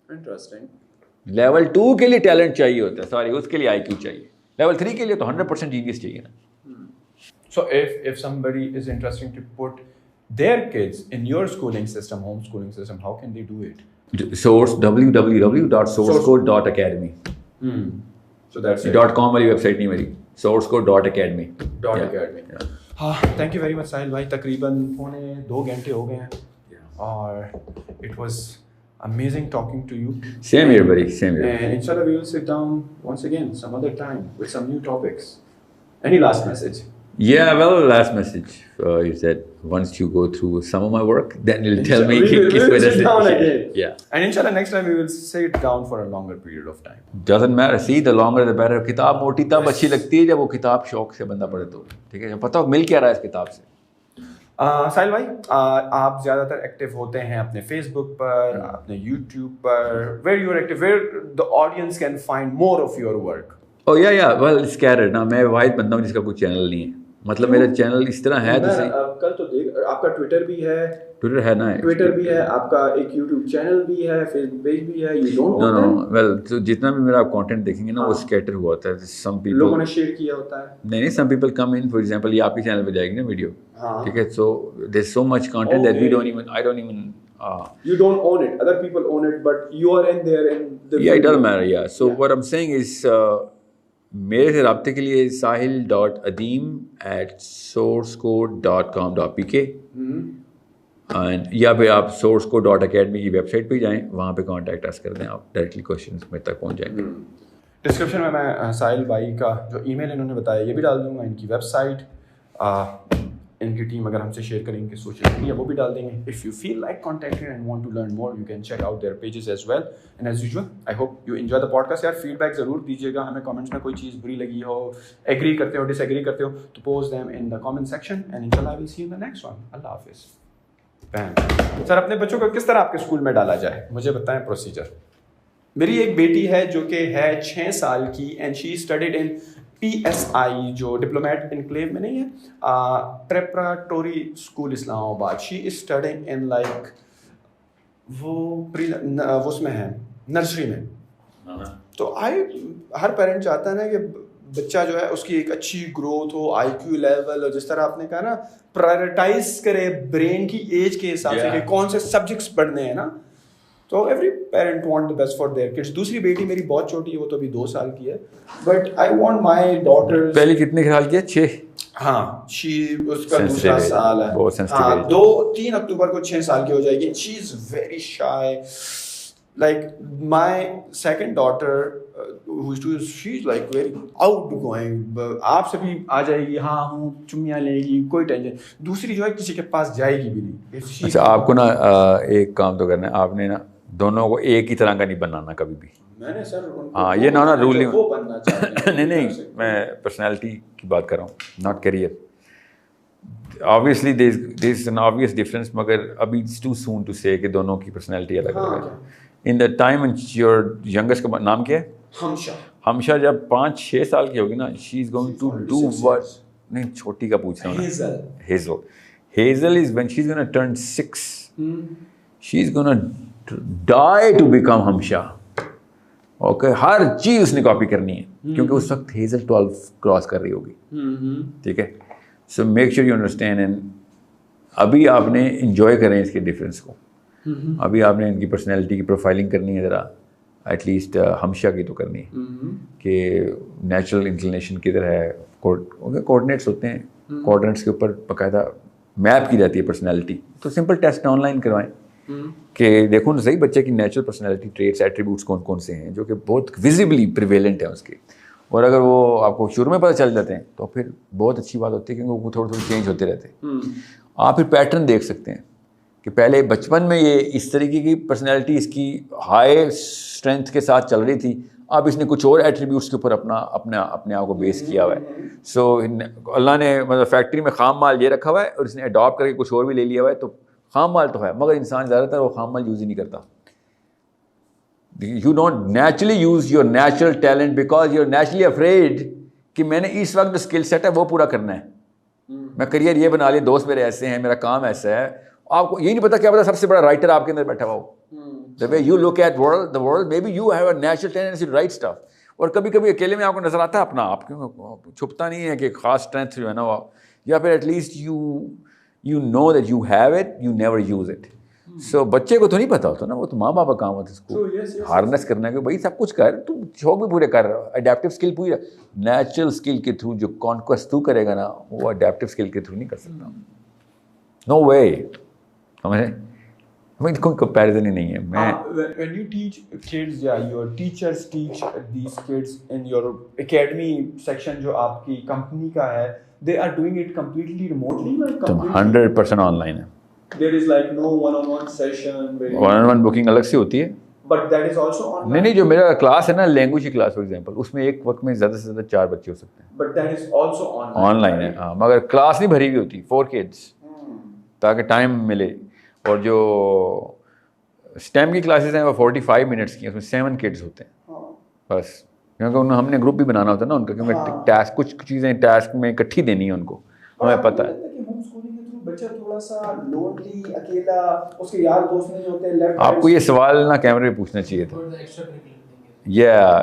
انٹرسٹنگ. لیول 2 کے لیے ٹیلنٹ چاہیے ہوتا ہے, سوری اس کے لیے آئی کیو چاہیے. لیول 3 کے لیے تو 100% جینیس چاہیے نا. So if somebody is interested to put their kids in your schooling system, homeschooling system, how can they do it? Source www.sourcecode.academy. So that's it. .com والی ویب سائٹ نہیں میری, sourcecode.academy. .academy. ہاں, thank you very much ساحل بھائی. تقریباً 2 گھنٹے ہو گئے ہیں اور it was amazing talking to you. Same here buddy, same here. And inshallah we will sit down once again some other time with some new topics. Any last message? Yeah, well, last message is that once you go through some of my work, then you'll tell me we will sit down again. Yeah. And inshallah next time we will sit down for a longer period of time. Doesn't matter. See, the longer the better. کتاب موٹی تب اچھی لگتی ہے جب وہ کتاب شوق سے بندہ پڑھے تو, ٹھیک ہے, پتہ ہو مل کیا رہا ہے اس کتاب سے. ساحل بھائی, آپ زیادہ تر ایکٹیو ہوتے ہیں اپنے فیس بک پر, اپنے یوٹیوب پر. Where you are active, where the audience can find more of your work? Oh yeah, well, it's scattered نا. میں واحد بندہ ہوں جس کا کوئی چینل نہیں ہے. مطلب میرا چینل اس طرح ہے جیسے کل تو دیکھ, آپ کا ٹویٹر بھی ہے, ٹویٹر ہے نا, ٹویٹر بھی ہے آپ کا, ایک یوٹیوب چینل بھی ہے, فیس بک پیج بھی ہے. یو ڈونٹ نو ویل, تو جتنا بھی میرا آپ کانٹینٹ دیکھیں گے نا وہ اسکیٹر ہوا ہوتا ہے. سم پیپل لوگوں نے شیئر کیا ہوتا ہے. نہیں, some people come in, for example یہ آپ کے چینل پہ جائے گی نا ویڈیو, ٹھیک ہے, so there so much content that we don't even, I don't even, you don't own it, other people own it, but you are in there in the yeah, it doesn't matter. Yeah, so what I'm saying is میرے سے رابطے کے لیے sahil.adeem@sourcecode.com.pk and یا پھر آپ sourcecode.academy کی web site پہ جائیں, وہاں پہ کانٹیکٹ اس کر دیں, آپ ڈائریکٹلی کوشچنس میرے تک پہنچ جائیں گے. ڈسکرپشن میں ساحل بھائی کا جو ای میل انہوں نے بتایا یہ بھی ڈال دوں گا, ان کی ویب سائٹ, ان کی ٹیم اگر ہم سے شیئر کریں گے سوشل میڈیا وہ بھی ڈال دیں گے. If you feel like contacting and want to learn more, you can check out their pages as well. And as usual I hope you enjoy the podcast. یار feedback ضرور دیجیے گا ہمیں comments میں, کوئی چیز بری لگی ہو, agri کرتے ہو, ڈس ایگری کرتے ہو تو post them in the comment section. And انشاءاللہ I will see you in the next one. اللہ حافظ. سر اپنے بچوں کو کس طرح آپ کے اسکول میں ڈالا جائے, مجھے بتائیں پروسیجر. میری ایک بیٹی ہے جو کہ ہے 6 سال کی, and she studied in PSI جو ڈپلومیٹ انکلیو میں نہیں ہے, پریپراٹوری اسکول اسلام آباد. شی از اسٹڈنگ ان لائک وہ اس میں ہے نرسری میں. تو ہر پیرنٹ چاہتا ہے نا کہ بچہ جو ہے اس کی ایک اچھی گروتھ ہو, آئی کیو لیول, اور جس طرح آپ نے کہا نا پرائرٹائز کرے برین کی ایج کے حساب سے کہ کون سے سبجیکٹس پڑھنے ہیں نا. تو every parent want the best for their kids. دوسری بیٹی میری بہت چھوٹی ہے, وہ تو ابھی 2 سال کی ہے, but I want my daughter. پہلی کتنے سال کی ہے؟ 6. ہاں اس کا دوسرا سال ہے. ہاں 3 اکتوبر کو 6 سال کی ہو جائے گی. She is very shy. Like my second daughter, she's like very outgoing. آپ سے بھی آ جائے گی, ہاں ہوں, چمیاں لے گی, کوئی ٹینشن. دوسری جو ہے کسی کے پاس جائے گی بھی نہیں. اچھا آپ کو نا ایک کام تو کرنا ہے, آپ نے نا دونوں کو ایک ہی طرح کا نہیں بنانا کبھی بھی. میں نے سر ہاں یہ نا رول نہیں, نہیں میں پرسنالٹی کی بات کر رہا ہوں, not career. Obviously there is an obvious difference, مگر ابھی it's too soon to say کہ دونوں کی پرسنالٹی الگ الگ ہے. In the time when your youngest کا نام کیا ہے؟ ہمشا جب 5-6 سال کی ہوگی نا, she is going to do what. نہیں چھوٹی کا پوچھ رہا ہوں. Hazel is when she's going to turn 6. She's going to die to become ہمشا. اوکے, ہر چیز اس نے کاپی کرنی ہے کیونکہ اس وقت ہیزل 12 کراس کر رہی ہوگی. ٹھیک ہے, so make sure you understand. And ابھی آپ نے انجوائے کریں اس کے ڈفرینس کو. ابھی آپ نے ان کی پرسنالٹی کی پروفائلنگ کرنی ہے ذرا, ایٹ لیسٹ ہمشا کی تو کرنی ہے کہ نیچرل انکلینیشن کدھر ہے. کوآرڈینیٹس ہوتے ہیں, کوآرڈینیٹس کے اوپر باقاعدہ میپ کی جاتی ہے پرسنالٹی. تو سمپل ٹیسٹ آن لائن کروائیں کہ دیکھو نا صحیح بچے کی نیچرل پرسنالٹی ٹریٹس ایٹریبیوٹس کون کون سے ہیں جو کہ بہت ویزیبلی پریویلنٹ ہیں اس کے. اور اگر وہ آپ کو شروع میں پتہ چل جاتے ہیں تو پھر بہت اچھی بات ہوتی ہے کیونکہ وہ تھوڑے چینج ہوتے رہتے ہیں. آپ پھر پیٹرن دیکھ سکتے ہیں کہ پہلے بچپن میں یہ اس طریقے کی پرسنالٹی اس کی ہائی اسٹرینتھ کے ساتھ چل رہی تھی, اب اس نے کچھ اور ایٹریبیوٹس کے اوپر اپنے آپ کو بیس کیا ہوا ہے. سو اللہ نے مطلب فیکٹری میں خام مال یہ رکھا ہوا ہے اور اس نے اڈاپٹ کر کے کچھ اور بھی لے لیا ہوا ہے. تو خام مال تو ہے مگر انسان زیادہ تر وہ خام مال یوز ہی نہیں کرتا. You don't naturally use your natural talent because you are naturally afraid کہ میں نے اس وقت جو اسکل سیٹ ہے وہ پورا کرنا ہے. میں کریئر یہ بنا لیا, دوست میرے ایسے ہیں, میرا کام ایسا ہے. آپ کو یہ نہیں پتا کیا پتا سب سے بڑا رائٹر آپ کے اندر بیٹھا ہوا ہو. The way you look at the world, maybe you have a natural tendency to write stuff. اور کبھی کبھی اکیلے میں آپ کو نظر آتا ہے اپنا آپ, کیوں چھپتا نہیں ہے کہ خاص اسٹرینتھ جو ہے نا, یا پھر at least you know that you have it, you never use it. So بچے کو تو نہیں پتا ہوتا نا, وہ تو ماں باپ کا کام ہوتا ہے اس کو ہارنس کرنا ہے کہ بھائی سب کچھ کر, تو شوق بھی پورے کر رہا. اڈیپٹیو اسکل پوری نیچرل اسکل کے تھرو جو کانکویسٹ تو کرے گا نا, وہ اڈیپٹیو اسکل کے تھرو نہیں کر سکتا. نو وے. ہمیں کوئی کمپیریزن ہی نہیں ہے. میں when you teach kids, yeah, your teachers teach these kids in your academy section جو آپ کی کمپنی کا ہے, they are doing it completely remotely, like 100% on line ہے. There is like no one-on-one session. One-on-one booking الگ سے ہوتی ہے. But that is also online. نہیں جو میرا کلاس ہے نا لینگویج کی کلاس فار ایگزامپل, اس میں ایک وقت میں زیادہ سے زیادہ 4 بچے ہو سکتے ہیں. But that is also online. On line ہے ہاں, مگر کلاس نہیں بھری ہوئی ہوتی 4 kids تاکہ ٹائم ملے. اور جو اسٹیم کی کلاسز ہیں وہ 45 منٹس کی, اس میں 7 kids ہوتے ہیں بس, کیونکہ ہم نے گروپ بھی بنانا ہوتا ہے نا ان کا, کیونکہ ٹاسک کچھ چیزیں ٹاسک میں اکٹھی دینی ہے ان کو, ہمیں پتہ ہے. بچہ تھوڑا سا لونلی, اکیلا, اس کے یار دوست نہیں ہوتے. آپ کو یہ سوال نا کیمرے پہ پوچھنا چاہیے تھا. Yeah,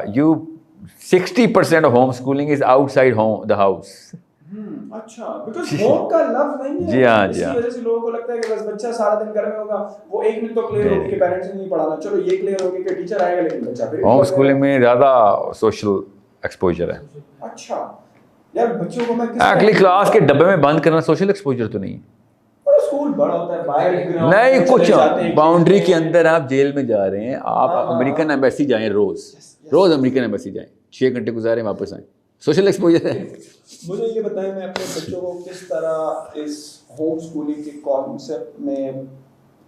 60% of home schooling is outside the house. اچھا, بیکاز ہوم کا لو نہیں ہے. جی ہاں, اسی وجہ سے لوگوں کو لگتا ہے کہ بس بچہ سارا دن گھر میں ہوگا, وہ ایک دن تو کلیئر ہوگی کہ پیرنٹس نے نہیں پڑھانا, چلو یہ کلیئر ہوگی کہ ٹیچر آئے گا, لیکن بچہ پھر ہوم اسکولنگ میں زیادہ سوشل ایکسپوجر ہے. اچھا یار, بچوں کو میں ایکچولی کلاس کے ڈبے میں بند کرنا سوشل ایکسپوجر تو نہیں ہے. اسکول بڑا ہوتا ہے, باہر نہیں کچھ باؤنڈری کے اندر آپ جیل میں جا رہے ہیں, آپ امریکن ایمبیسی جائیں, روز امریکن ایمبیسی جائیں, 6 گھنٹے گزاریں واپس آئیں, سوشل ایکسپوجر ہے. مجھے یہ بتائیں میں اپنے بچوں کو کس طرح اس ہوم اسکولنگ کے کانسیپٹ میں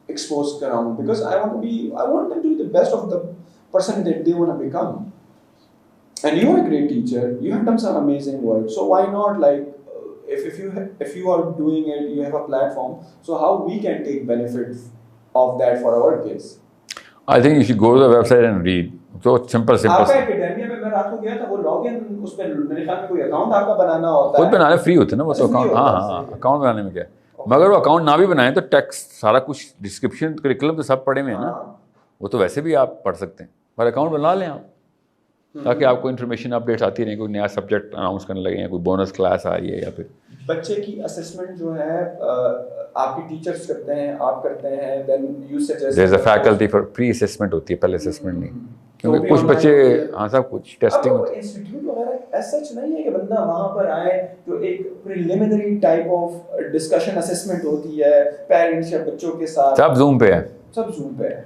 ایکسپوز کراؤں, because I want them to be the best of the person that they want to become. And you are a great teacher, you have done some amazing work, so why not, like if you are doing it, you have a platform, so how we can take benefit of that for our kids? I think you should go to the website and read. So simple. آپ کا academia میں میں رات کو گیا تھا, وہ log in اس پہ میرے خیال میں کوئی اکاؤنٹ آپ کا بنانا ہوتا ہے. خود بنانا فری ہوتا ہے نا وہ تو اکاؤنٹ. ہاں اکاؤنٹ بنانے میں کیا ہے, مگر وہ اکاؤنٹ نہ بھی بنائیں تو ٹیکس سارا کچھ ڈسکرپشن کریکولم تو سب پڑھے ہوئے ہیں نا, وہ تو ویسے بھی آپ پڑھ سکتے ہیں, پر اکاؤنٹ بنا لیں آپ. تاکہ آپ کو انفارمیشن اپڈیٹس آتی رہیں, کوئی نیا سبجیکٹ اناؤنس کرنے لگے, یا کوئی بونس کلاس آ رہی ہے, یا پھر بچے کی اسسمنٹ جو ہے آپ کی ٹیچرز کرتے ہیں, آپ کرتے ہیں, then you suggest there is a faculty for pre assessment ہوتی ہے, پہلے اسسمنٹ نہیں, کیونکہ کچھ بچے ہاں سب کچھ ٹیسٹنگ ہوتی ہے. انسٹیٹیوٹ وغیرہ ایسا سچ نہیں ہے کہ بندہ وہاں پر آئے تو ایک preliminary type of discussion assessment ہوتی ہے پیرنٹس یا بچوں کے ساتھ, سب زوم پہ ہے, سب زوم پہ ہے,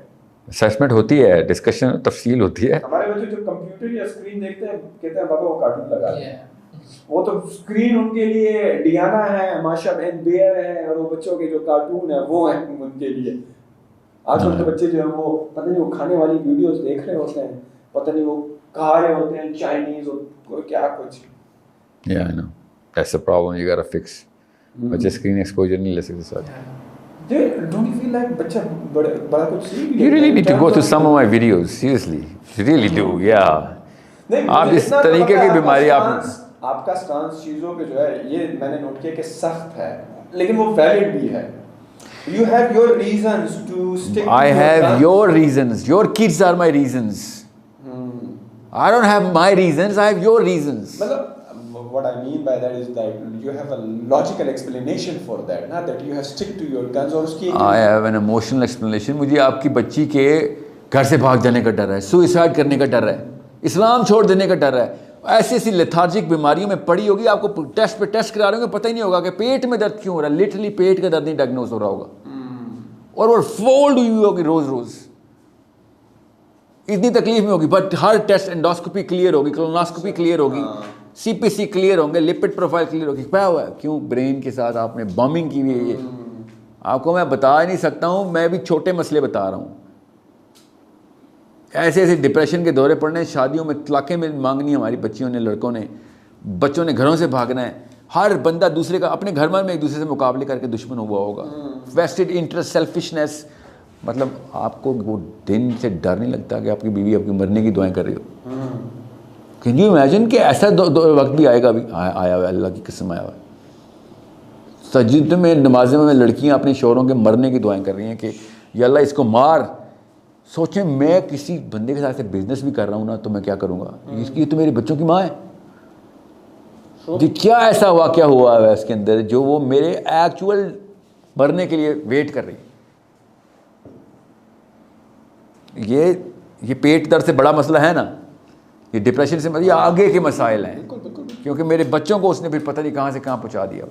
اسسمنٹ ہوتی ہے, ڈسکشن تفصیل ہوتی ہے. ہمارے بچے جو کمپیوٹر یا اسکرین دیکھتے ہیں کہتے ہیں بابا وہ کارٹون لگا دیں, وہ تو اسکرین ان کے لیے ڈیانا ہے, ماشا بہن بیئر ہے, اور وہ بچوں کے جو کارٹون ہیں وہ ہیں ان کے لیے. آج کل کے بچے جو ہیں وہ پتہ نہیں وہ کھانے والی ویڈیوز دیکھ رہے ہوتے ہیں, پتہ نہیں وہ کھا رہے ہوتے ہیں چائنیز اور کیا کچھ. Yeah, I know. That's the problem you gotta fix. بچے اسکرین ایکسپوجر نہیں لے سکتے ساتھ. Don't you feel like بچہ بڑا کچھ سیکھ You really need to go through some of my videos, seriously. You really do, yeah. آپ اس طریقے کی بیماری آپ کا سٹانس چیزوں پہ جو ہے یہ میں نے نوٹ کیا کہ سخت ہے لیکن وہ ویلڈ بھی ہے. You have your reasons to stick to I your have guns. your reasons. Your kids are my reasons. I don't have my reasons, I have your reasons. What I mean by that is that you have a logical explanation for that, not that you have stick to your guns اور اس کی I have an emotional explanation. مجھے آپ کی بچی کے گھر سے بھاگ جانے کا ڈر ہے, سوئسائڈ کرنے کا ڈر ہے, اسلام چھوڑ دینے کا ڈر ہے, ایسی ایسی لیتھارجک بیماریوں میں پڑی ہوگی, آپ کو ٹیسٹ پہ ٹیسٹ کرا رہے ہوں گے, پتہ ہی نہیں ہوگا کہ پیٹ میں درد کیوں ہو رہا ہے, لٹرلی پیٹ کا درد نہیں ڈائگنوز ہو رہا ہوگا, اور وہ فولڈ ہوئی ہوگی روز روز, اتنی تکلیف میں ہوگی, but Hare test endoscopy clear ہوگی, کولونوسکوپی کلیئر ہوگی, سی پی سی کلیئر ہوں گے, لپڈ پروفائل کلیئر ہوگی. کیا ہوا ہے, کیوں برین کے ساتھ آپ نے بامنگ کی ہوئی ہے. یہ آپ کو میں بتا نہیں سکتا ہوں, میں بھی چھوٹے مسئلے بتا رہا ہوں. ایسے ایسے ڈپریشن کے دورے پڑنے, شادیوں میں طلاقیں میں مانگنی ہماری بچیوں نے, لڑکوں نے, بچوں نے گھروں سے بھاگنا ہے, ہر بندہ دوسرے کا اپنے گھر میں ایک دوسرے سے مقابلے کر کے دشمن ہوا ہوگا. ویسٹڈ انٹرسٹ, سیلفشنس, مطلب آپ کو وہ دن سے ڈر نہیں لگتا کہ آپ کی بیوی آپ کی مرنے کی دعائیں کر رہی ہو. کین یو امیجن کہ ایسا وقت بھی آئے گا, ابھی آیا ہوا ہے, اللہ کی قسم آیا ہوا ہے. سجد میں نمازیں میں لڑکیاں اپنے شوہروں کے مرنے کی دعائیں کر رہی ہیں کہ یا اللہ اس کو مار. سوچیں میں کسی بندے کے ساتھ سے بزنس بھی کر رہا ہوں نا, تو میں کیا کروں گا, اس کی تو میرے بچوں کی ماں ہے. جی کیا ایسا واقعہ ہوا ہے اس کے اندر جو وہ میرے ایکچوئل مرنے کے لیے ویٹ کر رہی ہے. یہ پیٹ درد سے بڑا مسئلہ ہے نا, یہ ڈپریشن سے یہ آگے کے مسائل ہیں, کیونکہ میرے بچوں کو اس نے پھر پتہ نہیں کہاں سے کہاں پہنچا دیا.